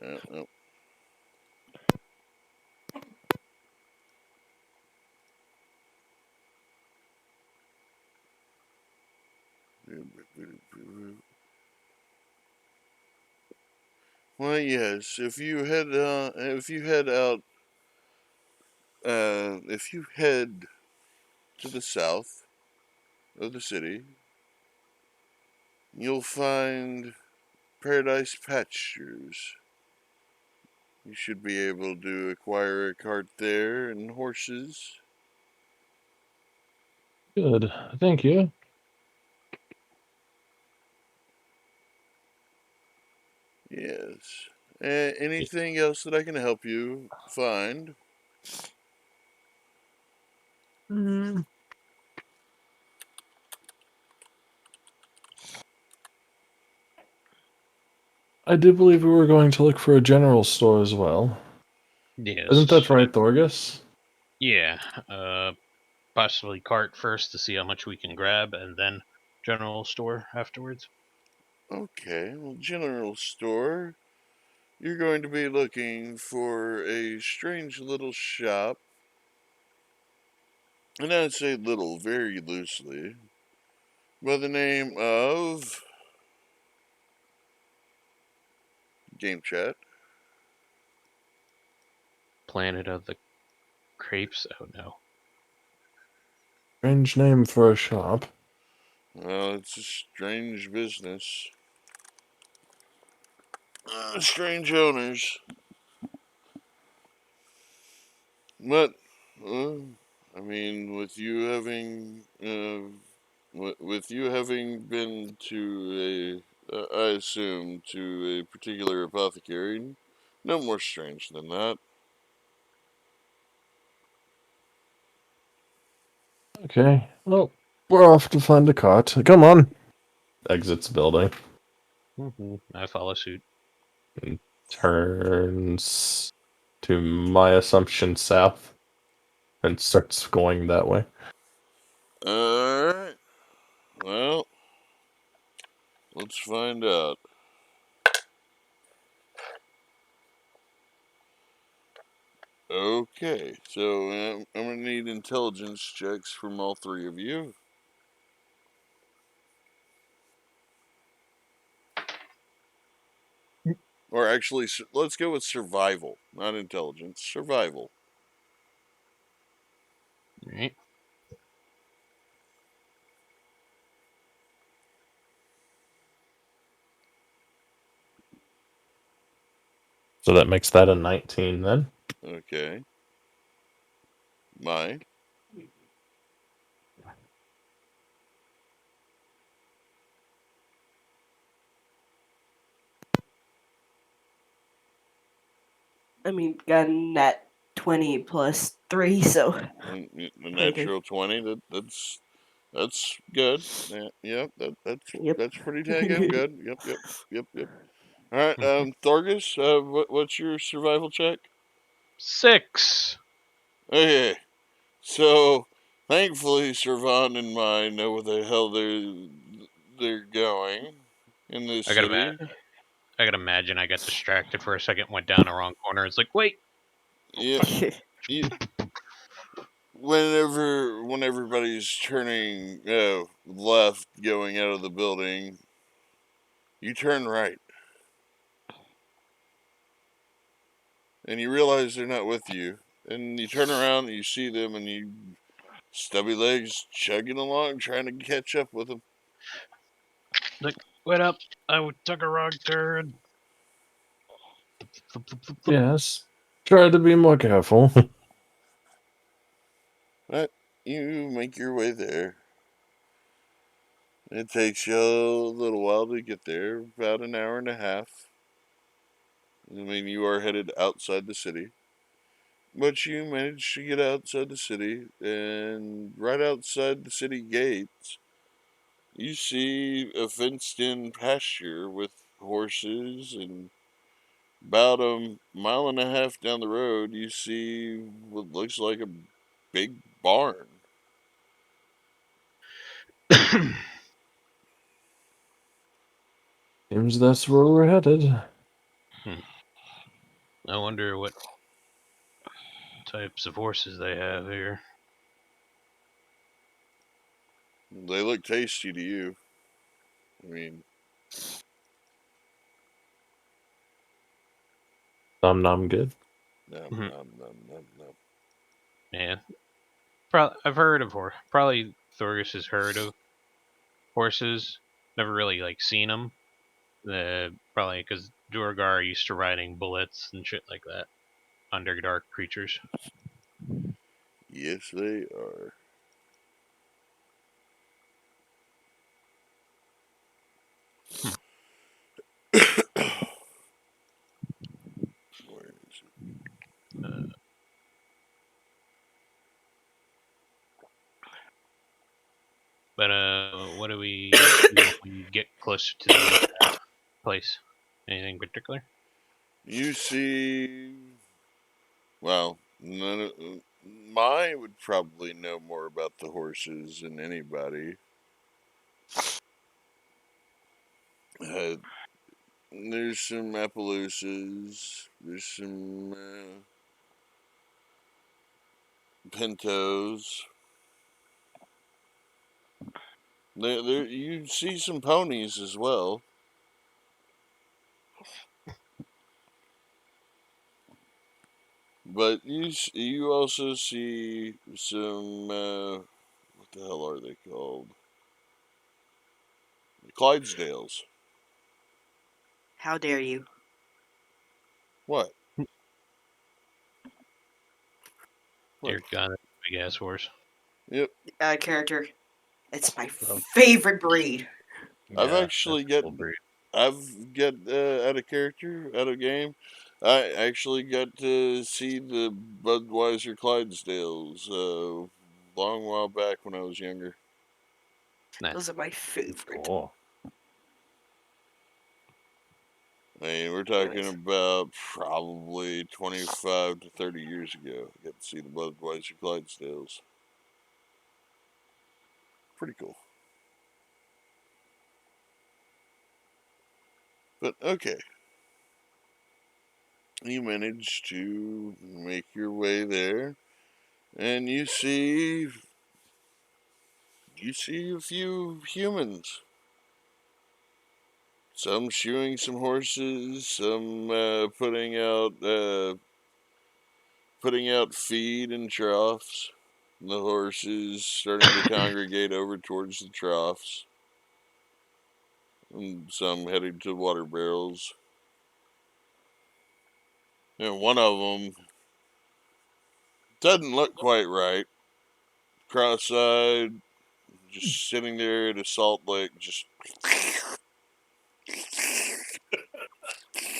Oh. Well, yes. If you head to the south of the city, you'll find Paradise Pastures. You should be able to acquire a cart there and horses.
Good, thank you.
Yes. Anything else that I can help you find?
Mm, I do believe we were going to look for a general store as well. Isn't
Yes.
that right, Thorgus?
Yeah. Possibly cart first to see how much we can grab, and then general store afterwards.
Okay, well, general store. You're going to be looking for a strange little shop. And I'd say little very loosely. By the name of Game Chat.
Planet of the Crepes. Oh no.
Strange name for a shop.
Well, it's a strange business. Strange owners. But, uh, I mean, with you having been to I assume, to a particular apothecary, no more strange than that.
Okay, well, we're off to find a cart. Come on. Exits building.
I follow suit.
And turns to my assumption south and starts going that way.
Alright. Well, let's find out. Okay, so I'm gonna need intelligence checks from all three of you. Or actually, let's go with survival, not intelligence. Survival.
Right.
So that makes that a 19 then.
Okay. My.
I mean, gotten that 20 plus 3, so
And the
pretty good.
natural 20. That's good. Yeah,
Yep.
that's pretty dang good. Yep. All right, Thorgus, what's your survival check?
6.
Okay, so thankfully, Servan and mine know where the hell they're going in this
I gotta
city.
I gotta imagine I got distracted for a second, went down the wrong corner. It's like, wait,
Yeah, you, when everybody's turning left, going out of the building, you turn right, and you realize they're not with you. And you turn around and you see them, and you stubby legs chugging along, trying to catch up with them.
like, wait up! Took a wrong turn.
Yes. Try to be more careful.
But you make your way there. It takes you a little while to get there, about an hour and a half. I mean, you are headed outside the city. But you manage to get outside the city, and right outside the city gates, you see a fenced in pasture with horses, and about a mile and a half down the road, you see what looks like a big barn.
Seems that's where we're headed.
I wonder what types of horses they have here.
They look tasty to you. I mean,
Nom good.
nom,
Mhm.
nom, nom, nom, nom.
Yeah, I've heard of horse. Probably Thorgus has heard of horses. Never really like seen them. Probably because Durgar used to riding bullets and shit like that. Underdark creatures.
Yes, they are.
Hmm.
Where is it?
Uh, but what do we do when we get closer to the place? Anything particular?
You see, well, mine would probably know more about the horses than anybody. Uh, there's some Appaloosas, there's some Pintos. You see some ponies as well. But you also see some what the hell are they called? Clydesdales.
How dare you?
What? What?
Dear God, that's a big ass horse.
Yep.
Character. It's my
Well,
favorite breed.
I've
yeah,
actually
that's
get
cool breed.
I've got out of character, out of game. I actually got to see the Budweiser Clydesdales long while back when I was younger.
Nice.
Those are my favorite.
Cool.
I mean, we're talking
Anyways,
about probably 25 to 30 years ago. I got to see the Budweiser Clydesdales. Pretty cool. But okay, you manage to make your way there, and you see a few humans. Some shoeing some horses, some putting out feed in troughs. The horses starting to congregate over towards the troughs, and some heading to water barrels. And one of them doesn't look quite right. Cross-eyed, just sitting there at a salt lick, just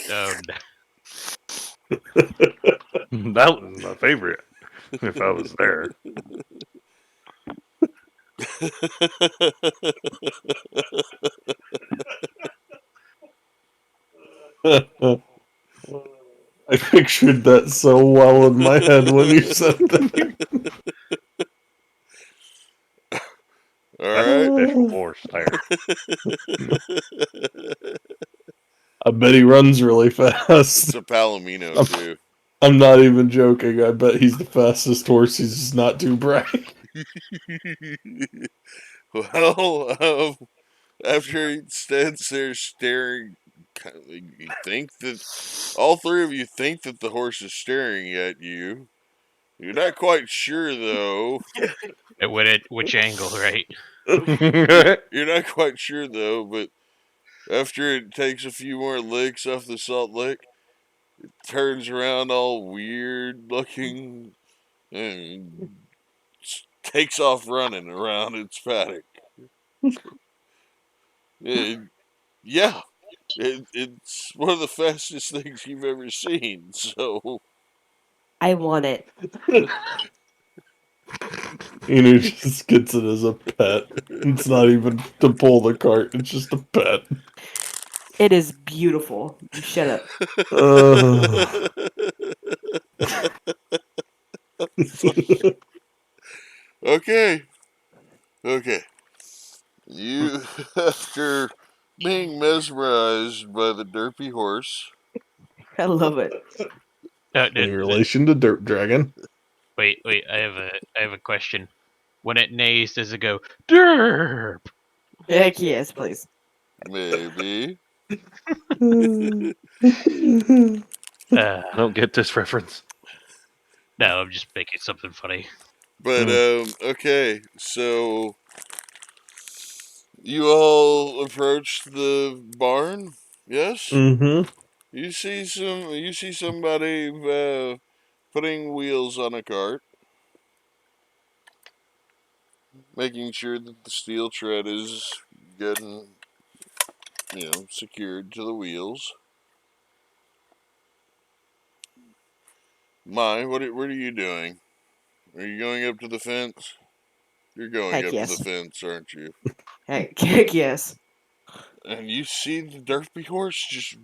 Oh,
That was my favorite. If I was there.
I pictured that so well in my head when you said that.
All
That's an
right.
official horse there.
I bet he runs really
It's
fast.
a Palomino
I'm,
too.
I'm not even joking. I bet he's the fastest horse. He's just not too bright.
Well, after he stands there staring, you think that all three of you think that the horse is staring at you. You're not quite sure though.
Which angle, right?
You're not quite sure though, but after it takes a few more licks off the salt lick, it turns around all weird looking and takes off running around its paddock. Yeah, it's one of the fastest things you've ever seen. So
I want it.
Just gets it as a pet. It's not even to pull the cart. It's just a pet.
It is beautiful. You shut up.
Uh,
okay, okay. You after being mesmerized by the derpy horse.
I love it.
in relation to Dirt Dragon.
Wait. I have a question. When it neighs, does it go derp?
Heck yes, please.
Maybe.
Uh,
I don't get this reference.
no, I'm just making something funny.
But okay, so you all approached the barn, yes?
Mm-hmm.
You see somebody putting wheels on a cart, making sure that the steel tread is good and secured to the wheels. What are you doing? Are you going up to the fence? You're going
Heck
up to the
yes.
fence, aren't you?
Heck yes.
And you see the derpy horse just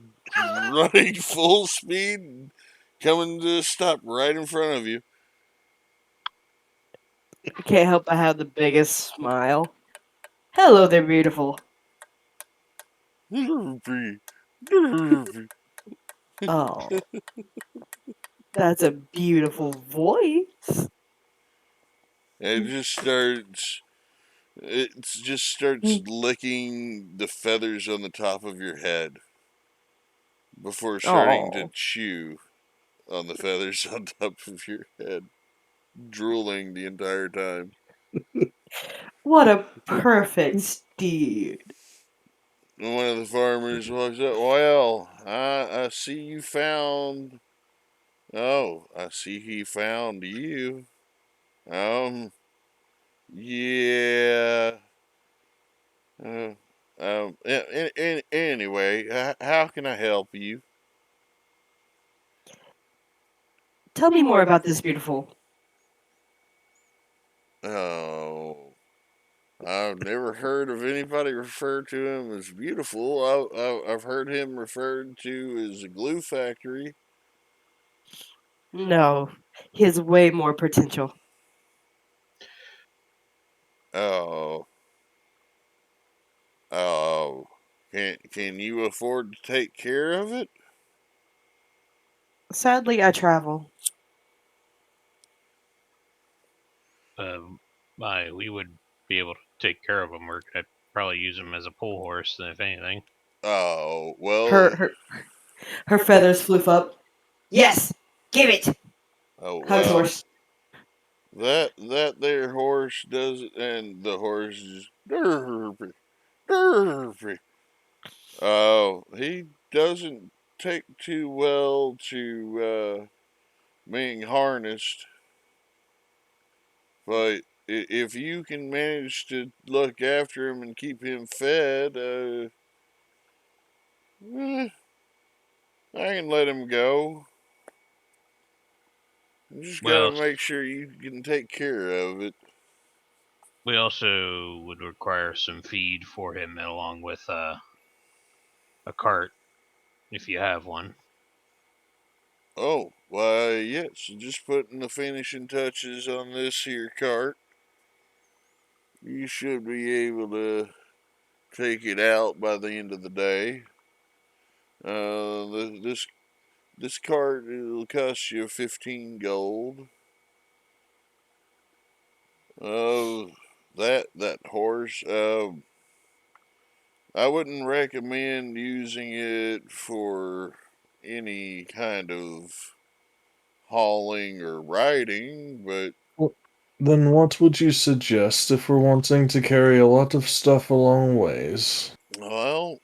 running full speed, and coming to a stop right in front of you.
I can't help but have the biggest smile. Hello there, beautiful.
Derpy, derpy.
Oh, that's a beautiful voice.
And it just starts licking the feathers on the top of your head before starting to
Oh,
chew on the feathers on top of your head, drooling the entire time.
what a perfect steed.
And one of the farmers walks up. Well, I see you found. Oh, I see he found you. Um, yeah. Uh, anyway, how can I help you?
Tell me more about this beautiful.
Oh, I've never heard of anybody refer to him as beautiful. I've heard him referred to as a glue factory.
No, he has way more potential.
Oh, oh, can you afford to take care of it?
Sadly, I travel.
We would be able to take care of him. We're gonna probably use him as a pull horse, than if anything.
Oh, well,
Her feathers floof up. Yes, give it.
oh
Hugs
well.
horse.
That there horse does, and the horse is derpy, derpy. Oh, he doesn't take too well to being harnessed, but if you can manage to look after him and keep him fed, I can let him go. You just
Well,
gotta make sure you can take care of it.
we also would require some feed for him along with a cart if you have one.
Oh, why, yes, just putting the finishing touches on this here cart. You should be able to take it out by the end of the day. This cart will cost you 15 gold. That horse. I wouldn't recommend using it for any kind of hauling or riding, but
Then what would you suggest if we're wanting to carry a lot of stuff a long ways?
well,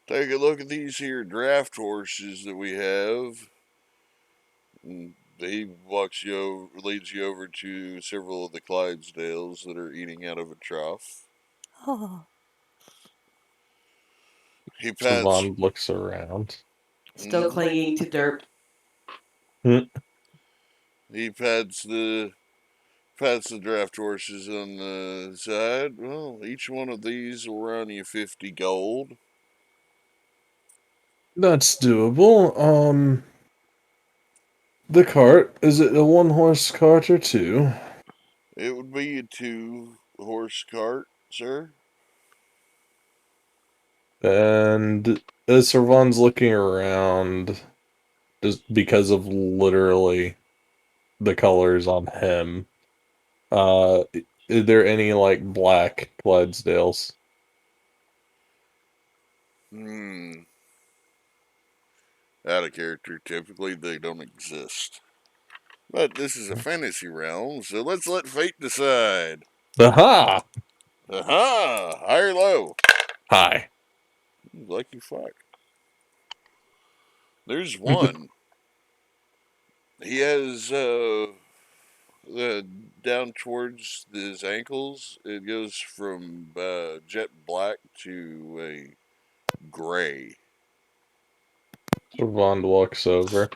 take a look at these here draft horses that we have. And he leads you over to several of the Clydesdales that are eating out of a trough.
Oh,
He pats.
Savon looks around.
still
Mm,
clinging to dirt.
Hmm.
he pats the draft horses on the side. Well, each one of these will run you 50 gold.
That's doable. The cart, is it a one-horse cart or two?
It would be a 2-horse cart, sir.
And as Servan's looking around, just because of literally the colors on him, is there any like black Clydesdales?
Hmm. Out of character. Typically, they don't exist. But this is a fantasy realm, so let's let fate decide.
Aha!
Aha! High or low?
Hi.
Lucky fuck. There's one. He has down towards his ankles. It goes from jet black to a gray.
Servan walks over.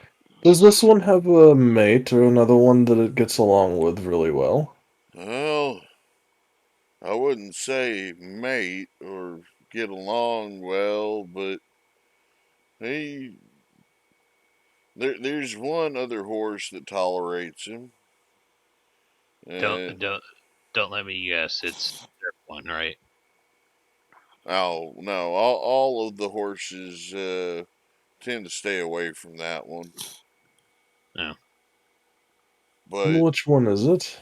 Does this one have a mate or another one that it gets along with really well?
Well, I wouldn't say mate or get along well, but he there's one other horse that tolerates him.
Don't
Uh,
don't don't let me guess. It's their one, right?
oh no, all of the horses tend to stay away from that one.
No.
But
Which one is it?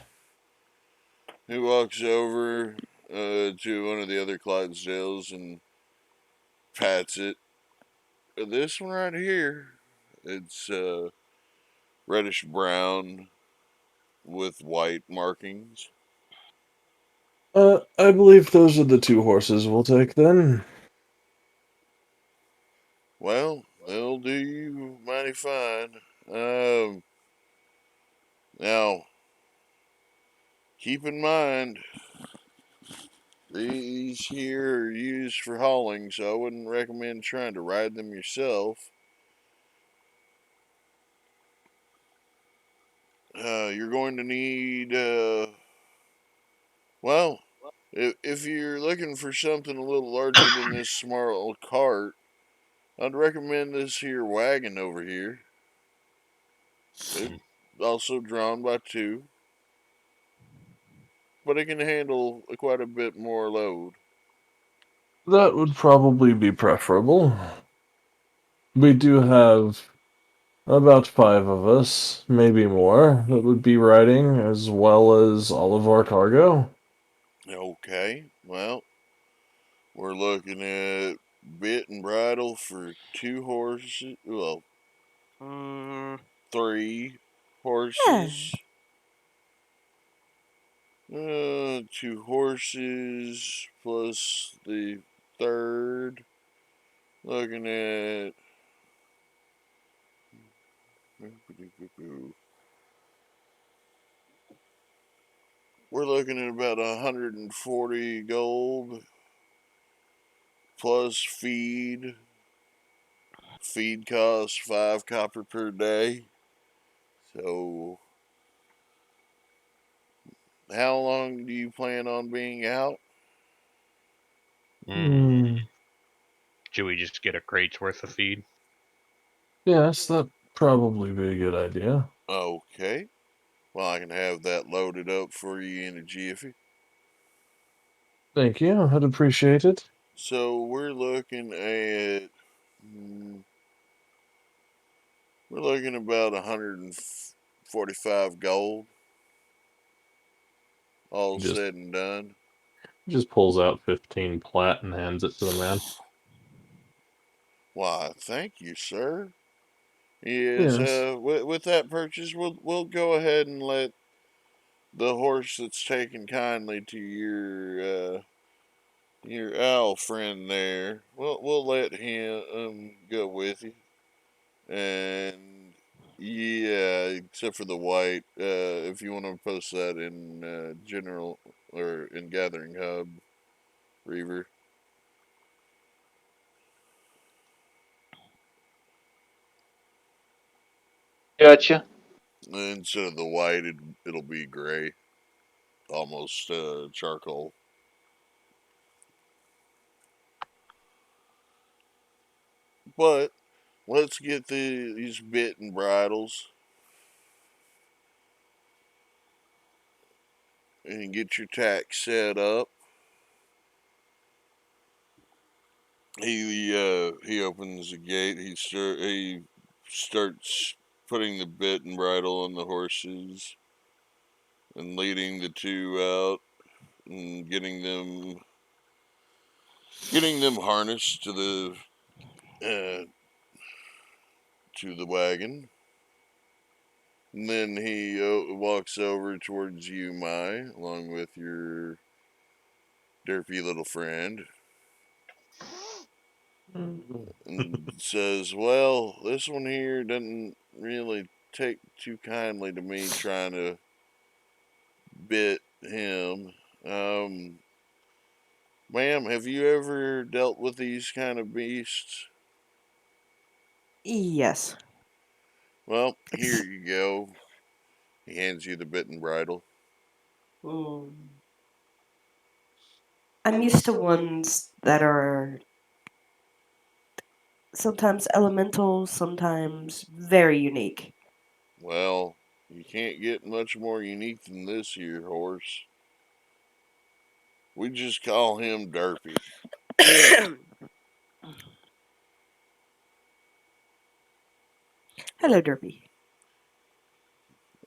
he walks over to one of the other Clydesdales and pats it. This one right here, it's reddish brown with white markings.
I believe those are the two horses we'll take then.
Well, they'll do you mighty fine. Um, Now, keep in mind, these here are used for hauling, so I wouldn't recommend trying to ride them yourself. You're going to need, well, if you're looking for something a little larger than this small cart, I'd recommend this here wagon over here. It's also drawn by 2, but it can handle quite a bit more load.
That would probably be preferable. We do have about 5 of us, maybe more, that would be riding, as well as all of our cargo.
Okay, well, we're looking at bit and bridle for 2 horses. Well,
Mm,
3
yeah.
horses. 2 horses plus the third. Looking at. We're looking at about 140 gold plus feed. Feed costs 5 copper per day. So how long do you plan on being out?
Should we just get a crate's worth of feed?
Yes, that'd probably be a good idea.
Okay. Well, I can have that loaded up for you in a jiffy.
Thank you. I'd appreciate it.
So we're looking at we're looking about 145 gold, all
Just
said and done.
just pulls out 15 plat and hands it to the man.
Why, thank you, sir. Yes,
Yes.
with that purchase, we'll go ahead and let the horse that's taken kindly to your owl friend there. We'll let him go with you, and yeah, except for the white. If you want to post that in general or in Gathering Hub, Reaver.
Gotcha.
Instead of the white, it'll be gray, almost charcoal. But let's get these bit and bridles and get your tack set up. He opens the gate. He starts putting the bit and bridle on the horses and leading the two out and getting them harnessed uh, to the wagon. And then he walks over towards you, Mai, along with your derpy little friend, and says, "Well, this one here doesn't really take too kindly to me trying to bit him. Um, Ma'am, have you ever dealt with these kind of beasts?
Yes.
Well, here you go." He hands you the bit and bridle.
Mm. I'm used to ones that are sometimes elemental, sometimes very unique.
Well, you can't get much more unique than this here horse. We just call him Derpy.
Hello, Derpy.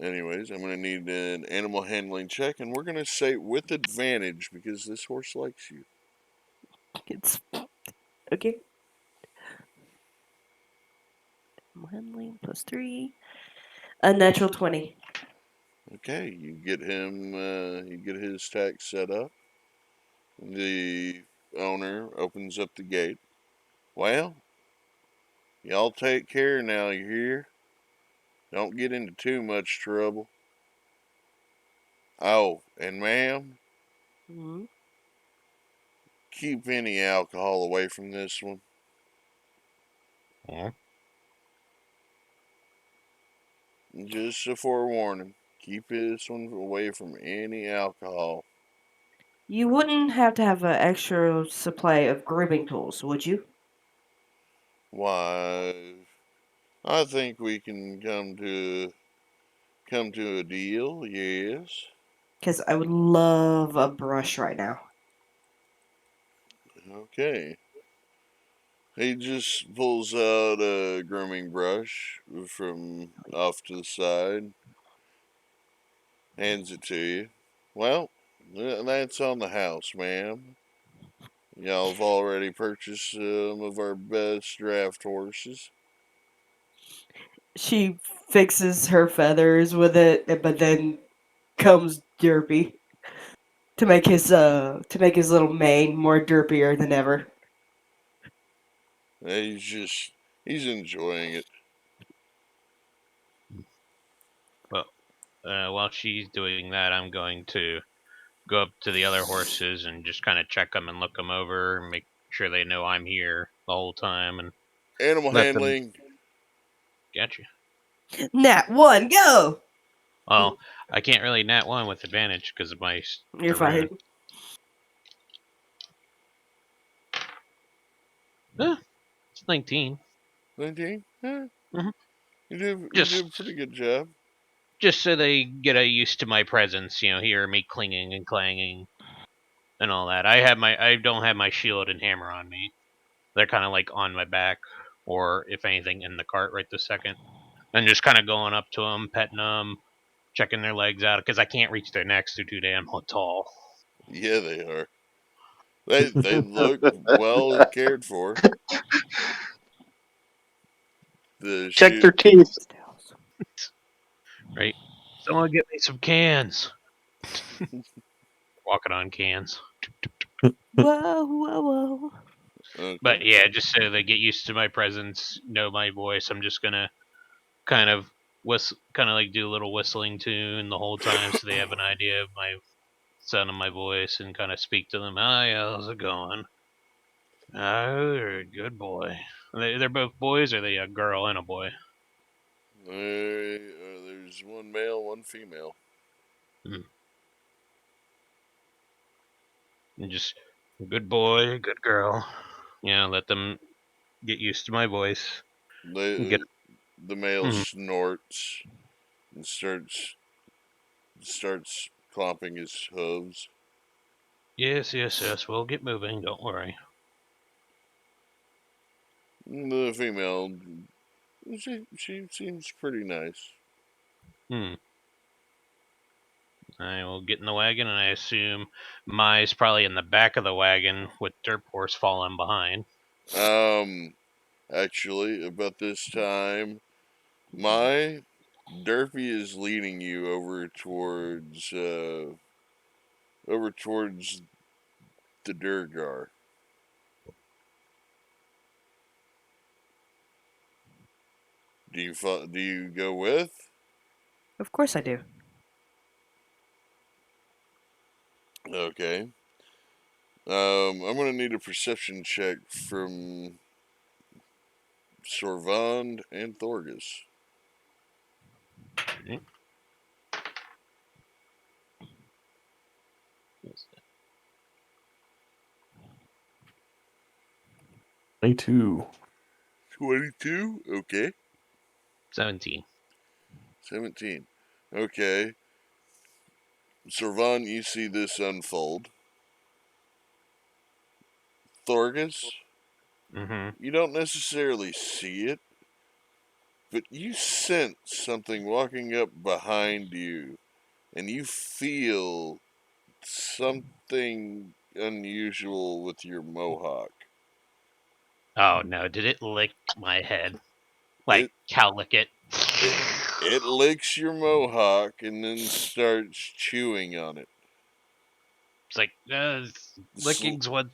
Anyways, I'm going to need an animal handling check, and we're going to say with advantage because this horse likes you.
It's okay. Handling +3. A natural 20.
Okay, you get his tack set up. The owner opens up the gate. Well, y'all take care now, you hear? Don't get into too much trouble. Oh, and ma'am,
Mm.
keep any alcohol away from this one.
Yeah.
Just a forewarning. Keep this one away from any alcohol.
You wouldn't have to have an extra supply of grooming tools, would you?
Why, I think we can come to a deal, yes.
Because I would love a brush right now.
Okay. He just pulls out a grooming brush from off to the side, hands it to you. Well, that's on the house, ma'am. Y'all have already purchased some of our best draft horses.
She fixes her feathers with it, but then comes Derpy to make his little mane more derpier than ever.
He's enjoying it.
Well, while she's doing that, I'm going to go up to the other horses and just kind of check them and look them over and make sure they know I'm here the whole time and
Animal
let them
handling.
get you.
Nat 1, go!
Well, I can't really nat one with advantage because of my
You're
the rune.
fine.
It's 19.
19? Yeah,
Mhm.
you do a pretty
Just
good job.
just so they get used to my presence, hear me clinging and clanging and all that. I don't have my shield and hammer on me. They're kind of like on my back, or if anything, in the cart right this second, and just kind of going up to them, petting them, checking their legs out because I can't reach their necks; they're too damn tall.
Yeah, they are. They look well cared for. The
Check
shoot.
their teeth.
Right? Someone get me some cans. Walking on cans.
Whoa, whoa, whoa.
Okay.
But yeah, just so they get used to my presence, know my voice. I'm just gonna kind of kind of like do a little whistling tune the whole time, so they have an idea of my sound of my voice and kind of speak to them. Hi, how's it going? Oh, you're a good boy. They're both boys, or are they a girl and a boy?
There's one male, one female.
Hmm. And just good boy, good girl. Let them get used to my voice. Get.
The male
Mhm.
snorts and starts clomping his hooves.
Yes, yes, yes. We'll get moving. Don't worry.
The female, she seems pretty nice.
Hmm. I will get in the wagon, and I assume Mai's probably in the back of the wagon with Dirt Horse falling behind.
Actually, about this time, my Derpy is leading you over towards the Durgar. Do you go with?
Of course I do.
Okay. I'm gonna need a perception check from Sorvand and Thorgus.
Okay.
22.
22. Okay.
17.
17. Okay. Sorvand, you see this unfold. Thorgus,
Mm-hmm.
you don't necessarily see it, but you sense something walking up behind you, and you feel something unusual with your mohawk.
Oh no! Did it lick my head? Like
It
cow lick it?
it it licks your mohawk and then starts chewing on it.
It's like
Sl-
licking's what.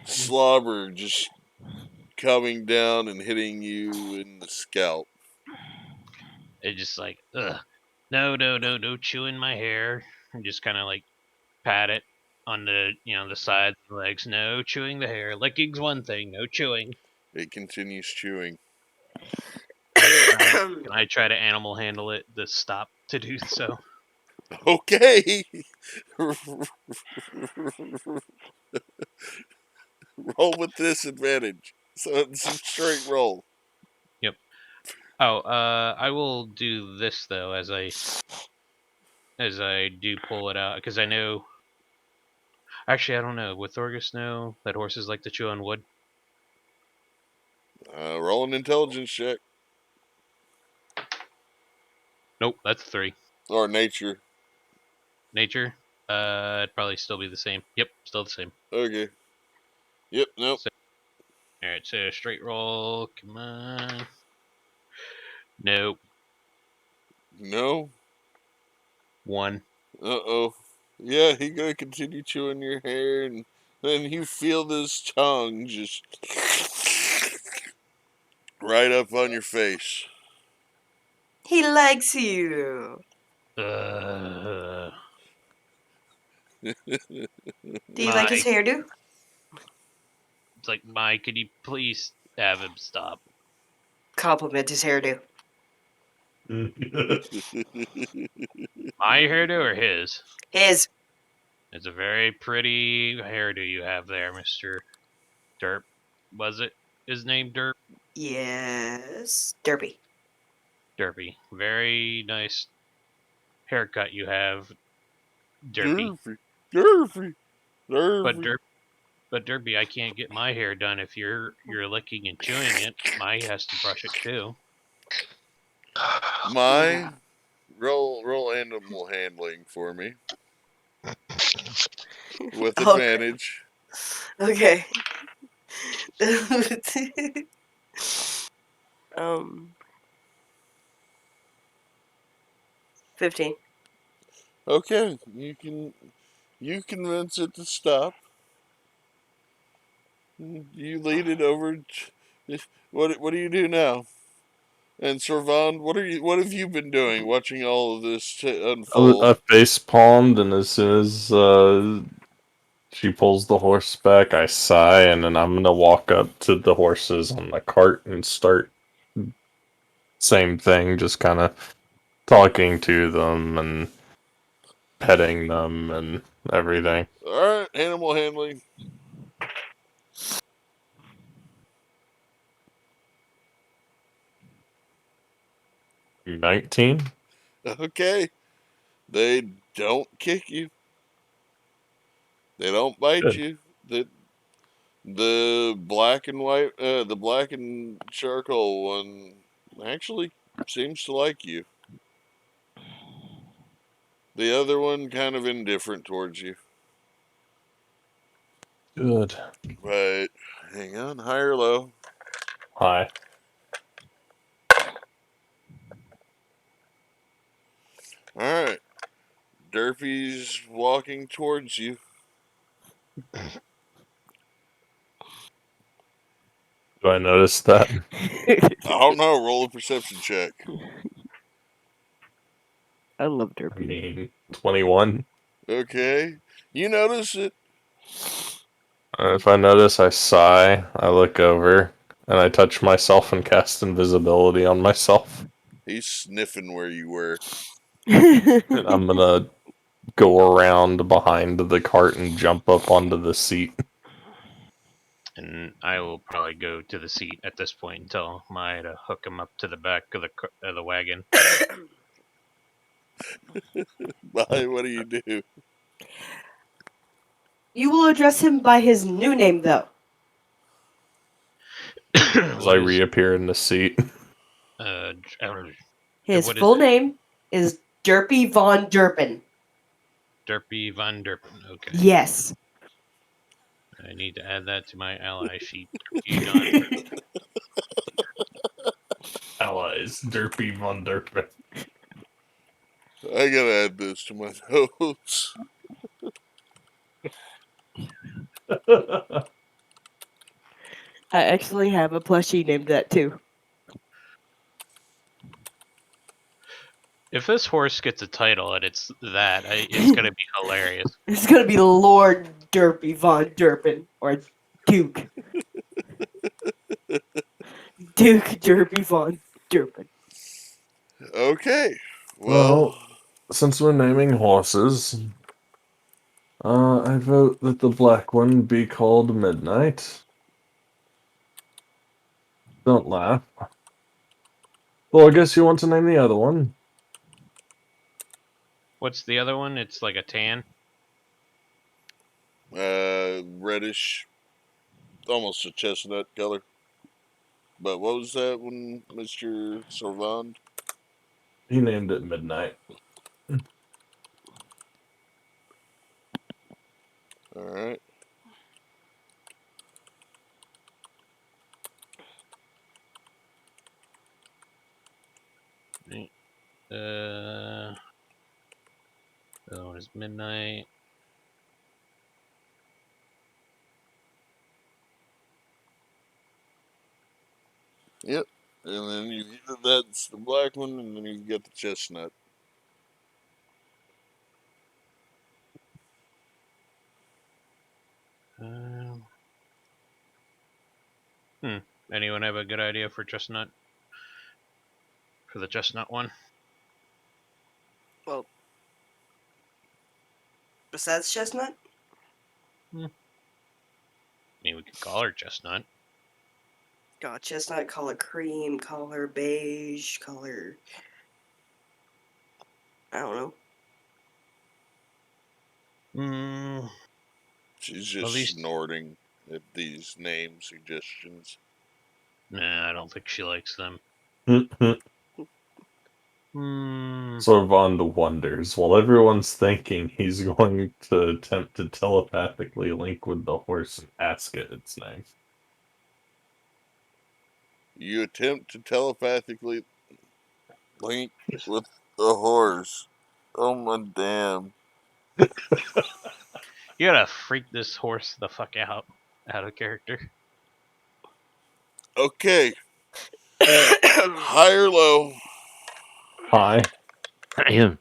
Slobber just coming down and hitting you in the scalp.
It's just like ugh. No, no, no, no chewing my hair. And just kind of like pat it on the sides and legs. No chewing the hair. Licking's one thing. No chewing.
It continues chewing.
Can I try to animal handle it to stop to do so?
Okay. Roll with disadvantage. So it's a straight roll.
Yep. Oh, I will do this though as I do pull it out because I know. Actually, I don't know. Would Thorgus know that horses like to chew on wood?
Roll an intelligence check.
Nope, that's 3.
Or nature.
Nature? It'd probably still be the same. Yep, still the same.
Okay. Yep, nope.
So, all right, so straight roll. Come on. Nope.
No.
1.
Uh-oh. Yeah, he gonna continue chewing your hair, and then you feel this tongue just right up on your face.
He likes you.
Uh,
Do you like his
Mike.
hairdo?
It's like, Mike, could you please have him stop?
Compliment his hairdo.
My hairdo or his?
His.
It's a very pretty hairdo you have there, Mr. Derp. Was it his name, Derp?
Yes. Derpy.
Derpy. Very nice haircut you have, Derpy.
Durfy, Durfy,
But
Durfy.
Derpy, I can't get my hair done if you're licking and chewing it. My has to brush it too.
My roll animal handling for me with
Okay.
advantage.
Okay. 15.
Okay, you convince it to stop. You lead it over. What do you do now? And Servand, what have you been doing, watching all of this
I
unfold?
face palmed, and as soon as she pulls the horse back, I sigh, and then I'm gonna walk up to the horses on the cart and start same thing, just kind of talking to them and petting them and everything.
All right, animal handling.
19?
Okay, they don't kick you. They don't bite
Good.
you. The black and white, the black and charcoal one actually seems to like you. The other one kind of indifferent towards you.
Good.
But hang on, high or low?
Hi.
All right, Durfee's walking towards you.
Do I notice that?
I don't know. Roll a perception check.
I love
I
Derpy.
mean, 21.
Okay, you notice it.
If I notice, I sigh, I look over, and I touch myself and cast invisibility on myself.
He's sniffing where you were.
And I'm gonna go around behind the cart and jump up onto the seat.
And I will probably go to the seat at this point and tell Maya to hook him up to the back of the wagon.
Bye. What do you do?
You will address him by his new name, though.
As I
What is
reappear in the seat.
uh?
His
What is
full
it?
name is Derpy Von Derpin.
Derpy Von Derpen. Okay,
Yes.
I need to add that to my ally sheet. You done?
Allies, Derpy von Derpy.
I gotta add this to my notes.
I actually have a plushie named that too.
If this horse gets a title and it's that, it's gonna be hilarious.
It's gonna be Lord Derpy Von Derpin or Duke. Duke Derpy Von Derpin.
Okay. Well,
Well, since we're naming horses, I vote that the black one be called Midnight. Don't laugh. Well, I guess you want to name the other one.
What's the other one? It's like a tan.
reddish, almost a chestnut color. But what was that one, Mr. Servand?
He named it Midnight.
All right.
Right. The other one is midnight.
Yep. And then that's the black one, and then you get the chestnut.
Um, Anyone have a good idea for chestnut? for the chestnut one.
Well, besides chestnut?
I mean, we could call her chestnut.
God, chestnut, color cream, color beige, color. I don't know.
Mm,
She's
at
just
least,
snorting at these name suggestions.
nah, I don't think she likes them. Hmm.
Sorvand wonders, while everyone's thinking he's going to attempt to telepathically link with the horse and ask it its name.
You attempt to telepathically link with the horse. Oh my damn.
You gotta freak this horse the fuck out of character.
Okay, high or low?
Hi.
I am.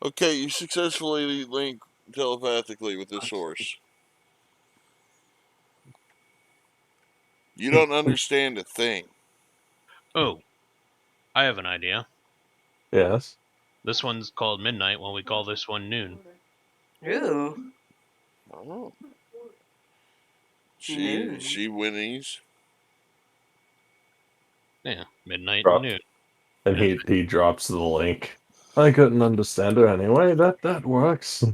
Okay, you successfully link telepathically with this horse. You don't understand a thing.
Oh, I have an idea.
Yes.
This one's called midnight, while we call this one noon.
Ooh,
Oh.
noon.
She whinnies.
Yeah, midnight and
Drop.
noon.
And he drops the link. I couldn't understand her anyway. That works.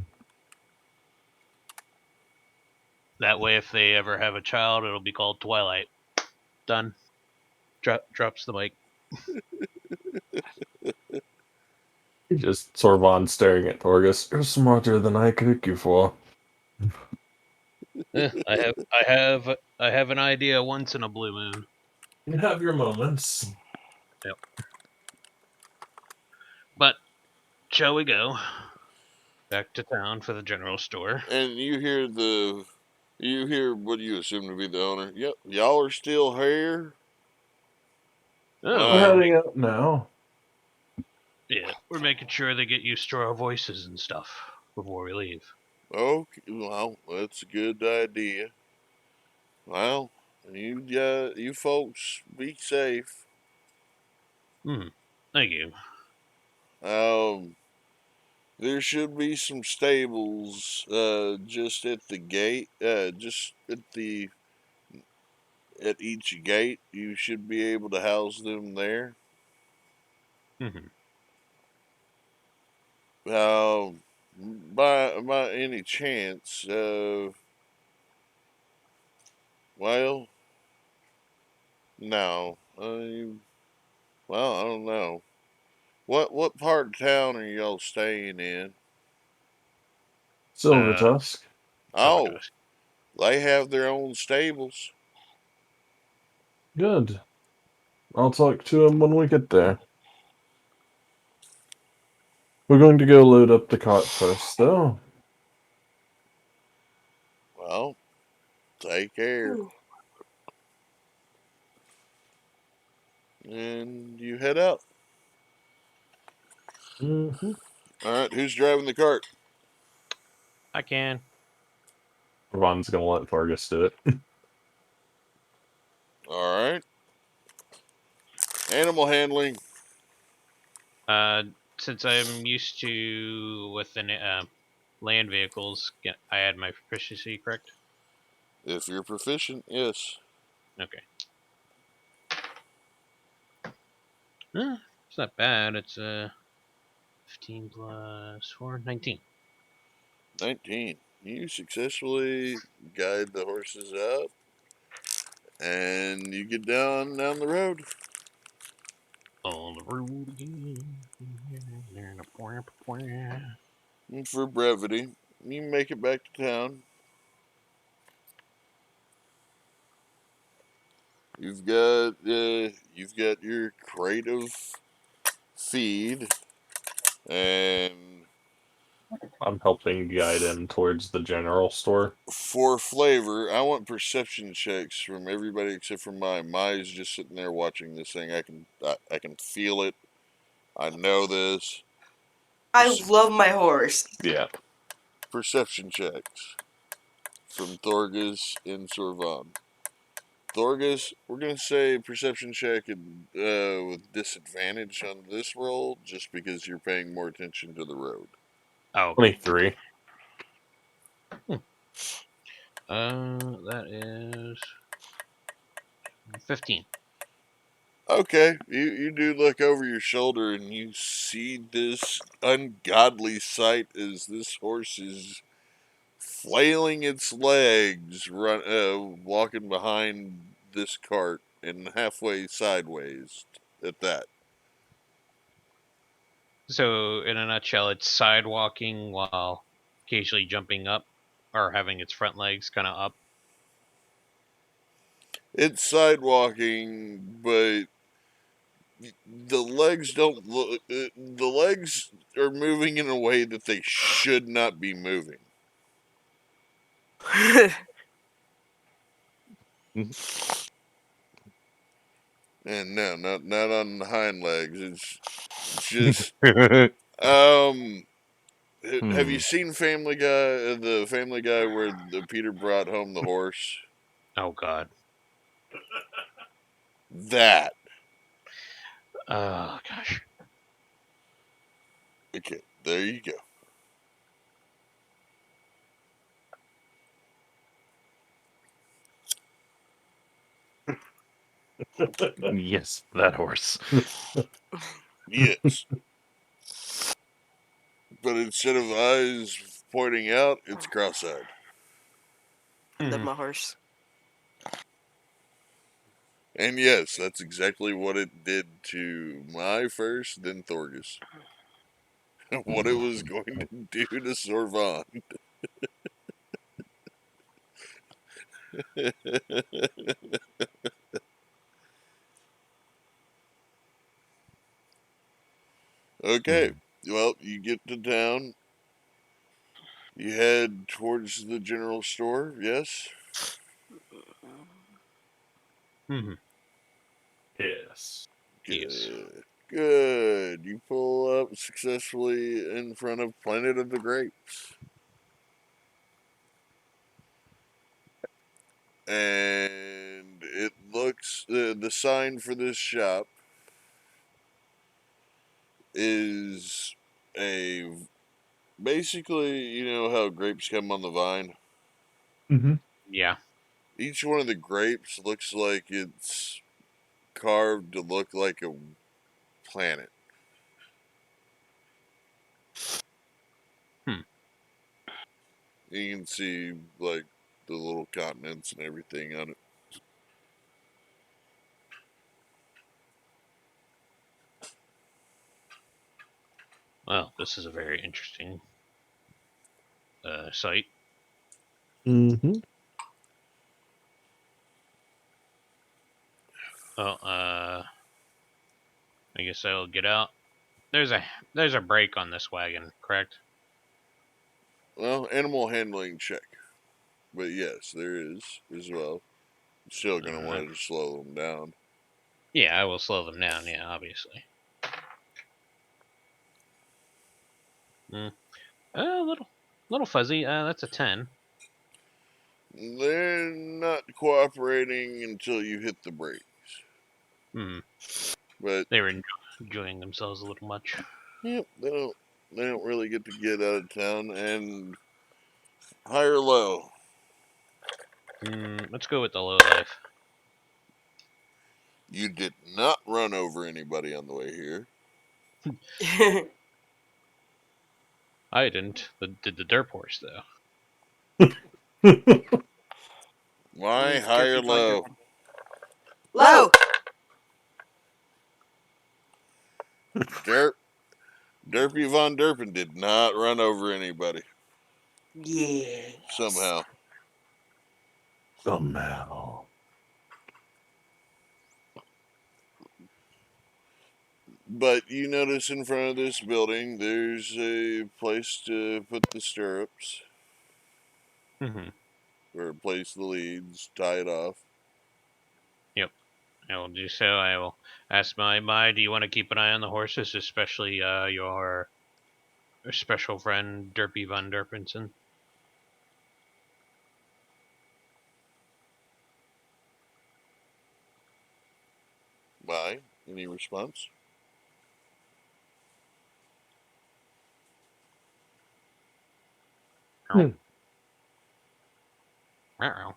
That way, if they ever have a child, it'll be called Twilight. Done. Drops the mic.
He just Sorvand staring at Torgus. You're smarter than I could you for.
I have an idea once in a blue moon.
You have your moments.
Yep. But shall we go back to town for the general store?
And you hear what you assume to be the owner. Yep, y'all are still here.
Oh,
We're
Wow.
heading out now.
we're making sure they get used to our voices and stuff before we leave.
Okay, well, that's a good idea. Well, you folks be safe.
Thank you.
Um, there should be some stables, just at the gate, just at each gate. You should be able to house them there.
Hmm.
Um, by any chance, well, no, well, I don't know. What part of town are y'all staying in?
Silver
Uh,
Tusk.
Silver
Oh,
Tusk.
they have their own stables.
Good. I'll talk to him when we get there. We're going to go load up the cart first, though.
Well, take care.
Ooh.
And you head out.
Mm-hmm.
All right, who's driving the cart?
I can.
Ron's gonna let Fargus do it.
All right. Animal handling.
Uh, since I'm used to with the land vehicles, I add my proficiency, correct?
If you're proficient, yes.
Okay. It's not bad. It's 15 plus 4, 19.
19. You successfully guide the horses out, and you get down the road.
On the road again.
And for brevity, you make it back to town. You've got your crate of feed, and
I'm helping guide him towards the general store.
for flavor, I want perception checks from everybody except for mine. Mai's just sitting there watching this thing. I can feel it. I know this.
I love my horse.
Yeah.
Perception checks from Thorgus and Sorvan. Thorgus, we're gonna say perception check and, with disadvantage on this roll, just because you're paying more attention to the road.
Oh, okay.
23.
That is 15.
Okay, you do look over your shoulder and you see this ungodly sight as this horse is flailing its legs, walking behind this cart and halfway sideways at that.
So, in a nutshell, it's sidewalking while occasionally jumping up or having its front legs kind of up.
It's sidewalking, but the legs don't look. The legs are moving in a way that they should not be moving. And no, not on the hind legs. It's just Have you seen Family Guy? The Family Guy where the Peter brought home the horse.
Oh, God.
That.
Oh, gosh.
Okay, there you go.
Yes, that horse.
Yes. But instead of eyes pointing out, it's cross-eyed.
I love
Mhm.
my horse.
And yes, that's exactly what it did to my first, then Thorgus. What it was going to do to Sorvon. Okay, well, you get to town. You head towards the general store, yes?
Mhm.
Yes.
Yes.
Good. Good. You pull up successfully in front of Planet of the Grapes. And it looks, the sign for this shop is a, basically, you know how grapes come on the vine?
Mm-hmm.
Yeah.
Each one of the grapes looks like it's carved to look like a planet.
Hmm.
You can see, like, the little continents and everything on it.
Well, this is a very interesting site.
Mm-hmm.
Well, I guess I'll get out. There's a brake on this wagon, correct?
Well, animal handling check. But yes, there is as well. Still
All
gonna
right.
want to slow them down.
Yeah, I will slow them down. Yeah, obviously. Mm. A little fuzzy. That's a 10.
They're not cooperating until you hit the brakes.
Hmm.
But
They were enjoying themselves a little much.
yep, they don't really get to get out of town. And high or low,
Let's go with the low life.
you did not run over anybody on the way here.
I didn't. Did the derp horse though?
Why
He's
high or
Derpy Von
low?
Derpin. Low!
Derpy Von Derpin did not run over anybody
Yes.
somehow.
Somehow.
But you notice in front of this building, there's a place to put the stirrups,
Mm-hmm.
or place the leads, tie it off.
Yep. I will do so. I will ask my. Do you want to keep an eye on the horses, especially your special friend Derpy Von Derpinson?
Why? Any response?
Hmm.
Uh-oh.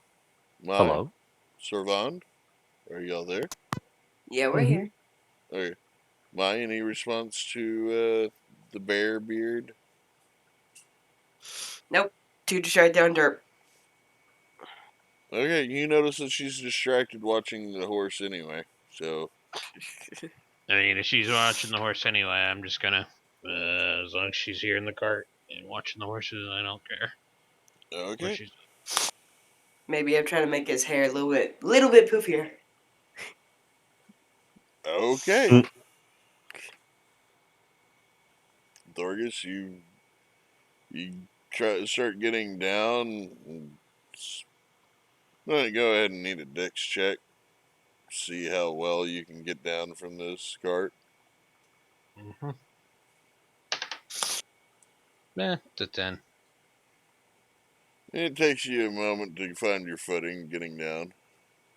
Why?
Hello?
Servand? Are y'all there?
Yeah, we're
Mhm.
here.
Okay. Why? Any response to the bear beard?
Nope. Too distracted down dirt.
Okay, you notice that she's distracted watching the horse anyway, so.
I mean, if she's watching the horse anyway, I'm just gonna, as long as she's here in the cart and watching the horses, I don't care what
Okay.
she's.
Maybe I'm trying to make his hair a little bit poofier.
Okay.
Mm.
Thorgus, you try to start getting down. I'm gonna go ahead and need a dex check. See how well you can get down from this cart.
Mm-hmm. It's a 10.
It takes you a moment to find your footing getting down,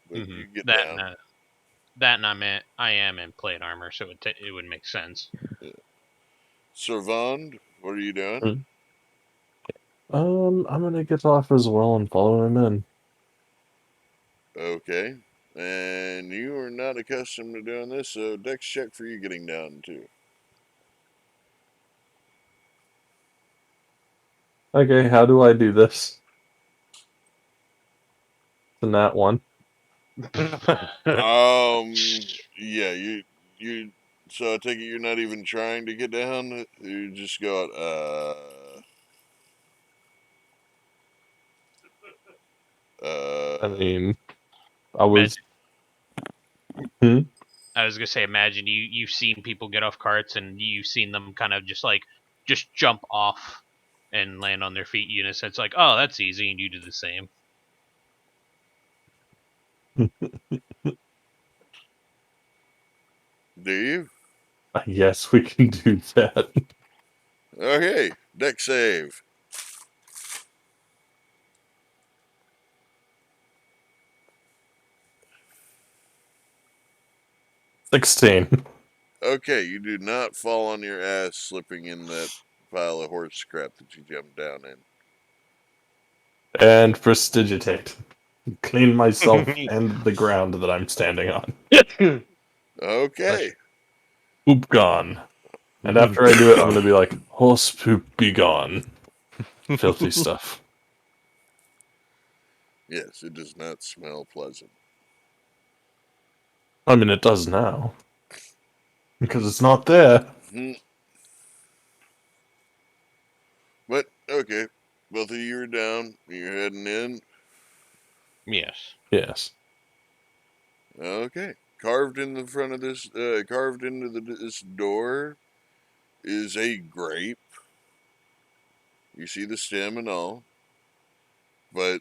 but
Mm-hmm.
you get
That
down.
and that and I am in plate armor, so it would make sense.
Yeah. Servand, what are you doing?
Mm. I'm gonna get off as well and follow him in.
Okay. And you are not accustomed to doing this, so dex check for you getting down too.
Okay, how do I do this? The nat one.
Yeah, you. So I take it you're not even trying to get down. You just go out.
I mean, I was.
Imagine, I was gonna say, imagine you've seen people get off carts and you've seen them kind of just jump off and land on their feet. You know, so it's like, oh, that's easy, and you do the same.
Do you?
Yes, we can do that.
Okay, deck save.
16.
Okay, you do not fall on your ass slipping in that pile of horse scrap that you jumped down in.
And prestidigitate. Clean myself and the ground that I'm standing on.
Okay.
Poop gone. And after I do it, I'm gonna be like, horse poop be gone. Filthy stuff.
Yes, it does not smell pleasant.
I mean, it does now. Because it's not there.
Hmm. But, okay. Both of you are down. You're heading in.
Yes.
Yes.
Okay. Carved in the front of this, carved into this door is a grape. You see the stem and all, but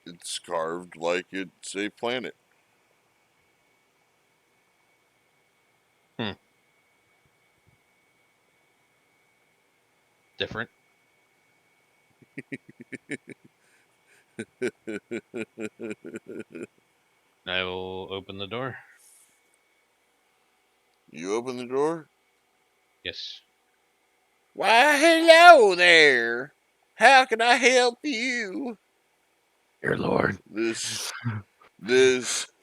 it's carved like it's a planet.
Hmm. Different. I will open the door.
You open the door?
Yes.
Why, hello there. How can I help you?
Your lord.
This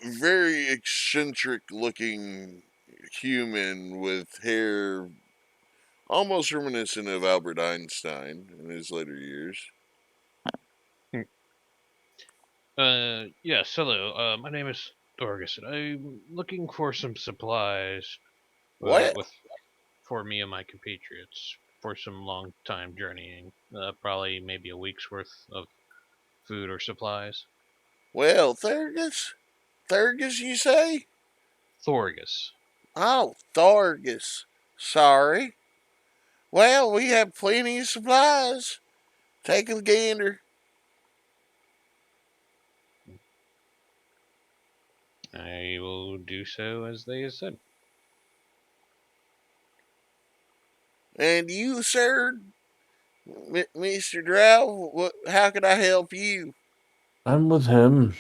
very eccentric looking human with hair almost reminiscent of Albert Einstein in his later years.
Yes. Hello. My name is Dorgus, and I'm looking for some supplies.
What?
With for me and my compatriots for some long time journeying. Probably maybe a week's worth of food or supplies.
Well, Thurgus? Thurgus, you say?
Thorgus.
Oh, Thorgus. Sorry. Well, we have plenty of supplies. Take a gander.
I will do so as they have said.
And you, sir, Mr. Drow, how can I help you?
I'm with him.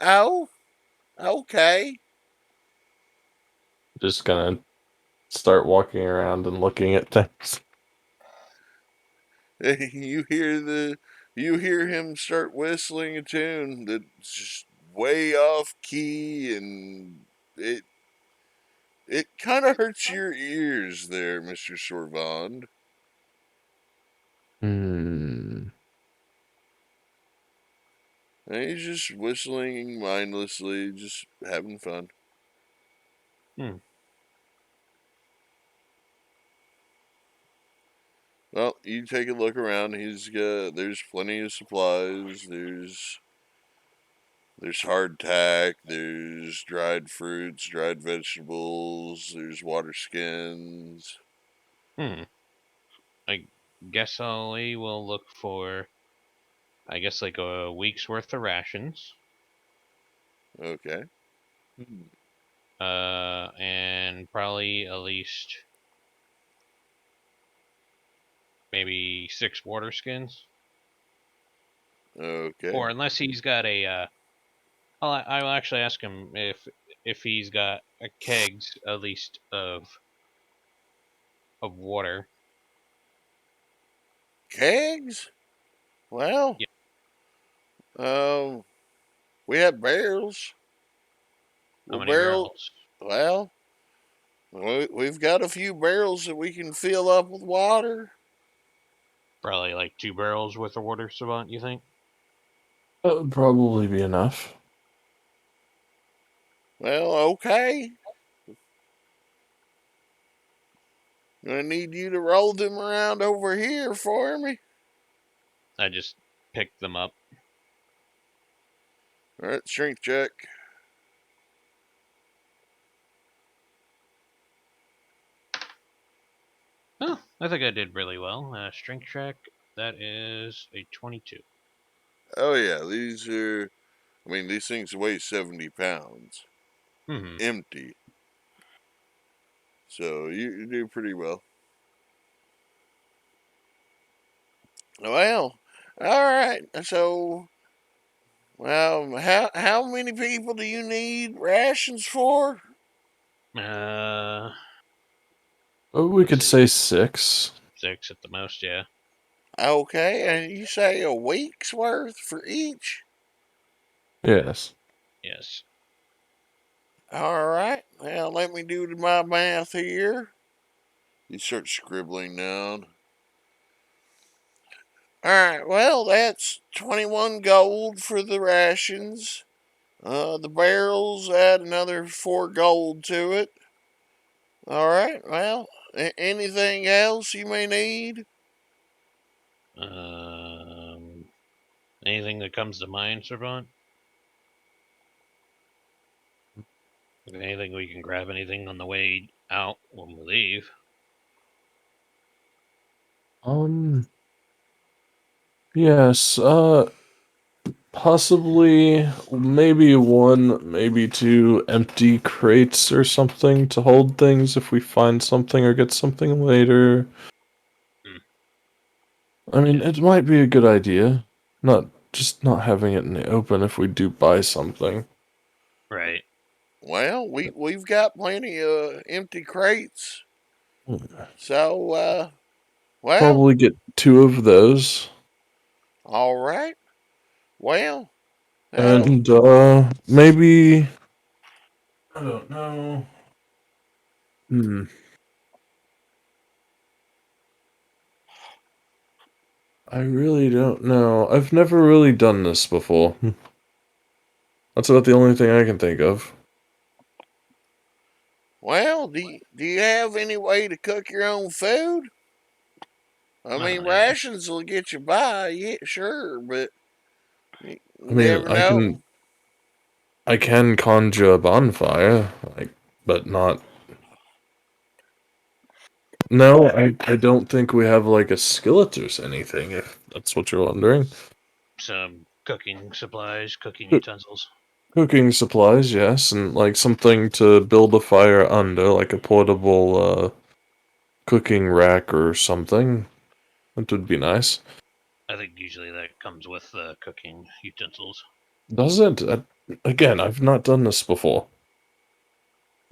Oh, okay.
just gonna start walking around and looking at things.
You hear him start whistling a tune that's just way off key, and it kind of hurts your ears there, Mr. Sorvand.
Hmm.
And he's just whistling mindlessly, just having fun.
Hmm.
Well, you take a look around. There's plenty of supplies. There's hardtack. There's dried fruits, dried vegetables. There's water skins.
Hmm. I guess we'll look for, I guess, like a week's worth of rations.
Okay.
And probably at least maybe 6 water skins.
Okay.
Or unless he's got a, I'll actually ask him if he's got a kegs at least of water.
Kegs? Well,
Yeah.
we have barrels.
How
Well,
many barrels?
Well, we've got a few barrels that we can fill up with water.
Probably like 2 barrels worth of water, Savant, you think?
That would probably be enough.
Well, okay. I need you to roll them around over here for me.
I just picked them up.
All right, strength check.
Oh, I think I did really well. Strength check, that is a 22.
Oh yeah, these things weigh 70 pounds,
Hmm.
empty. So you do pretty well. Well, all right. So, well, how many people do you need rations for?
Uh,
We could
say
say 6.
6 at the most, yeah.
Okay, and you say a week's worth for each?
Yes.
Yes.
All right. Well, let me do my math here. You start scribbling down. All right. Well, that's 21 gold for the rations. The barrels add another 4 gold to it. All right. Well, anything else you may need?
Um, Anything that comes to mind, Servant? Anything we can grab? Anything on the way out when we leave?
Yes, possibly maybe 1, maybe 2 empty crates or something to hold things if we find something or get something later.
Hmm.
I mean,
Yeah.
it might be a good idea. Not having it in the open if we do buy something.
Right.
Well, we've got plenty of empty crates. So, well,
Probably get 2 of those.
all right. Well,
And maybe I don't know. I really don't know. I've never really done this before. That's about the only thing I can think of.
well, do you have any way to cook your own food? I mean,
Well, yeah.
rations will get you by, yeah, sure, but you
I mean,
never know.
I can conjure a bonfire, but not. No, I don't think we have like a skillet or anything, if that's what you're wondering.
Some cooking supplies, cooking
Cook-
utensils.
Cooking supplies, yes, and like something to build a fire under, like a portable cooking rack or something. That would be nice.
I think usually that comes with the cooking utensils.
Does it? Again, I've not done this before.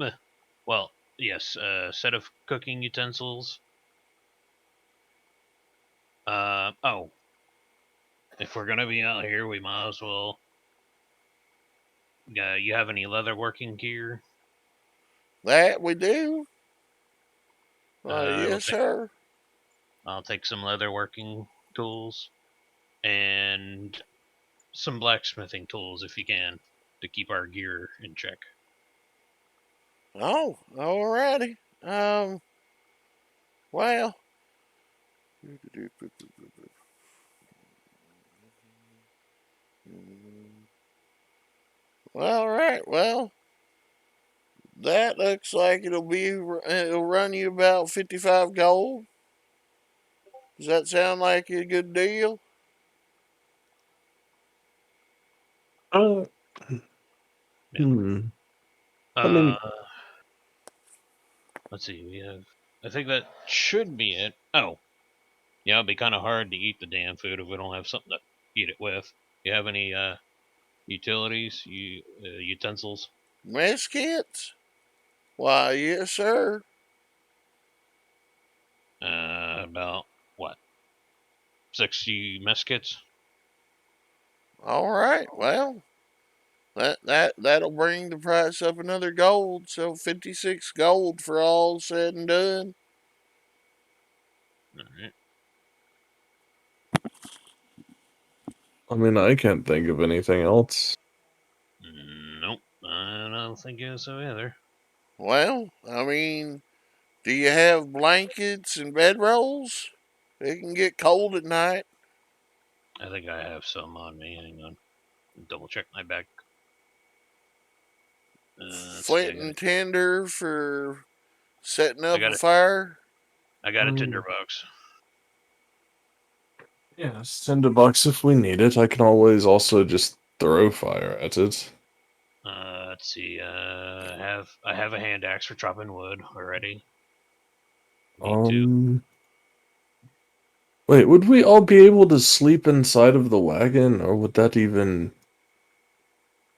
Eh, well, Yes, a set of cooking utensils. Oh, if we're gonna be out here, we might as well. You have any leather working gear?
That we do.
We'll
Yes,
take.
sir.
I'll take some leather working tools and some blacksmithing tools if you can to keep our gear in check.
Oh, alrighty. Well. All right. Well, that looks like it'll run you about 55 gold. Does that sound like a good deal?
Uh,
Yeah.
hmm. I
Uh,
mean,
let's see. We have. I think that should be it. Oh, yeah. It'd be kind of hard to eat the damn food if we don't have something to eat it with. You have any utilities, utensils?
Mess kits? Why, yes, sir.
About what? 60 mess kits.
All right. Well, that'll bring the price up another gold. So 56 gold for all said and done.
All right.
I mean, I can't think of anything else.
Nope. I don't think so either.
Well, I mean, do you have blankets and bedrolls? It can get cold at night.
I think I have some on me. Hang on. Double check my bag. Let's see.
Flint and tinder for setting
I
up
got
a
it.
fire.
I got a tinderbox.
Yeah, send $10 if we need it. I can always also just throw fire at it.
Let's see. I have a hand axe for chopping wood already. Need to.
Wait, would we all be able to sleep inside of the wagon, or would that even...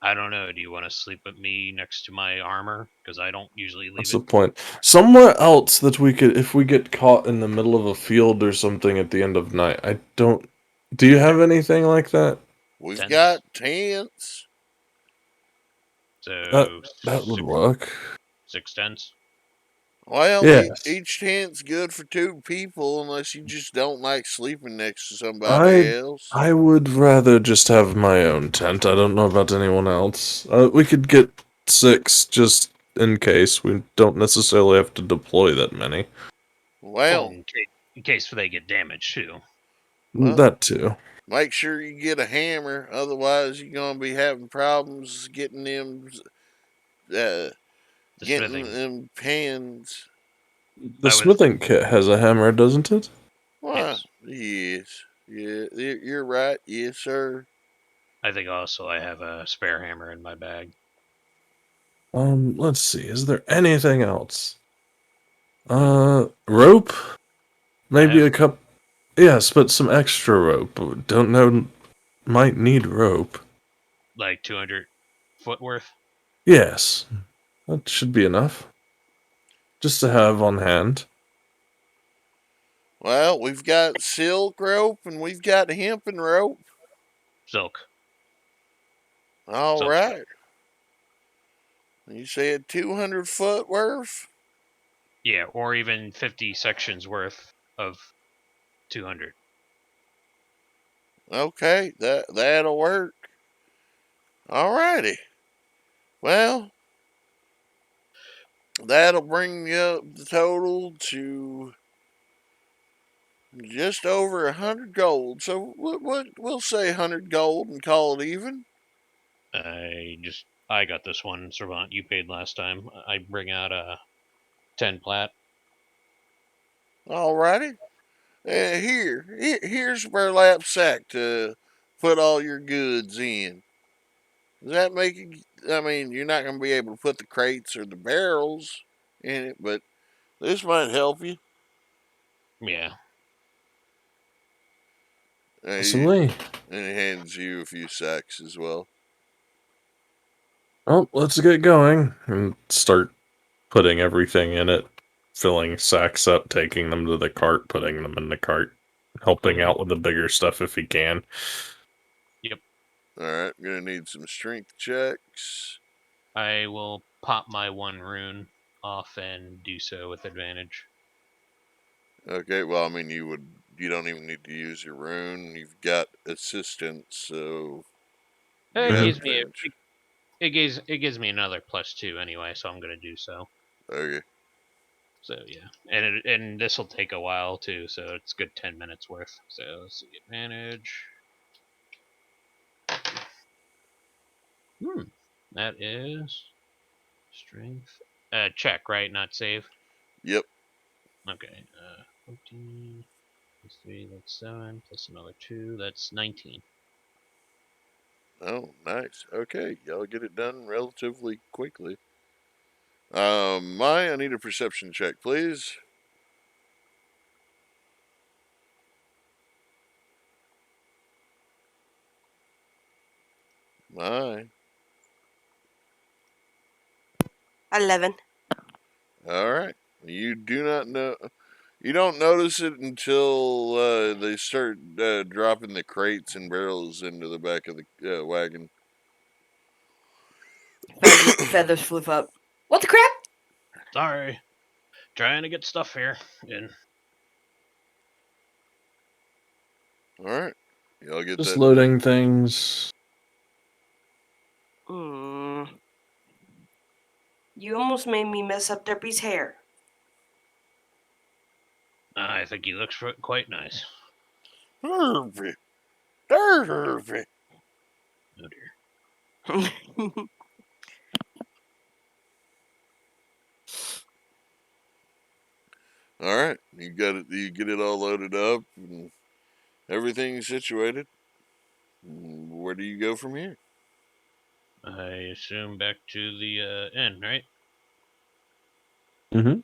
I don't know. Do you want to sleep with me next to my armor? Because I don't usually leave
What's the
it.
point? Somewhere else that we could, if we get caught in the middle of a field or something at the end of night. I don't... Do you have anything like that?
We've
Tents.
got tents.
That,
So
that would work.
6 tents.
Well,
Yes.
each tent's good for 2 people unless you just don't like sleeping next to somebody
I
else.
I would rather just have my own tent. I don't know about anyone else. We could get 6 just in case. We don't necessarily have to deploy that many.
Well,
Well,
in case they get damaged too.
well,
That too.
make sure you get a hammer, otherwise you're gonna be having problems uh,
The
getting
smithing.
them pans.
The
I was
smithing kit has a hammer, doesn't it?
Why,
yes.
yes, yeah, you're right, yes, sir.
I think also I have a spare hammer in my bag.
Let's see. Is there anything else? Rope?
I
Maybe
have
a cup. Yes, but some extra rope. Don't know. Might need rope.
like 200 foot worth.
Yes, that should be enough. Just to have on hand.
Well, we've got silk rope and we've got hempen rope.
Silk.
All
Silk's good.
right. You said 200 foot worth?
Yeah, or even 50 sections worth of 200.
Okay, that'll work. All righty. Well, that'll bring you up the total to just over 100 gold. So we'll say 100 gold and call it even.
I got this one, Servant. You paid last time. I bring out a 10 plat.
All righty. Here's a burlap sack to put all your goods in. Does that make it? I mean, you're not going to be able to put the crates or the barrels in it, but this might help you.
Yeah.
And
Possibly.
he hands you a few sacks as well.
Well, let's get going and start putting everything in it, filling sacks up, taking them to the cart, putting them in the cart, helping
Mhm.
out with the bigger stuff if he can.
Alright, I'm gonna need some strength checks.
I will pop my one rune off and do so with advantage.
Okay, well, I mean, you don't even need to use your rune. You've got assistance, so you
It
have
gives me
advantage.
it gives me another +2 anyway, so I'm gonna do so.
Okay.
So yeah, and this will take a while too, so it's good 10 minutes worth. So let's see, advantage. That is strength. Check, right? Not save.
Yep.
Okay. 14 plus 3, that's 7, plus another 2, that's 19.
Oh, nice. Okay, y'all get it done relatively quickly. I need a perception check, please. My.
11.
Alright. You do not know. You don't notice it until they start dropping the crates and barrels into the back of the wagon.
Feathers flip up. What the crap?
Sorry, trying to get stuff here. And
Alright. Y'all get
Just
that.
loading things.
Hmm. You almost made me mess up Derpy's hair.
I think he looks quite nice.
Derpy. Derpy.
Oh dear.
Alright. You got it. You get it all loaded up and everything situated. Where do you go from here?
I assume back to the inn, right?
Mm-hmm.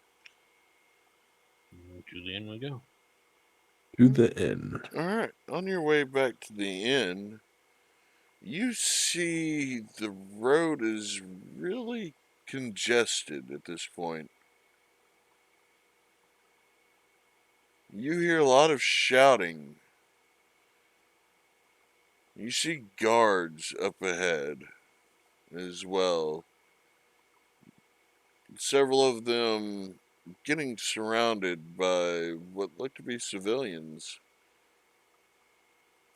To the inn we go.
To the inn.
Alright. On your way back to the inn, you see the road is really congested at this point. You hear a lot of shouting. You see guards up ahead as well. Several of them getting surrounded by what look to be civilians,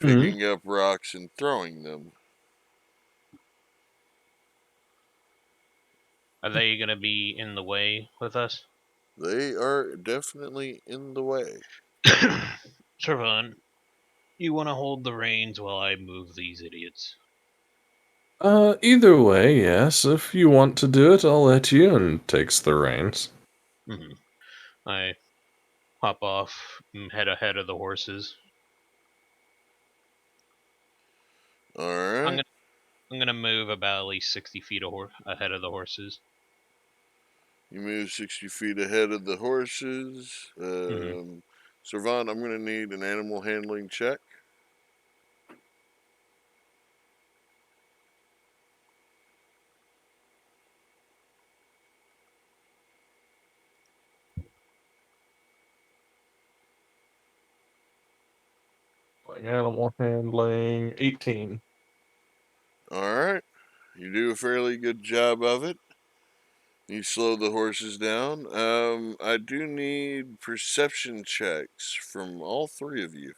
Mm-hmm.
picking up rocks and throwing them.
Are they gonna be in the way with us?
They are definitely in the way.
Servant, you want to hold the reins while I move these idiots?
Either way, yes. If you want to do it, I'll let you, and takes the reins.
Hmm. I hop off and head ahead of the horses.
All
I'm
right.
gonna I'm gonna move about at least 60 feet ahead of the horses.
You move 60 feet ahead of the horses.
Hmm.
Servant, I'm going to need an animal handling check.
Like animal handling, 18.
All right. You do a fairly good job of it. You slow the horses down. I do need perception checks from all three of you.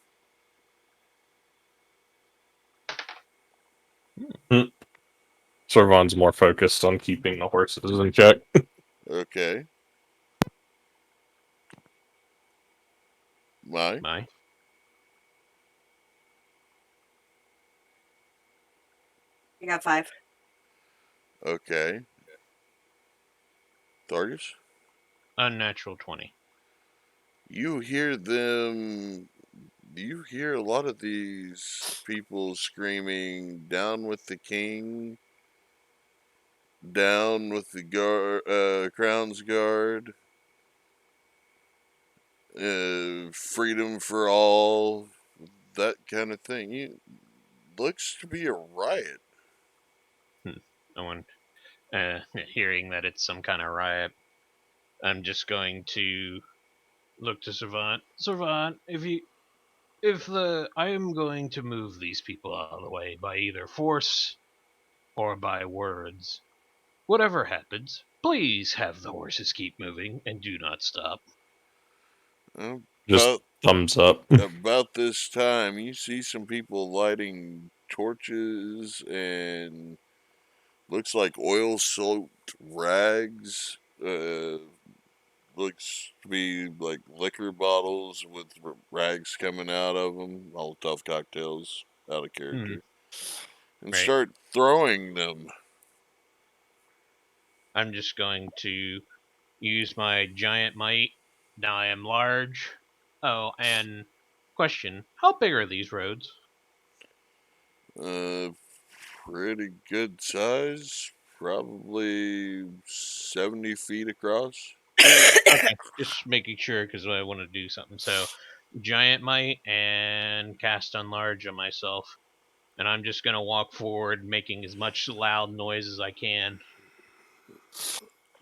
Sorvon's more focused on keeping the horses in check.
Okay. My.
My.
I got 5.
Okay. Thargus.
Unnatural 20.
You hear them. You hear a lot of these people screaming, "Down with the king! Down with the Crown's Guard! Freedom for all!" That kind of thing. It looks to be a riot.
No one hearing that it's some kind of riot. I'm just going to look to Savant. Savant, I am going to move these people out of the way by either force or by words. Whatever happens, please have the horses keep moving and do not stop.
Just
About
thumbs up.
about this time, you see some people lighting torches and looks like oil-soaked rags. Looks to be like liquor bottles with rags coming out of them, all tough cocktails, out of character, and
Right.
start throwing them.
I'm just going to use my giant might. Now I am large. Oh, and question: how big are these roads?
Uh, Pretty good size, probably 70 feet across.
Okay, just making sure because I want to do something. So, giant might and cast enlarge on myself, and I'm just gonna walk forward, making as much loud noise as I can.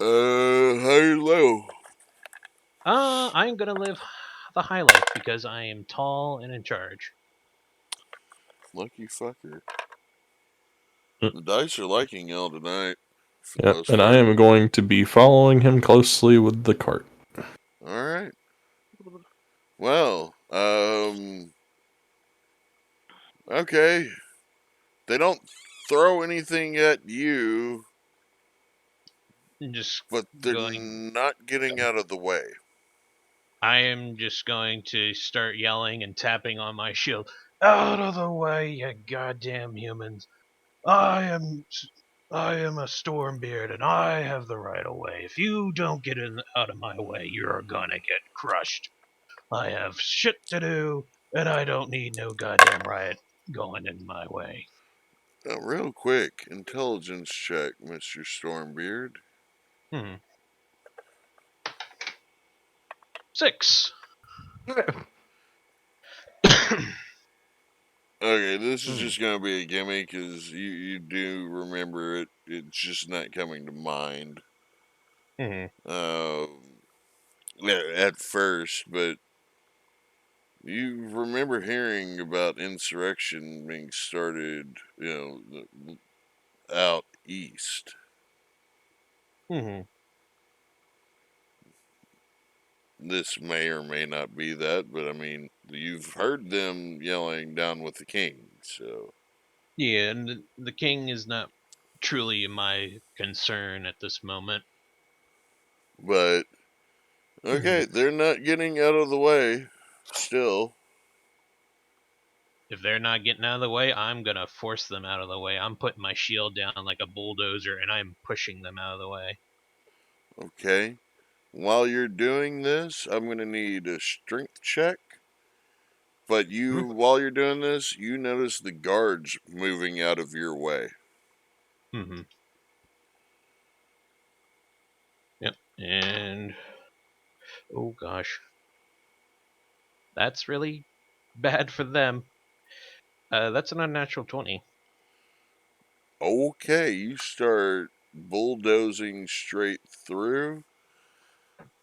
High or low?
I'm gonna live the high life because I am tall and in charge.
Lucky fucker.
Mm.
The dice are liking y'all tonight, for the
Yep,
most
and I
part.
am going to be following him closely with the cart.
Alright. Well, okay. They don't throw anything at you,
I'm just
but they're
going.
not getting out of the way.
I am just going to start yelling and tapping on my shield. Out of the way, you goddamn humans! I am I am a Stormbeard and I have the right of way. If you don't get out of my way, you're gonna get crushed. I have shit to do and I don't need no goddamn riot going in my way.
Now, real quick, intelligence check, Mr. Stormbeard.
Hmm. 6.
Okay, this is
Hmm.
just going to be a gimmick because you do remember it. It's just not coming to mind
Hmm.
at first, but you remember hearing about insurrection being started, out east.
Hmm.
This may or may not be that, but I mean, you've heard them yelling down with the king, so.
Yeah, and the king is not truly my concern at this moment.
But,
Hmm.
okay, they're not getting out of the way still.
If they're not getting out of the way, I'm gonna force them out of the way. I'm putting my shield down like a bulldozer and I'm pushing them out of the way.
Okay. While you're doing this, I'm going to need a strength check. But while you're doing this, you notice the guards moving out of your way.
Mm-hmm. Yep. And oh gosh, that's really bad for them. That's an unnatural 20.
Okay, you start bulldozing straight through,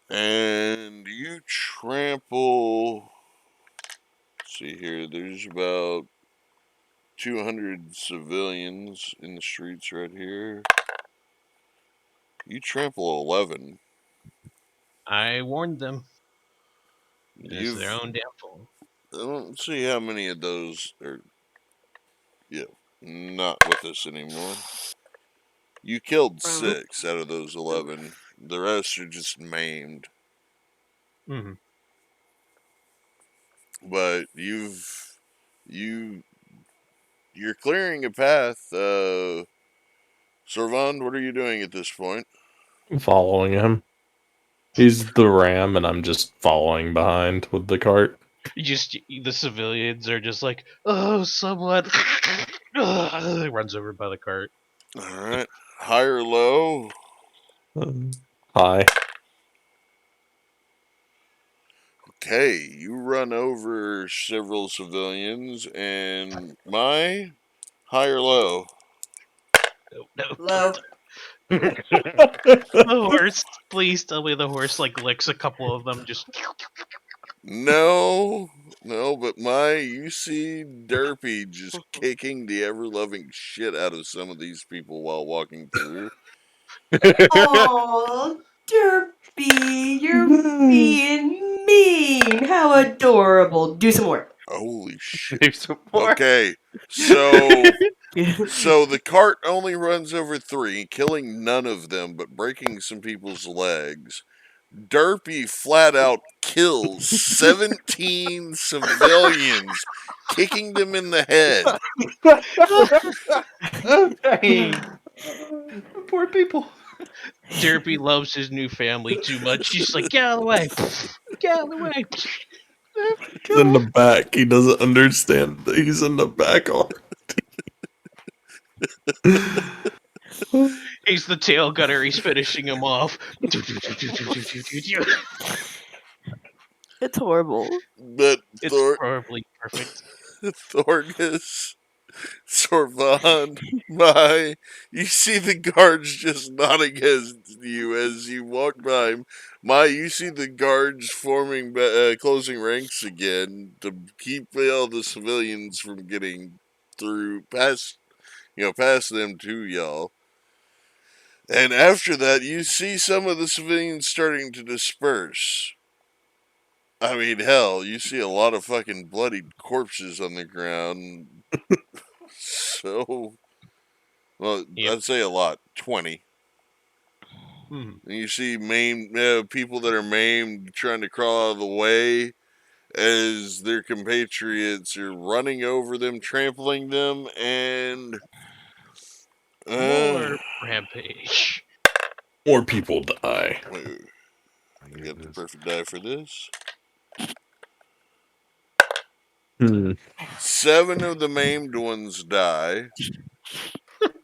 and you trample. Let's see here, there's about 200 civilians in the streets right here. You trample 11.
I warned them. It's their
You've.
own damn fault.
I don't see how many of those are, not with us anymore. You killed 6 out of those 11. The rest are just maimed.
Mm-hmm.
But you you're clearing a path. Servand, what are you doing at this point?
Following him. He's the ram, and I'm just following behind with the cart.
The civilians are just like, oh, someone runs over by the cart.
All right, high or low?
Hi.
Okay, you run over several civilians, and my high or low?
No, no, don't
Low.
The horse. Please tell me the horse like licks a couple of them. Just
No, but you see Derpy just kicking the ever-loving shit out of some of these people while walking through.
Oh, Derpy, you're being mean. How adorable. Do some more.
Holy shit.
There's some more.
Okay, so the cart only runs over 3, killing none of them, but breaking some people's legs. Derpy flat out kills 17 civilians, kicking them in the head.
Dang. Poor people.
Derpy loves his new family too much. He's like, get out of the way. Get out of the way.
He's in the back. He doesn't understand that he's in the back already.
He's the tail gunner. He's finishing him off.
It's horrible.
But
It's probably perfect.
Thorgus, Sorvan, you see the guards just nodding at you as you walk by him. You see the guards forming, closing ranks again to keep all the civilians from getting through past them to y'all. And after that, you see some of the civilians starting to disperse. I mean, hell, you see a lot of fucking bloodied corpses on the ground. So, well,
Yep.
I'd say a lot. 20.
Hmm.
And you see maimed people that are maimed trying to crawl out of the way as their compatriots are running over them, trampling them, and
More rampage.
More people die.
wait, I got the perfect die for this. 7 of the maimed ones die,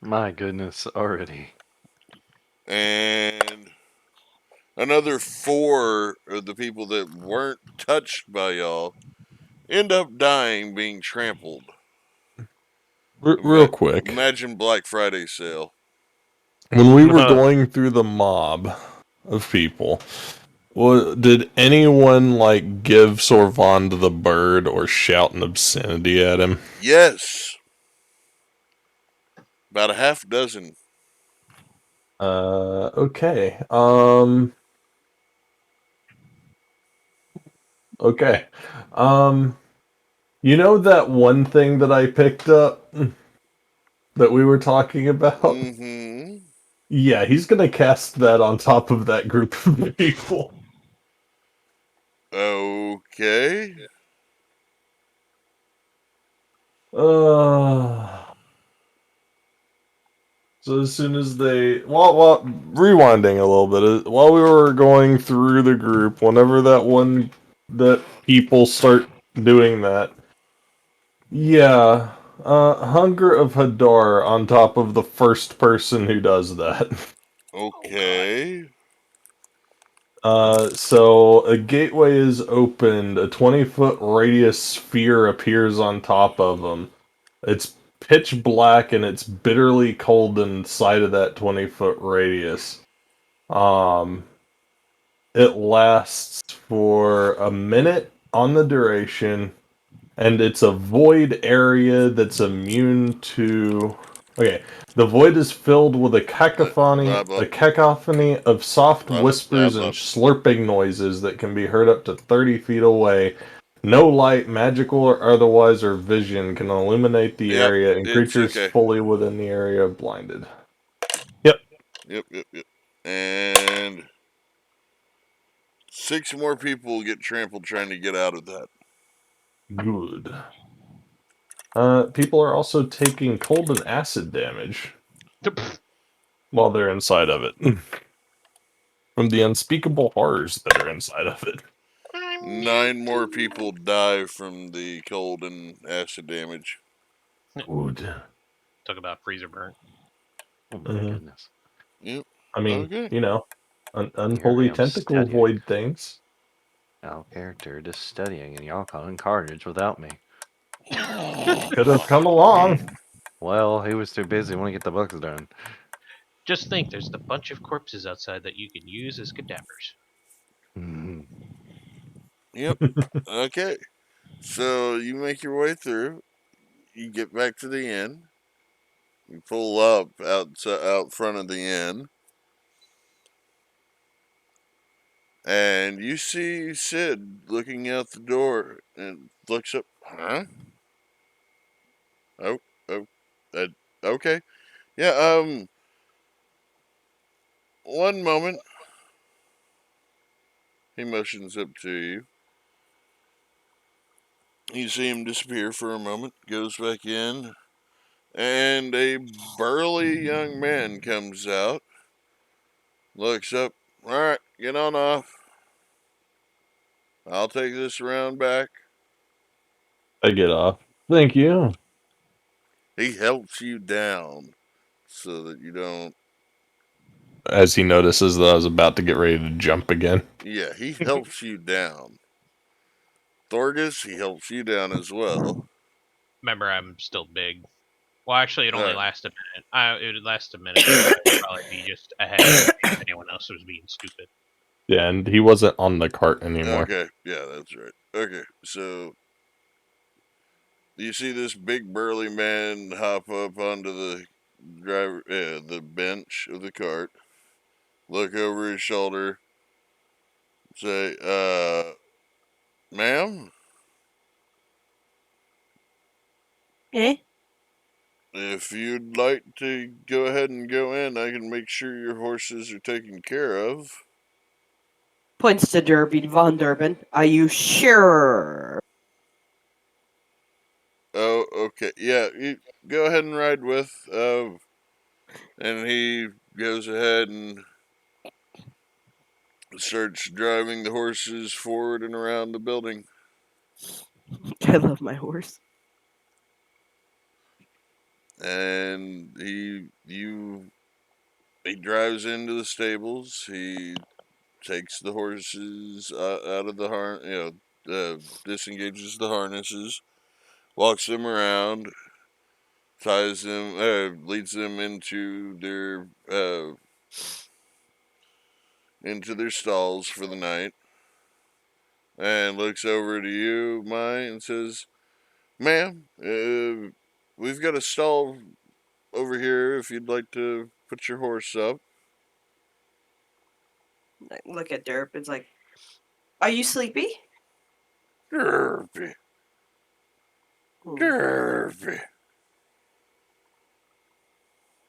My goodness, already.
and another 4 of the people that weren't touched by y'all end up dying, being trampled.
Real quick.
Imagine Black Friday sale.
When we were going through the mob of people, did anyone like give Sorvand the bird or shout an obscenity at him?
Yes. About a half dozen.
Okay. Okay. You know that one thing that I picked up that we were talking about?
Mm-hmm.
Yeah, he's gonna cast that on top of that group of people.
Okay.
So as soon as they, while rewinding a little bit, while we were going through the group, whenever that people start doing that, yeah, Hunger of Hadar on top of the first person who does that.
Okay.
So a gateway is opened, a 20-foot radius sphere appears on top of them. It's pitch black and it's bitterly cold inside of that 20-foot radius. It lasts for a minute on the duration, and it's a void area that's immune to... Okay, the void is filled with a cacophony of soft whispers and slurping noises that can be heard up to 30 feet away. No light, magical or otherwise, or vision can illuminate the area, and creatures fully within the area are blinded. Yep.
Yep. And 6 more people get trampled trying to get out of that.
Good. People are also taking cold and acid damage while they're inside of it. From the unspeakable horrors that are inside of it.
9 more people die from the cold and acid damage.
Good.
Talk about freezer burn.
Oh my goodness.
Yep.
I mean, you know, unholy tentacle
studying.
void things.
Our character just studying, and y'all calling carnage without me.
Could have come along.
Well, he was too busy when he get the books done.
Just think, there's a bunch of corpses outside that you can use as cadavers.
Mhm.
Yep. Okay. So you make your way through. You get back to the inn. You pull up out front of the inn, and you see Sid looking out the door and looks up. Huh? Oh, oh, uh, okay. Yeah. One moment. He motions up to you. You see him disappear for a moment. Goes back in, and a burly young man comes out. Looks up. All right, get on off. I'll take this around back.
I get off. Thank you.
He helps you down so that you don't.
As he notices that I was about to get ready to jump again.
Yeah, he helps you down. Thorgus, he helps you down as well.
Remember, I'm still big. Well, actually, it only
Alright.
lasts a minute. It would last a minute, so I'd probably be just ahead of him if anyone else was being stupid.
Yeah, and he wasn't on the cart anymore.
Okay, yeah, that's right. Okay, so you see this big burly man hop up onto the bench of the cart, look over his shoulder, say, ma'am,
Eh?
if you'd like to go ahead and go in, I can make sure your horses are taken care of.
Points to Derby Von Durbin. Are you sure?
Oh, okay. Yeah, you go ahead and ride with. And he goes ahead and starts driving the horses forward and around the building.
I love my horse.
And he drives into the stables. He takes the horses out of the disengages the harnesses, walks them around, ties them, leads them into their stalls for the night, and looks over to you, Mai, and says, "Ma'am, we've got a stall over here if you'd like to put your horse up."
I look at Derp. It's like, are you sleepy?
Derpy,
Hmm.
derpy.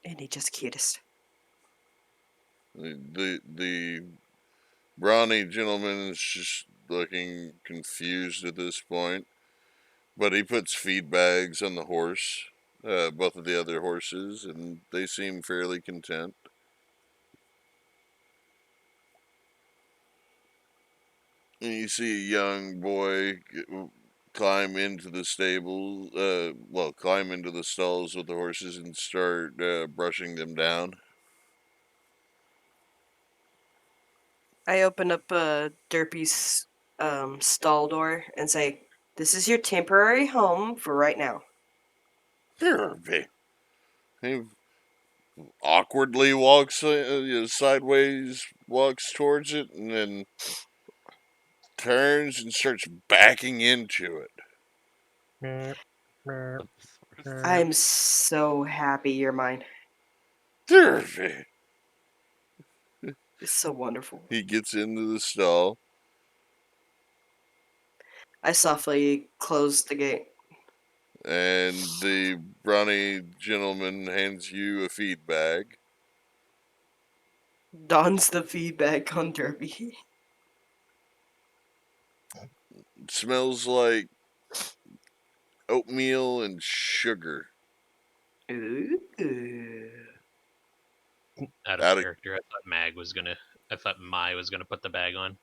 And he just cutest.
The brawny gentleman is just looking confused at this point, but he puts feed bags on the horse, both of the other horses, and they seem fairly content. And you see a young boy climb into the climb into the stalls with the horses and start brushing them down.
I open up Derpy's stall door and say, "This is your temporary home for right now."
Derpy. He awkwardly walks sideways, walks towards it, and then turns and starts backing into it.
I'm so happy you're mine.
Derpy.
It's so wonderful.
He gets into the stall.
I softly closed the gate.
And the brawny gentleman hands you a feed bag.
Dons the feedback on Derpy.
It smells like oatmeal and sugar.
Ooh.
Out of
Out of
character, I thought Mai was gonna put the bag on.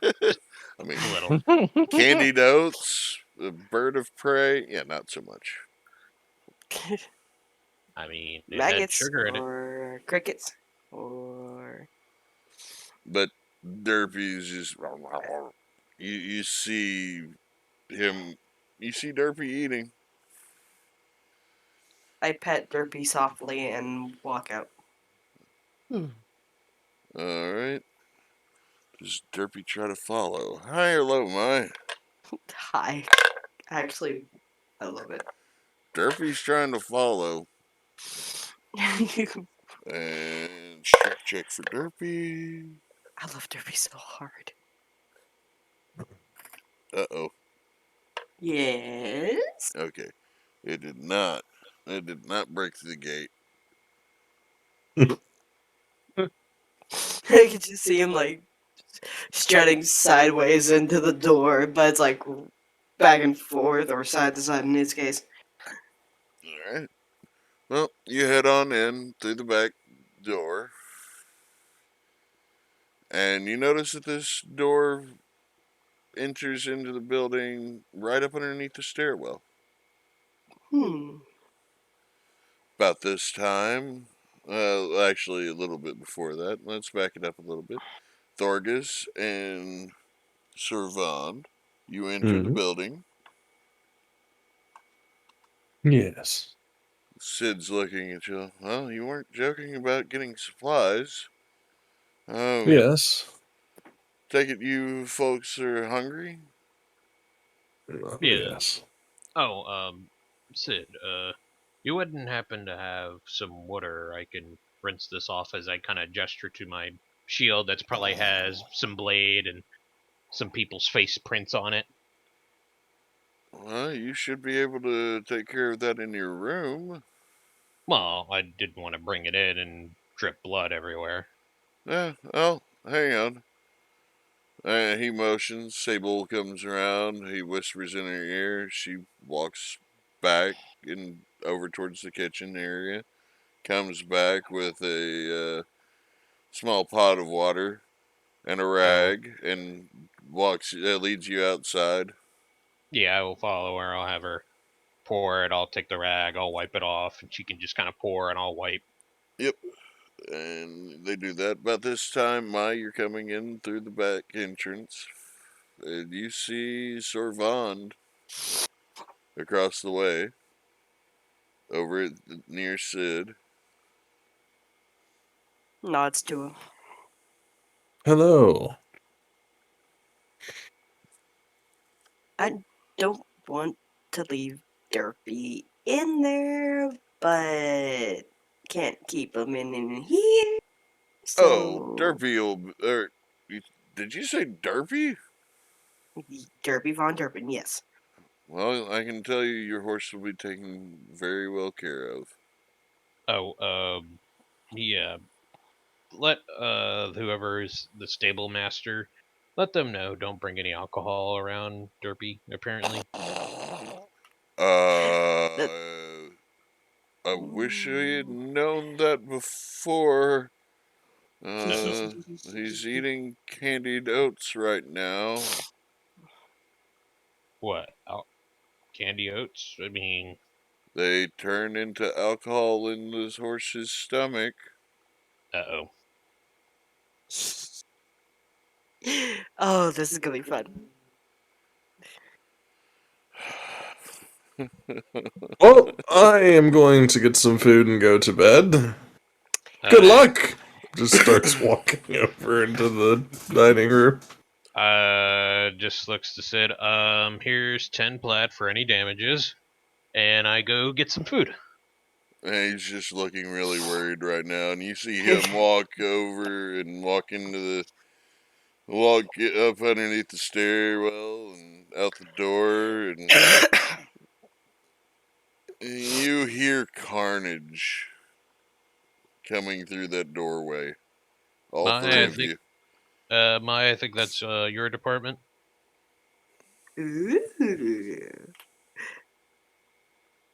I mean,
A little.
candied oats, a bird of prey. Yeah, not so much.
I mean, it had
Maggots
sugar in it.
or crickets or
But Derpy's just. You see him. You see Derpy eating.
I pet Derpy softly and walk out.
Alright. Does Derpy try to follow? High or low, my?
Hi. Actually, I love it.
Derpy's trying to follow.
I
And strength check for Derpy.
love Derpy so hard.
Uh-oh.
Yes?
Okay. It did not. It did not break the gate.
I could just see him like strutting sideways into the door, but it's like back and forth or side to side in his case.
Alright. Well, you head on in through the back door. And you notice that this door enters into the building right up underneath the stairwell. About this time, actually a little bit before that, let's back it up a little bit. Thorgus and Servand, you enter the building.
Yes.
Sid's looking at you. Well, you weren't joking about getting supplies.
Yes.
Take it you folks are hungry?
Yeah.
Yes.
Oh, Sid, you wouldn't happen to have some water I can rinse this off as I kind of gesture to my shield that's probably has some blade and some people's face prints on it.
Well, you should be able to take care of that in your room.
Well, I didn't want to bring it in and drip blood everywhere.
Yeah, well, hang on. He motions. Sable comes around. He whispers in her ear. She walks back and over towards the kitchen area. Comes back with a small pot of water and a rag, and leads you outside.
Yeah, I will follow her. I'll have her pour it. I'll take the rag. I'll wipe it off, and she can just kind of pour, and I'll wipe.
Yep. And they do that. About this time, Mai, you're coming in through the back entrance. And you see Sorvand across the way, over near Sid.
Nods to him.
Hello.
I don't want to leave Derpy in there, but can't keep him in here.
Oh,
So
Derpy did you say Derpy?
Derpy Von Derpin, yes.
Well, I can tell you your horse will be taken very well care of.
Oh, yeah. Let whoever is the stable master, let them know. Don't bring any alcohol around Derpy. Apparently.
Uh,
That-
I wish I had known that before. He's eating candied oats right now.
What? Candy oats? I mean,
They turn into alcohol in this horse's stomach.
oh.
Oh, this is gonna be fun.
Well, I am going to get some food and go to bed. Good
Uh,
luck! Just starts walking over into the dining room.
just looks to Sid. Here's 10 plat for any damages, and I go get some food.
And he's just looking really worried right now. And you see him walk over and walk up underneath the stairwell and out the door. And you hear carnage coming through that doorway. All three
I
of
think,
you.
I think that's your department.
Ooh.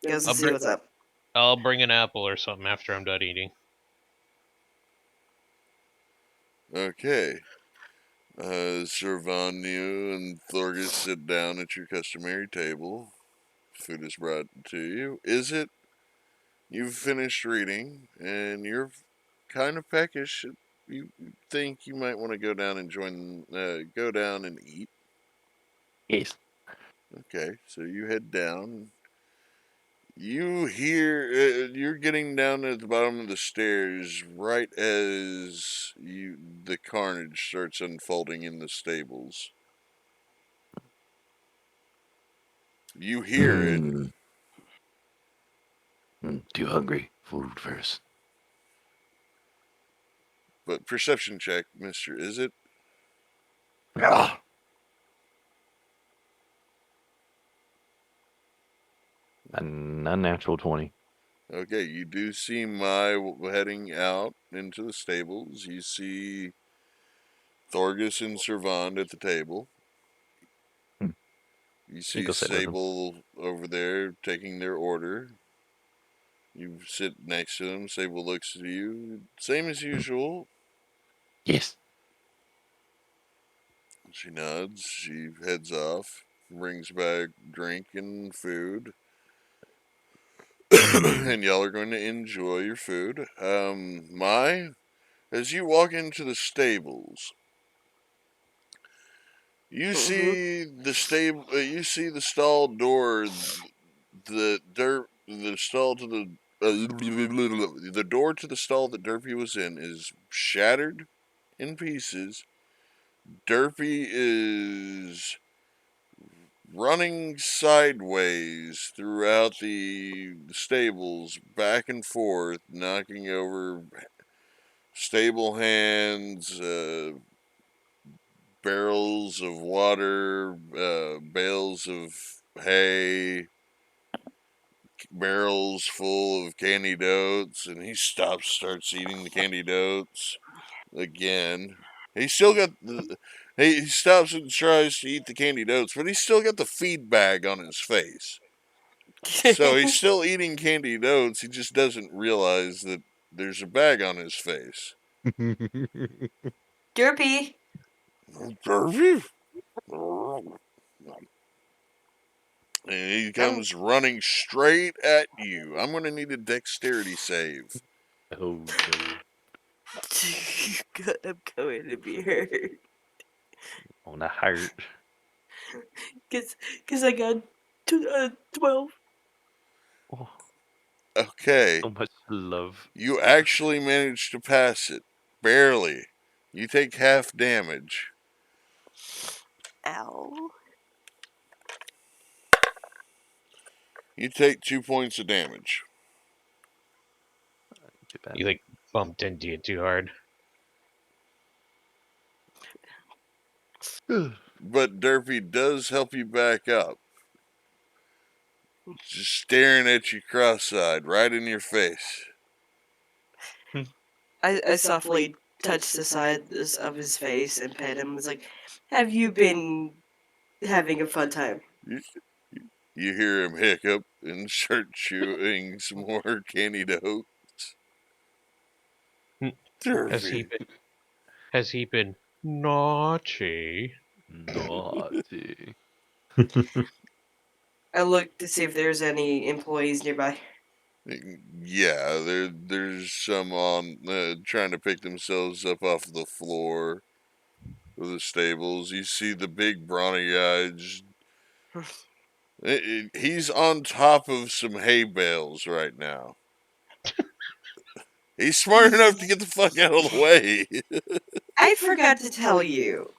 Goes to
I'll
see
bring,
what's up.
I'll bring an apple or something after I'm done eating.
Okay. Servanio and Thorgus sit down at your customary table. Food is brought to you. Is it? You've finished reading, and you're kind of peckish. You think you might want to go down and go down and eat.
Yes.
Okay, so you head down. You hear you're getting down at the bottom of the stairs right as the carnage starts unfolding in the stables. You hear it,
Too hungry. Food first.
but perception check, Mister. Is it?
Ah!
An unnatural 20.
Okay, you do see Mai heading out into the stables. You see Thorgus and Servand at the table.
Hmm.
You see
go sit with him.
Sable over there taking their order. You sit next to them. Sable looks at you. Same as usual.
Yes.
She nods. She heads off. Brings back drink and food. And y'all are going to enjoy your food. Mai, as you walk into the stables, you see the stable. You see the stall door. The stall to the door to the stall that Derpy was in is shattered in pieces. Derpy is running sideways throughout the stables, back and forth, knocking over stable hands, barrels of water, bales of hay, barrels full of candied oats, and he starts eating the candied oats again. He still got the. He stops and tries to eat the candied oats, but he's still got the feed bag on his face. So he's still eating candied oats. He just doesn't realize that there's a bag on his face.
Derpy.
And he comes running straight at you. I'm going to need a dexterity save.
Oh no.
God, I'm going to be hurt.
On the heart.
Cause I got 12.
Oh,
Okay,
so much love.
you actually managed to pass it. Barely. You take half damage.
Ow.
You take 2 points of damage.
Too bad.
You like bumped into you too hard.
But Derpy does help you back up. Just staring at you cross-eyed, right in your face.
I softly touched the side of his face and pet him. It's like, have you been having a fun time?
You hear him hiccup and start chewing some more candied oats.
Has he
Derpy.
been? Has he been naughty?
Naughty.
I look to see if there's any employees nearby.
Yeah, there's some on trying to pick themselves up off the floor of the stables. You see the big brawny guy. He's on top of some hay bales right now. He's smart enough to get the fuck out of the way.
I forgot to tell you.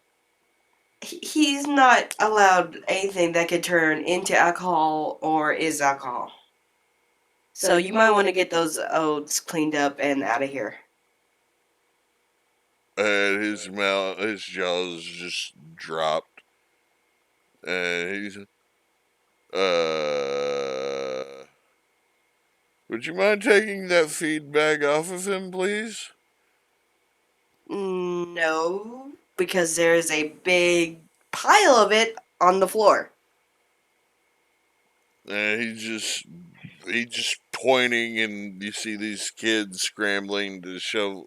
He's not allowed anything that could turn into alcohol or is alcohol. So you might want to get those oats cleaned up and out of here.
And his jaws just dropped. And he's, would you mind taking that feed bag off of him, please?
No, because there's a big pile of it on the floor.
And he's just pointing, and you see these kids scrambling to shovel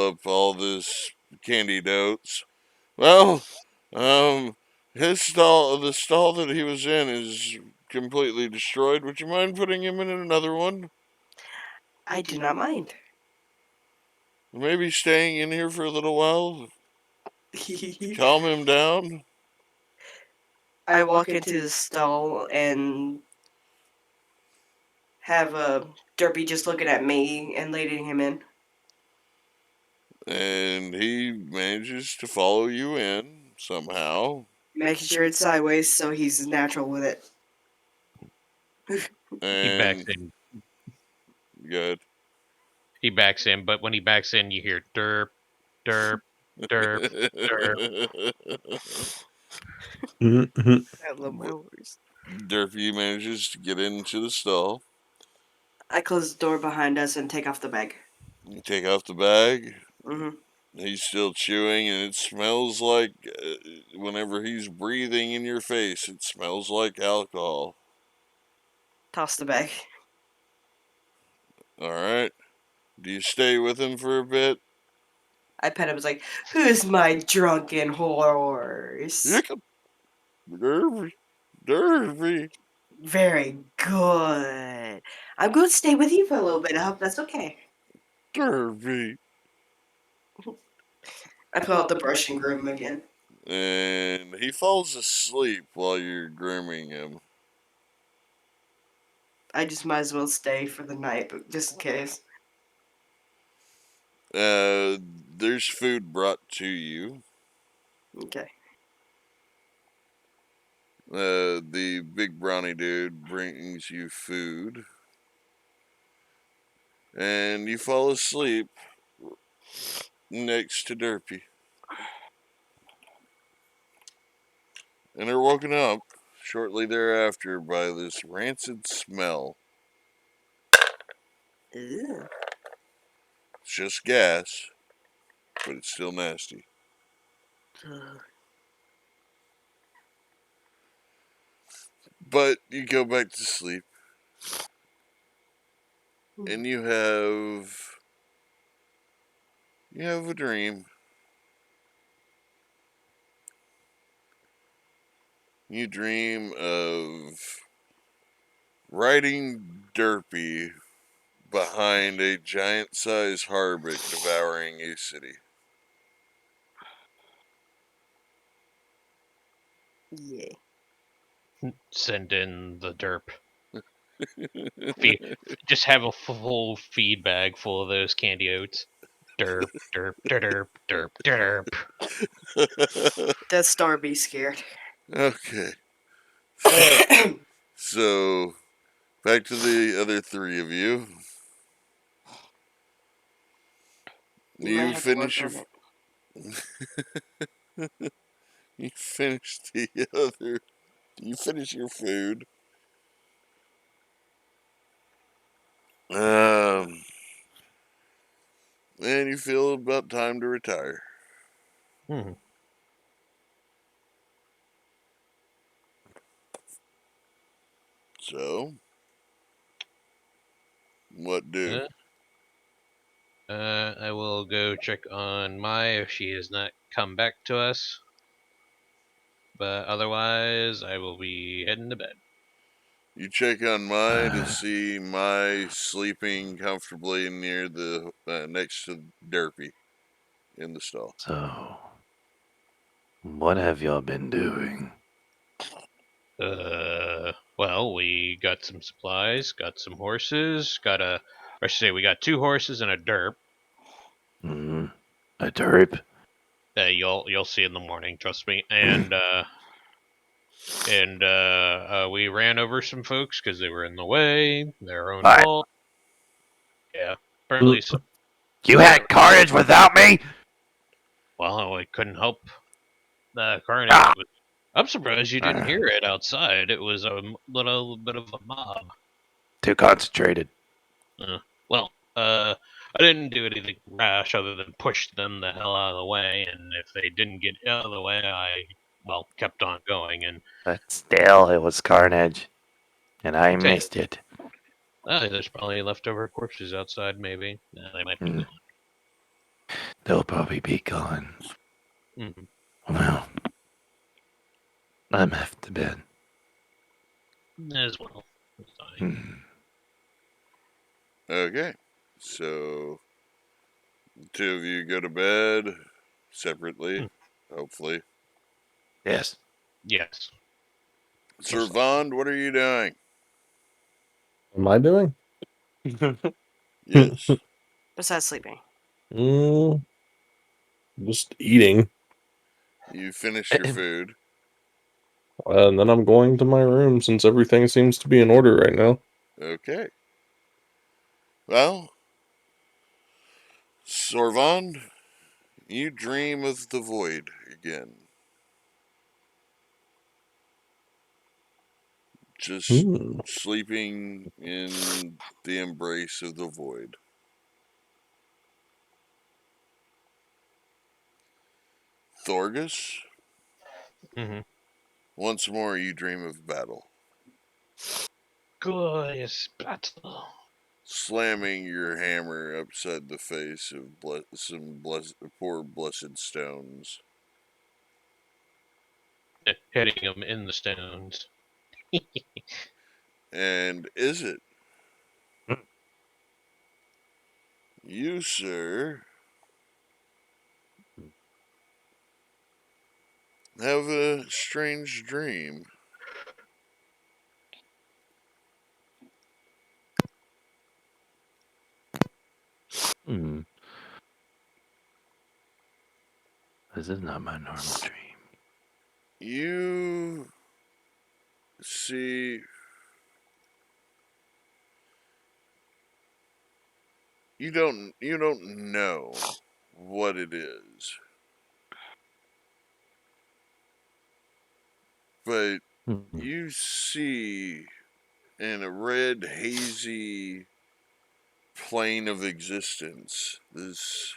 up all this candied oats. Well, the stall that he was in is completely destroyed. Would you mind putting him in another one?
I do not mind.
Maybe staying in here for a little while, calm him down.
I walk into the stall and have Derpy just looking at me and leading him in.
And he manages to follow you in somehow.
Making sure it's sideways so he's natural with it.
He backs
And
in.
good.
He backs in, but when he backs in, you hear derp, derp, derp, derp.
I love my horse.
Derpy manages to get into the stall.
I close the door behind us and take off the bag.
You take off the bag.
Mm-hmm.
He's still chewing, and it smells like, whenever he's breathing in your face, it smells like alcohol.
Toss the bag.
Alright. Do you stay with him for a bit?
I pet him. I was like, "Who's my drunken horse?"
Hiccup. Derpy. Derpy.
Very good. I'm going to stay with you for a little bit. I hope that's okay.
Derpy.
I pull out the brush and groom him again.
And he falls asleep while you're grooming him.
I just might as well stay for the night, but just in case.
There's food brought to you.
Okay.
The big brawny dude brings you food. And you fall asleep next to Derpy. And are woken up shortly thereafter by this rancid smell.
Ew.
It's just gas, but it's still nasty. But you go back to sleep, and you have a dream. You dream of riding Derpy behind a giant-sized harbic devouring a city.
Yeah.
Send in the derp. Just have a full feed bag full of those candy oats. Derp, derp, derp, derp, derp.
Does Star be scared?
Okay. So, back to the other three of you.
You might
You
have to work
finish your
on it.
you finish the other. You finish your food. And you feel about time to retire.
Hmm.
So, what do?
I will go check on Mai if she has not come back to us. But otherwise, I will be heading to bed.
You check on Mai to see Mai sleeping comfortably near the next to Derpy in the stall.
So, what have y'all been doing?
Well, we got some supplies, got some horses, or I should say, we got 2 horses and a derp.
A derp?
You'll see in the morning, trust me. And we ran over some folks because they were in the way, their own
What?
fault. Yeah, apparently.
You had carnage without me?
Well, I couldn't help the carnage.
Ah!
I'm surprised you didn't hear it outside. It was a little bit of a mob.
Too concentrated.
Well, I didn't do anything rash other than push them the hell out of the way, and if they didn't get out of the way, I kept on going. And
But still, it was carnage. And I missed it.
There's probably leftover corpses outside, maybe. They might be gone.
They'll probably be gone.
Mm-hmm.
Well, I'm off to bed.
As well.
Okay, so the two of you go to bed separately, hopefully.
Yes.
Yes.
Sir Vond, what are you doing?
am I doing?
Yes.
Besides sleeping.
Just eating.
You finished your food.
And then I'm going to my room since everything seems to be in order right now.
Okay. Well, Sorvan, you dream of the void again. Just
Hmm.
sleeping in the embrace of the void. Thorgus,
Mm-hmm.
once more you dream of battle.
Glorious battle.
Slamming your hammer upside the face of poor blessed stones.
Hitting him in the stones.
And is it you, sir, have a strange dream?
Hmm. This is not my normal dream.
You see, you don't know what it is, but
Hmm.
you see in a red hazy plane of existence this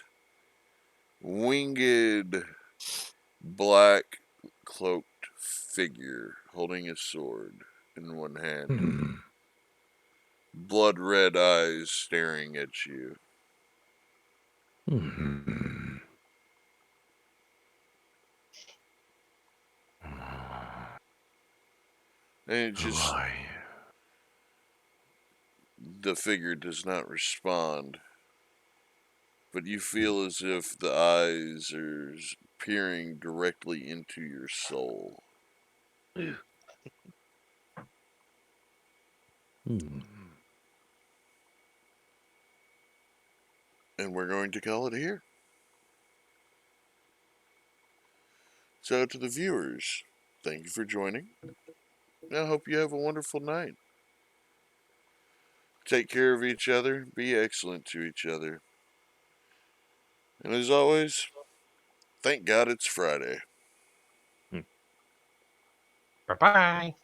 winged black cloaked figure holding a sword in one hand,
Hmm.
blood red eyes staring at you.
Hmm.
And it
Who
just,
are you?
the figure does not respond, but you feel as if the eyes are peering directly into your soul.
Hmm.
And we're going to call it here. So, to the viewers, thank you for joining. I hope you have a wonderful night. Take care of each other, be excellent to each other. And as always, thank God it's Friday.
Bye-bye.